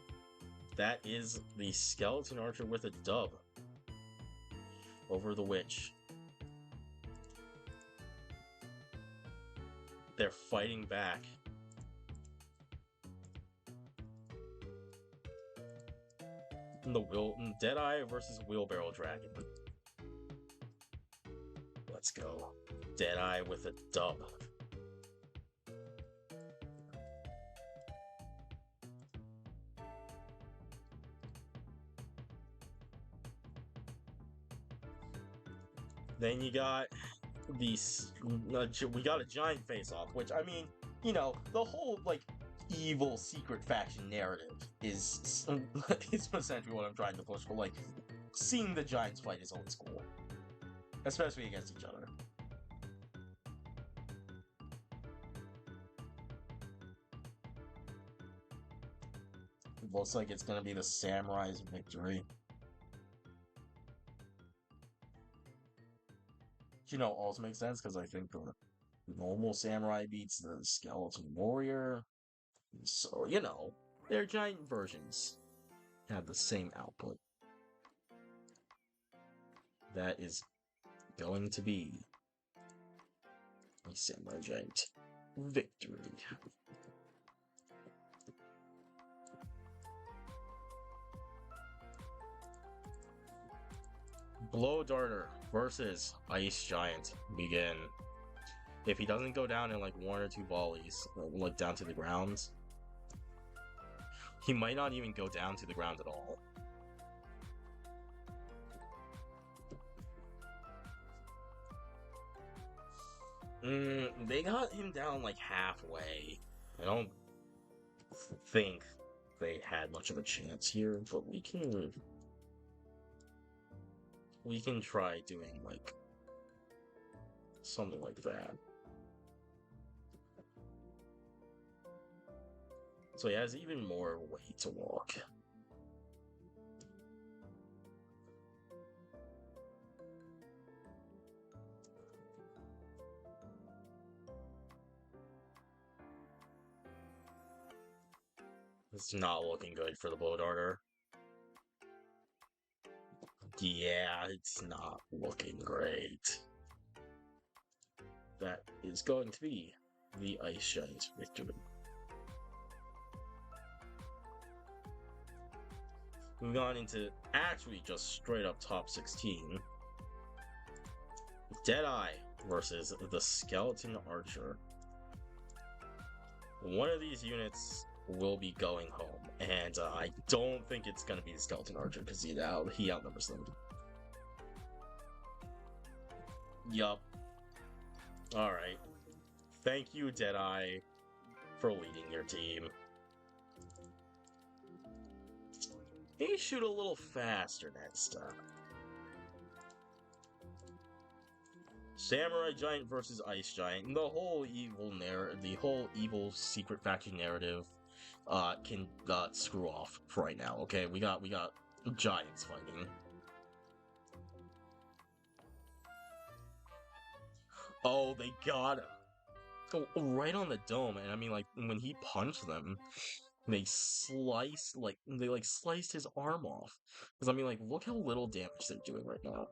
That is the Skeleton Archer with a dub over the Witch. They're fighting back. Deadeye versus Wheelbarrow Dragon. Let's go. Deadeye with a dub. Then you got these. We got a giant face-off, which I mean, you know, the whole like evil secret faction narrative is essentially what I'm trying to push for. Like, seeing the giants fight is always cool, especially against each other. It looks like it's gonna be the Samurai's victory. You know, also makes sense because I think the normal samurai beats the skeleton warrior. So, you know, their giant versions have the same output. That is going to be a samurai giant victory. Blow Darter versus Ice Giant begin. If he doesn't go down in like 1 or 2 volleys, like down to the ground, he might not even go down to the ground at all. They got him down like halfway. I don't think they had much of a chance here, but we can try doing like something like that. So he has even more way to walk. It's not looking good for the Blow Darter. Yeah, it's not looking great. That is going to be the Ice Giant's victory. Moving on into actually just straight up top 16. Deadeye versus the Skeleton Archer. One of these units will be going home, and I don't think it's going to be the Skeleton Archer because he outnumbers them. Yup. Alright. Thank you, Deadeye, for leading your team. Maybe shoot a little faster next time. Samurai Giant versus Ice Giant. The whole evil secret faction narrative can screw off for right now. Okay, we got giants fighting. Oh, they got him. Oh, right on the dome, and I mean, like, when he punched them, they sliced his arm off. Because, I mean, like, look how little damage they're doing right now.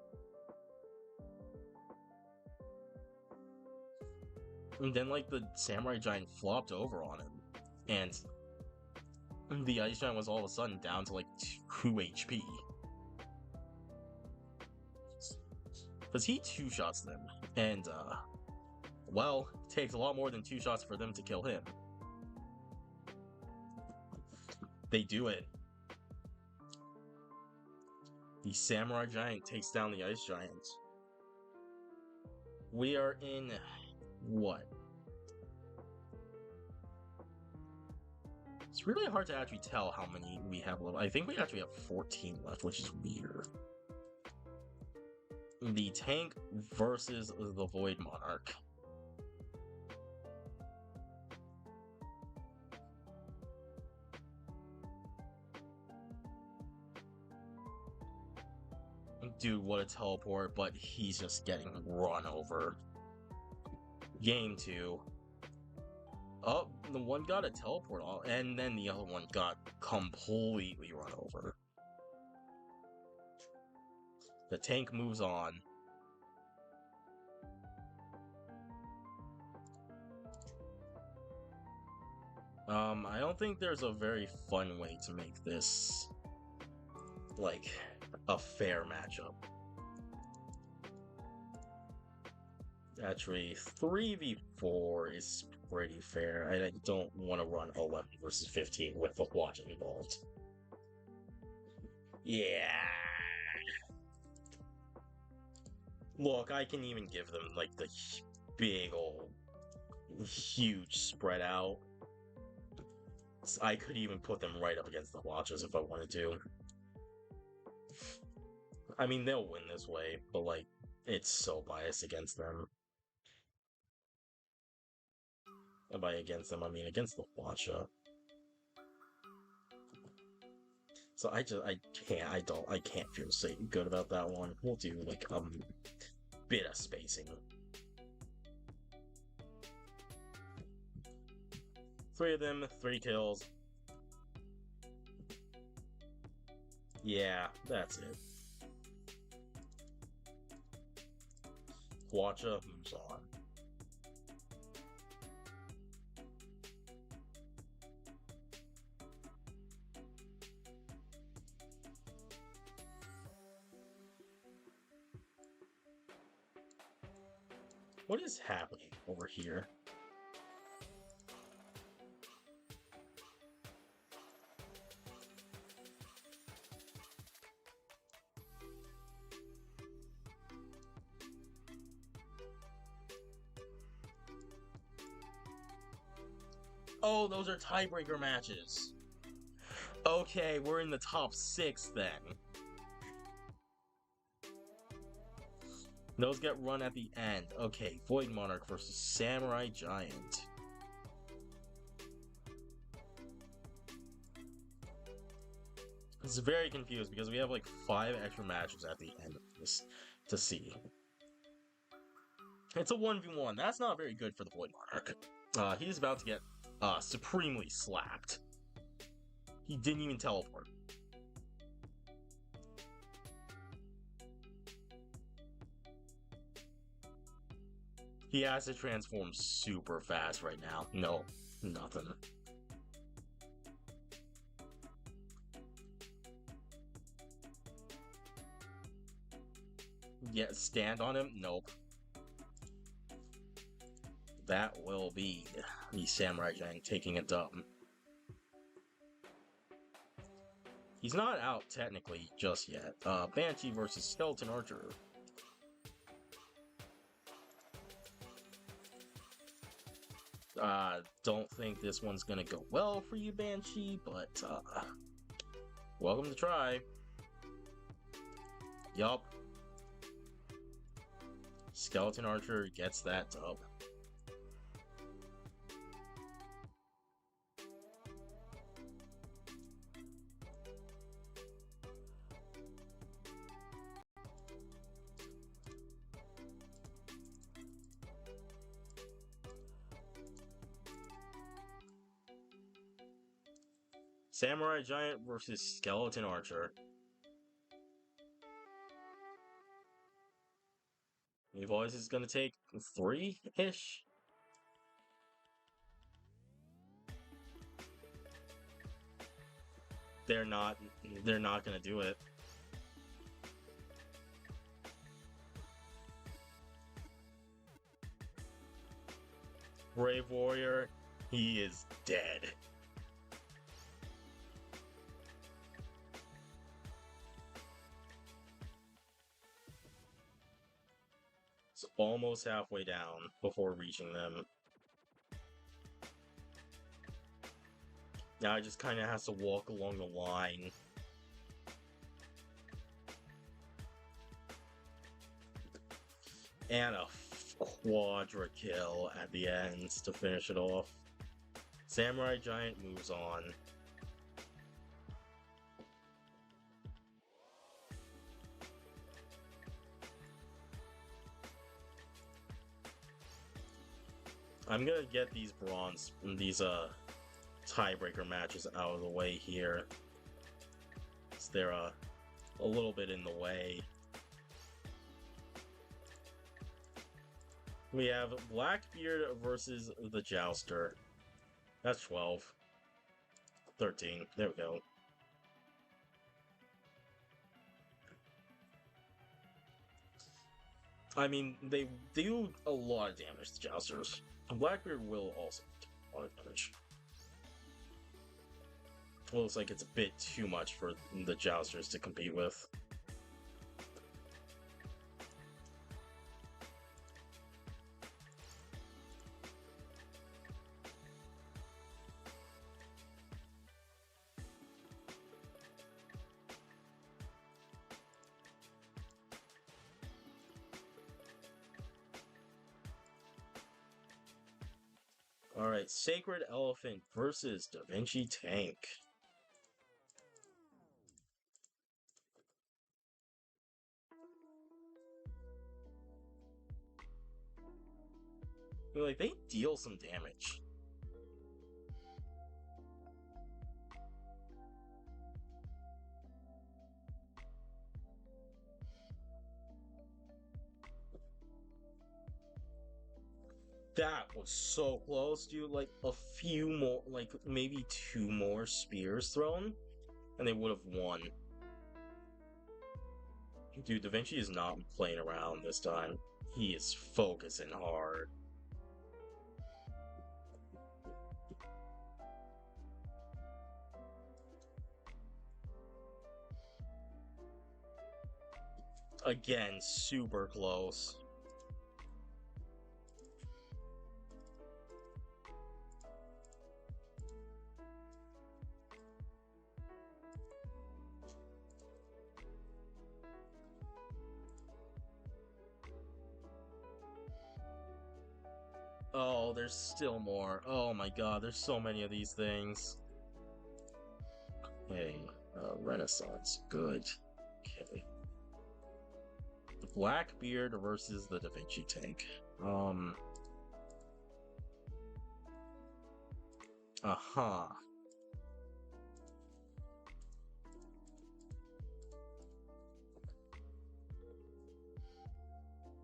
And then, like, the Samurai Giant flopped over on him. And the Ice Giant was all of a sudden down to, like, 2 HP. Because he 2-shots them. And, well, it takes a lot more than 2 shots for them to kill him. They do it. The Samurai Giant takes down the Ice Giant. We are in... what? It's really hard to actually tell how many we have left. I think we actually have 14 left, which is weird. The tank versus the Void Monarch. Dude, what a teleport, but he's just getting run over. Game 2. Oh, the one got a teleport off, and then the other one got completely run over. The tank moves on. I don't think there's a very fun way to make this, like, a fair matchup. Actually, 3v4 is pretty fair. I don't want to run 11 versus 15 with the watching involved. Yeah. Look, I can even give them like the big old huge spread out. I could even put them right up against the Watchers if I wanted to. I mean, they'll win this way, but like, it's so biased against them. And by against them, I mean against the Watcher. So I can't feel good about that one. We'll do like a bit of spacing. 3 of them, 3 kills. Yeah, that's it. Watcha moves on. What is happening over here? Oh, those are tiebreaker matches. Okay, we're in the top 6 then. Those get run at the end. Okay, Void Monarch versus Samurai Giant. It's very confused because we have like 5 extra matches at the end of this to see. It's a 1v1. That's not very good for the Void Monarch. He's about to get supremely slapped. He didn't even teleport. He has to transform super fast right now. No, nothing. Yeah, stand on him? Nope. That will be the Samurai Giant taking a dub. He's not out technically just yet. Banshee versus Skeleton Archer. Don't think this one's gonna go well for you, Banshee, but welcome to try. Yup. Skeleton Archer gets that dub. Samurai Giant versus Skeleton Archer. New Voice is gonna take 3-ish. They're not gonna do it. Brave Warrior, he is dead. It's almost halfway down before reaching them. Now it just kind of has to walk along the line. And a quadra kill at the end to finish it off. Samurai Giant moves on. I'm gonna get these tiebreaker matches out of the way here. So they're a little bit in the way. We have Blackbeard versus the Jouster. That's 12. 13. There we go. I mean, they do a lot of damage to Jousters. Blackbeard will also do a lot of damage. Looks like it's a bit too much for the Jousters to compete with. Alright, Sacred Elephant versus Da Vinci Tank. Like, they deal some damage. That was so close, dude. Like, a few more, like, maybe 2 more spears thrown, and they would have won. Dude, Da Vinci is not playing around this time. He is focusing hard. Again, super close. Oh, there's still more. Oh my god, there's so many of these things. Okay, Renaissance, good. Okay. The Blackbeard versus the Da Vinci Tank. Aha.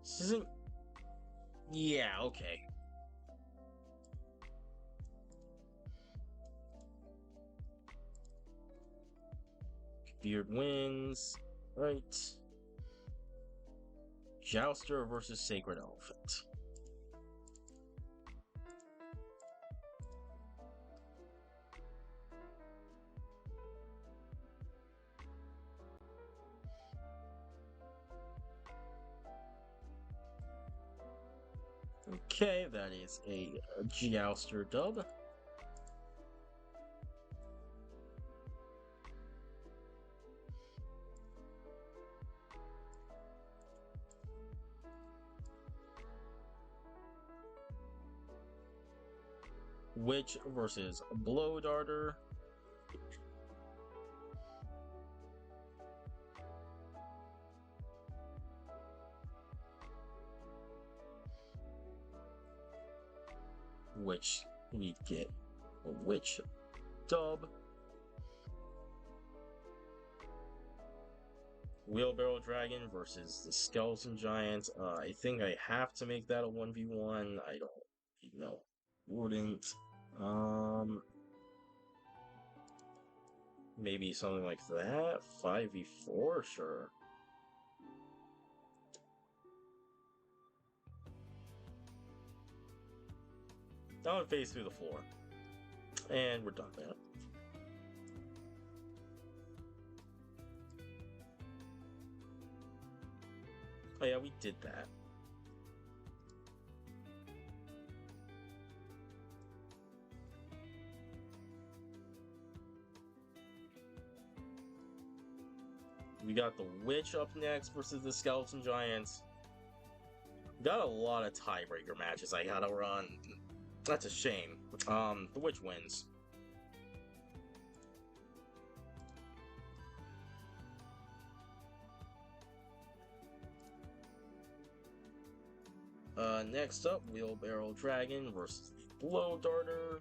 This isn't... Yeah, okay. Beard wins. Right. Jouster versus Sacred Elephant. Okay, that is a Jouster dub. Witch versus Blow Darter. Which we get a Witch dub. Wheelbarrow Dragon versus the Skeleton Giant. I think I have to make that a 1v1. I don't, wouldn't. Maybe something like that. 5v4, sure. That one phase through the floor. And we're done there. Oh yeah, we did that. We got the Witch up next versus the Skeleton Giants. Got a lot of tiebreaker matches I gotta run. That's a shame. The Witch wins. Next up, Wheelbarrow Dragon versus the Blow Darter.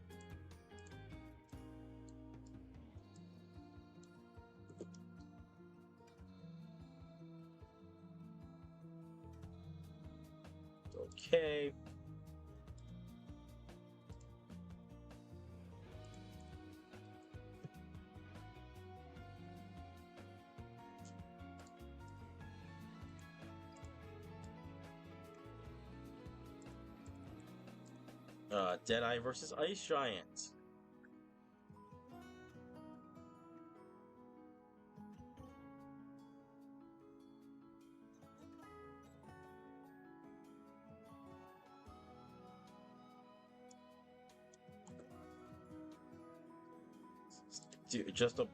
Okay. Deadeye versus Ice Giant. Dude, just a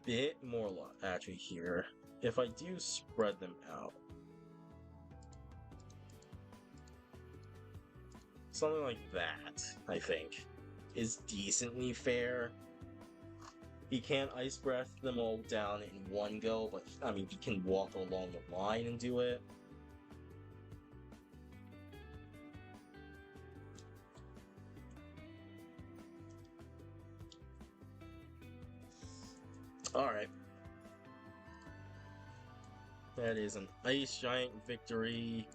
bit more actually here. If I do spread them out, something like that, I think, is decently fair. He can't Ice Breath them all down in one go, but I mean, he can walk along the line and do it. Alright. That is an Ice Giant victory.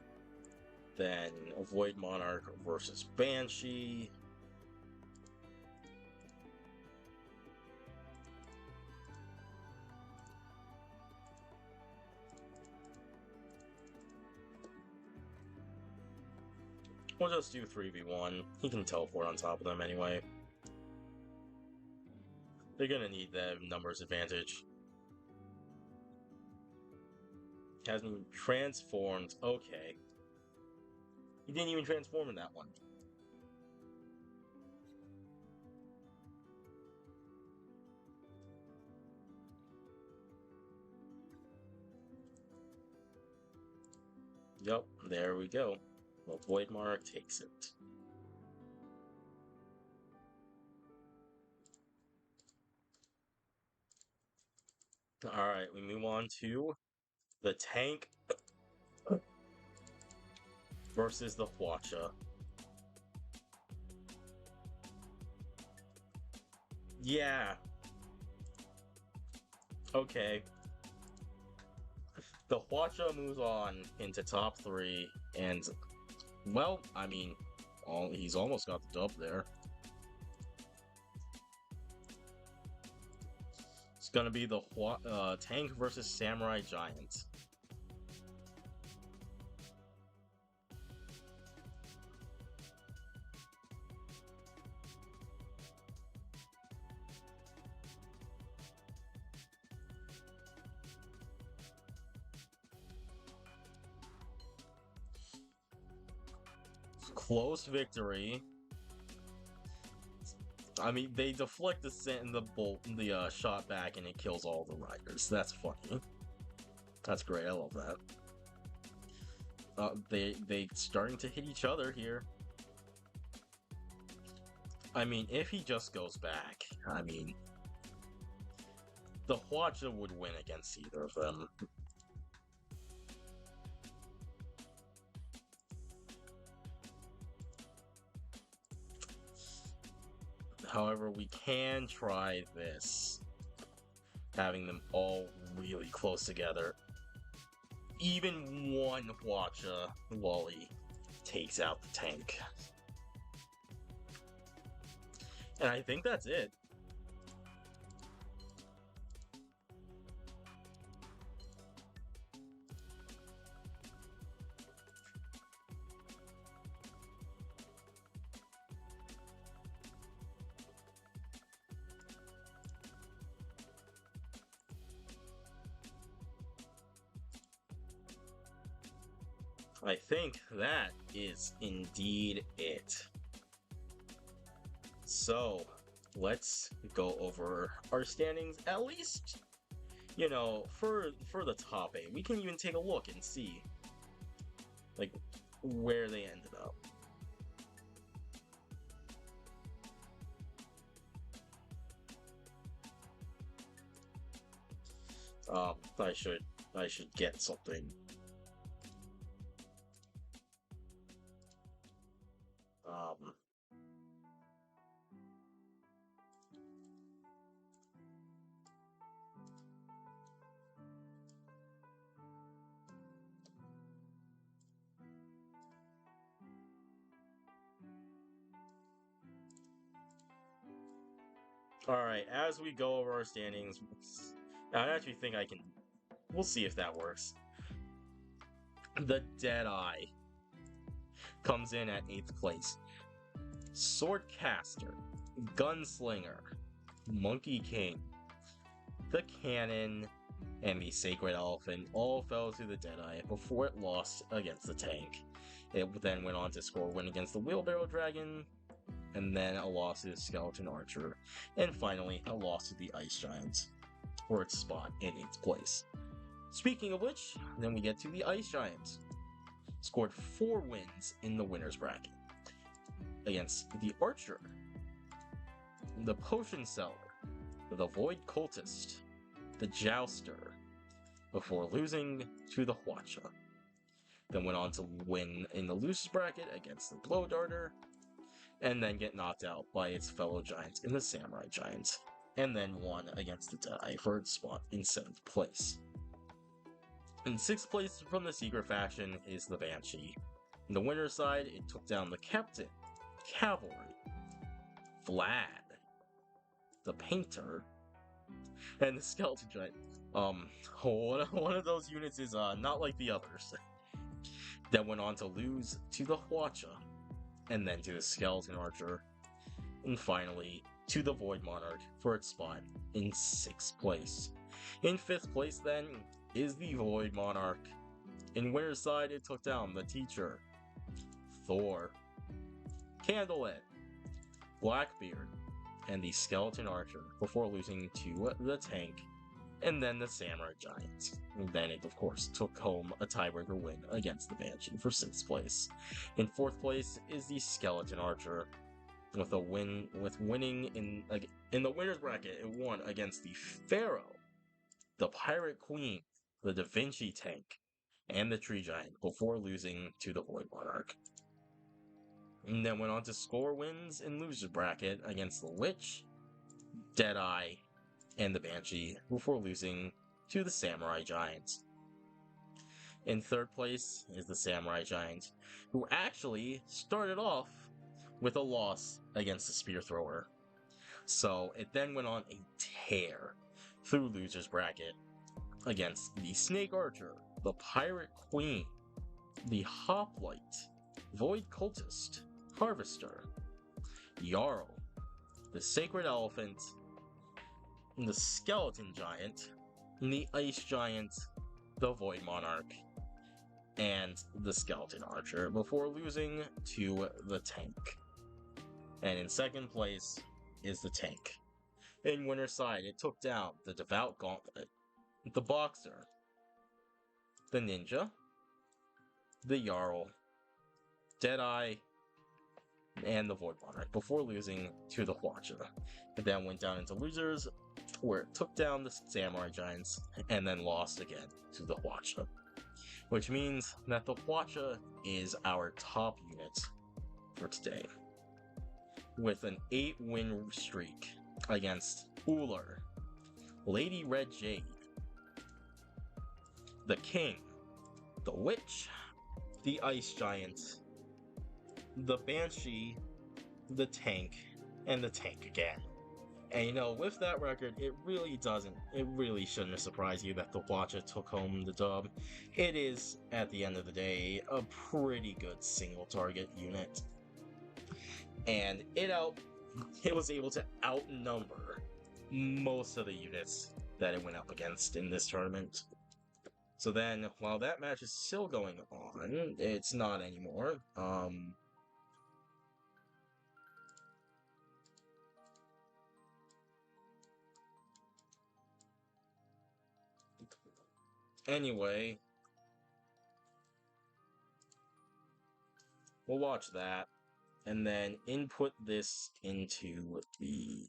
Then Void Monarch versus Banshee. We'll just do 3v1. He can teleport on top of them anyway. They're gonna need the numbers advantage. Hasn't even transformed. Okay. He didn't even transform in that one. Yup, there we go. Well, Void Monarch takes it. Alright, we move on to the Tank versus the Hwacha. Yeah. Okay. The Hwacha moves on into top 3, and, well, I mean, he's almost got the dub there. It's gonna be the Tank versus Samurai Giant. Close victory. I mean, they deflect the shot back, and it kills all the riders. That's funny. That's great. I love that. They starting to hit each other here. I mean, if he just goes back, I mean, the Hwacha would win against either of them. However, we can try this, having them all really close together. Even one Hwacha Wally takes out the Tank. And I think that's it. I think that is indeed it. So, let's go over our standings, at least, you know, for the top 8. We can even take a look and see, like, where they ended up. I should get something. Alright, as we go over our standings, I actually think I can... We'll see if that works. The Deadeye comes in at 8th place. Swordcaster, Gunslinger, Monkey King, the Cannon, and the Sacred Elephant all fell to the Deadeye before it lost against the Tank. It then went on to score a win against the Wheelbarrow Dragon, and then a loss to the Skeleton Archer, and finally a loss to the Ice Giants for its spot in 8th place. Speaking of which, then we get to the Ice Giants. Scored 4 wins in the winner's bracket against the Archer, the Potion Seller, the Void Cultist, the Jouster, before losing to the Hwacha. Then went on to win in the loser's bracket against the Blow Darter, and then get knocked out by its fellow giants in the Samurai Giants, and then won against the Deadeye for its spot in 7th place. In 6th place from the Secret Faction is the Banshee. On the winner's side, it took down the Captain, Cavalry, Vlad, the Painter, and the Skeleton Giant. One of those units is not like the others. That went on to lose to the Hwacha, and then to the Skeleton Archer, and finally to the Void Monarch for its spot in 6th place. In 5th place then is the Void Monarch. In winner's side, it took down the Teacher, Thor, Candlehead, Blackbeard, and the Skeleton Archer before losing to the Tank, and then the Samurai Giants. And then it, of course, took home a tiebreaker win against the Banshee for 6th place. In 4th place is the Skeleton Archer, with winning in the winner's bracket. It won against the Pharaoh, the Pirate Queen, the Da Vinci Tank, and the Tree Giant before losing to the Void Monarch. And then went on to score wins in loser's bracket against the Witch, Deadeye, and the Banshee before losing to the Samurai Giants. In 3rd place is the Samurai Giant, who actually started off with a loss against the Spear Thrower. So it then went on a tear through loser's bracket against the Snake Archer, the Pirate Queen, the Hoplite, Void Cultist, Harvester, Jarl, the Sacred Elephant, the Skeleton Giant, the Ice Giant, the Void Monarch, and the Skeleton Archer before losing to the Tank. And in 2nd place is the Tank. In winner's side, it took down the Devout Gauntlet, the Boxer, the Ninja, the Jarl, Deadeye, and the Void Monarch before losing to the Hwacha. It then went down into losers, where it took down the Samurai Giants and then lost again to the Hwacha. Which means that the Hwacha is our top unit for today, with an 8-win streak against Ullr, Lady Red Jade, the King, the Witch, the Ice Giant, the Banshee, the Tank, and the Tank again. And you know, with that record, it really shouldn't surprise you that the Hwacha took home the dub. It is, at the end of the day, a pretty good single target unit. And it was able to outnumber most of the units that it went up against in this tournament. So then, while that match is still going on, it's not anymore. Anyway, we'll watch that, and then input this into the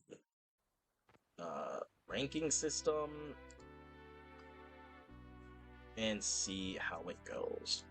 ranking system, and see how it goes.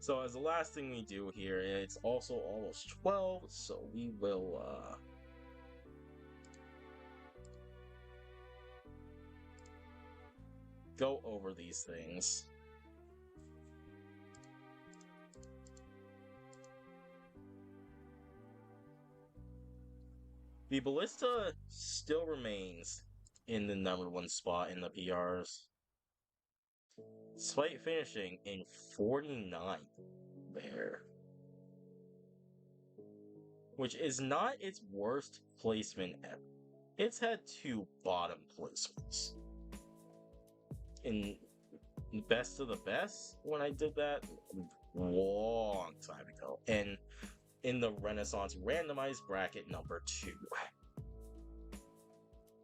So as the last thing we do here, it's also almost 12, so we will go over these things. The Ballista still remains in the #1 spot in the PRs, despite finishing in 49 there, which is not its worst placement ever. It's had 2 bottom placements. In Best of the Best, when I did that long time ago, and in the Renaissance randomized bracket #2.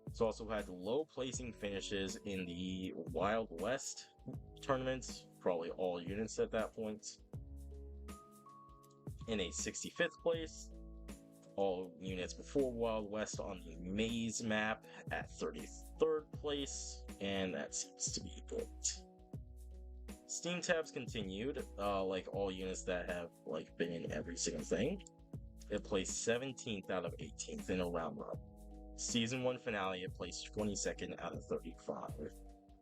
It's also had low placing finishes in the Wild West tournaments, probably all units at that point. In a 65th place, all units before Wild West on the Maze map at 33rd place, and that seems to be it. Steam tabs continued, like all units that have been in every single thing. It placed 17th out of 18th in a round robin. Season 1 finale, it placed 22nd out of 35.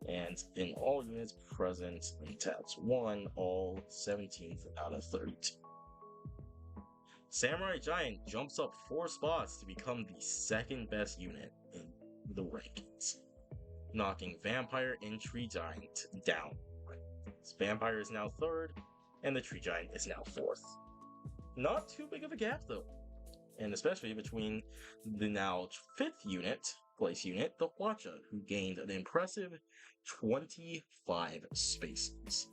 And in all units present in tabs 1, all 17th out of 32. Samurai Giant jumps up 4 spots to become the 2nd best unit in the rankings, knocking Vampire and Tree Giant down. Vampire is now 3rd, and the Tree Giant is now 4th. Not too big of a gap though, and especially between the now 5th place unit, the Hwacha, who gained an impressive 25 spaces,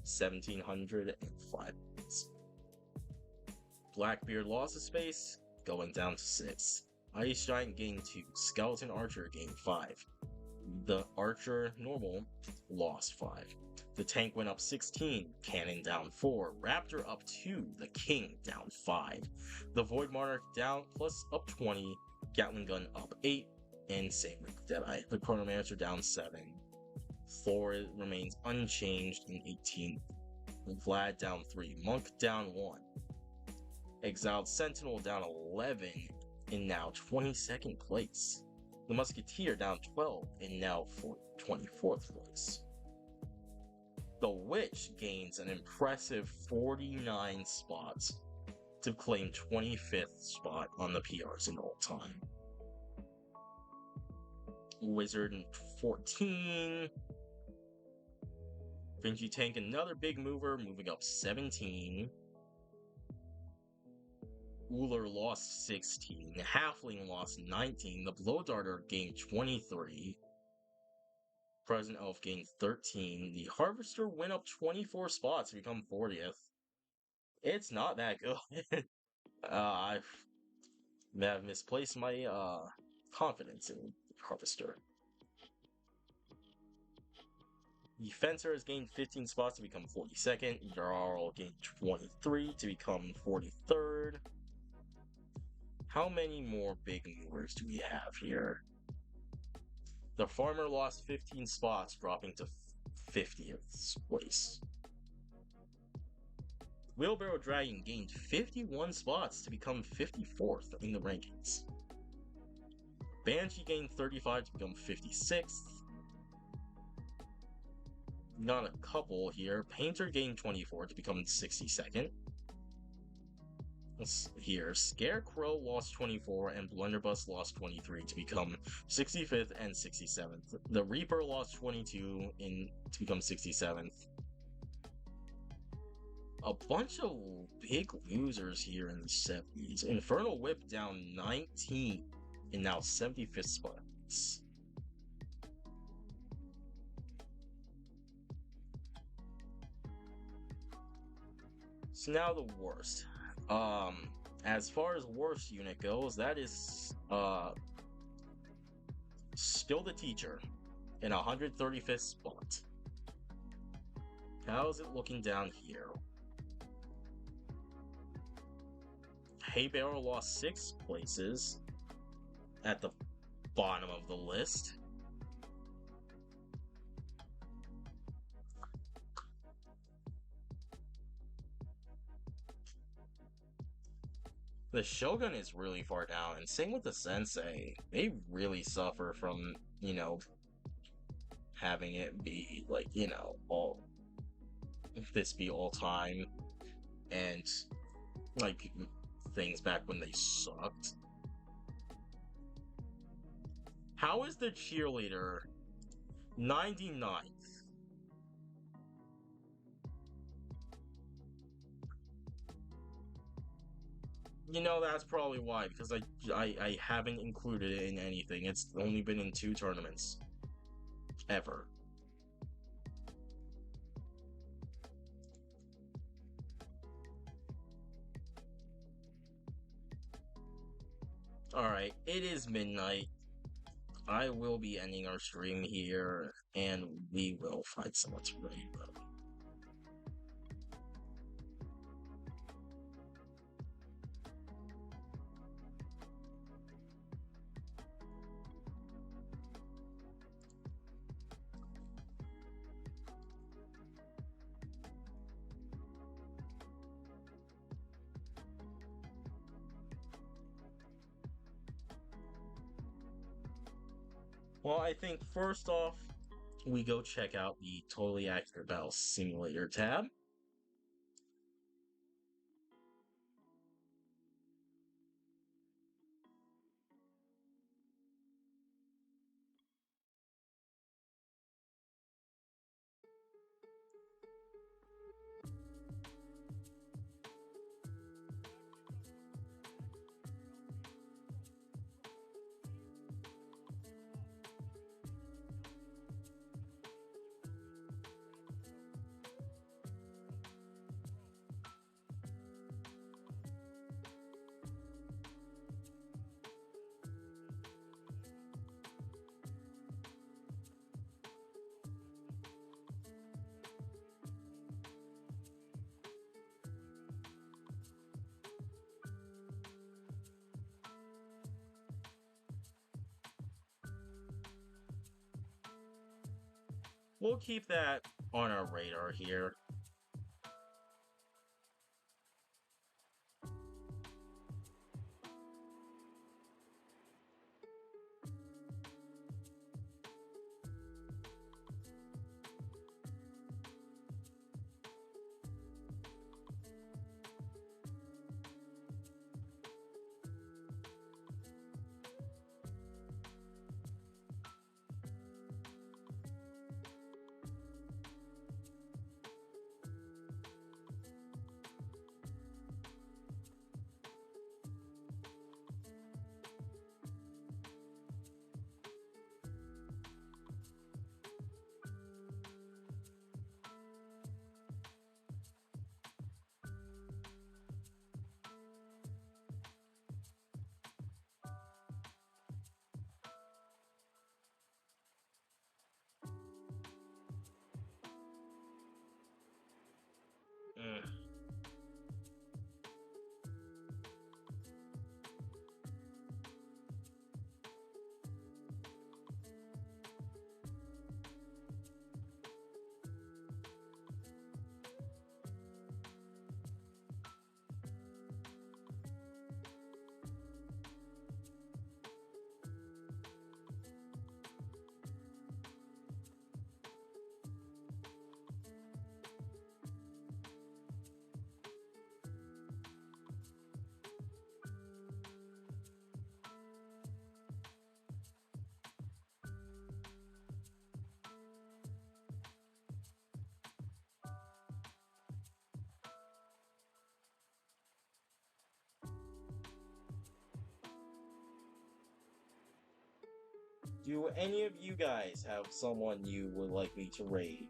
1,705 points. Blackbeard lost a space, going down to 6th. Ice Giant gained 2, Skeleton Archer gained 5. The Archer Normal lost 5. The Tank went up 16, Cannon down 4, Raptor up 2, the King down 5, the Void Monarch down plus up 20, Gatling Gun up 8, and same with Deadeye. The Chronomancer down 7. Thor remains unchanged in 18th. Vlad down 3, Monk down 1. Exiled Sentinel down 11 in now 22nd place. The Musketeer down 12 in now 24th place. The Witch gains an impressive 49 spots to claim 25th spot on the PRs in all time. Wizard in 14. Vinci Tank, another big mover, moving up 17. Uller lost 16. Halfling lost 19. The Blow Darter gained 23. Present Elf gained 13. The Harvester went up 24 spots to become 40th. It's not that good. I have misplaced my confidence in Harvester. The Fencer has gained 15 spots to become 42nd. Jarl gained 23 to become 43rd. How many more big movers do we have here? The Farmer lost 15 spots, dropping to 50th place. Wheelbarrow Dragon gained 51 spots to become 54th in the rankings. Banshee gained 35 to become 56th. Not a couple here. Painter gained 24 to become 62nd. Here, Scarecrow lost 24 and Blunderbuss lost 23 to become 65th and 67th. The Reaper lost 22 to become 67th. A bunch of big losers here in the 70s. Infernal Whip down 19 and now 75th spots. So now the worst. As far as worst unit goes, that is still the Teacher in 135th spot. How is it looking down here? Hay Barrel lost 6 places at the bottom of the list. The Shogun is really far down, and same with the Sensei. They really suffer from, having it be like, all this be all time, and like things back when they sucked. How is the cheerleader 99th? That's probably why, because I haven't included it in anything. It's only been in 2 tournaments. Ever. Alright, it is midnight. I will be ending our stream here, and we will find someone to raid. Well, I think first off, we go check out the Totally Accurate Battle Simulator tab. We'll keep that on our radar here. Do any of you guys have someone you would like me to raid?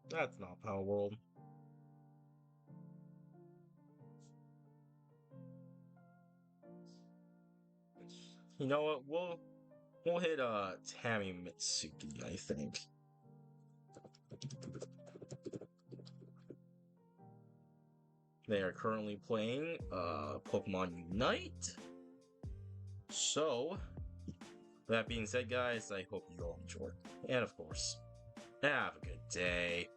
That's not Power World. You know what? We'll hit Tammy Mitsuki, I think. They are currently playing Pokemon Unite. So, that being said, guys, I hope you all enjoyed. And of course, have a good day.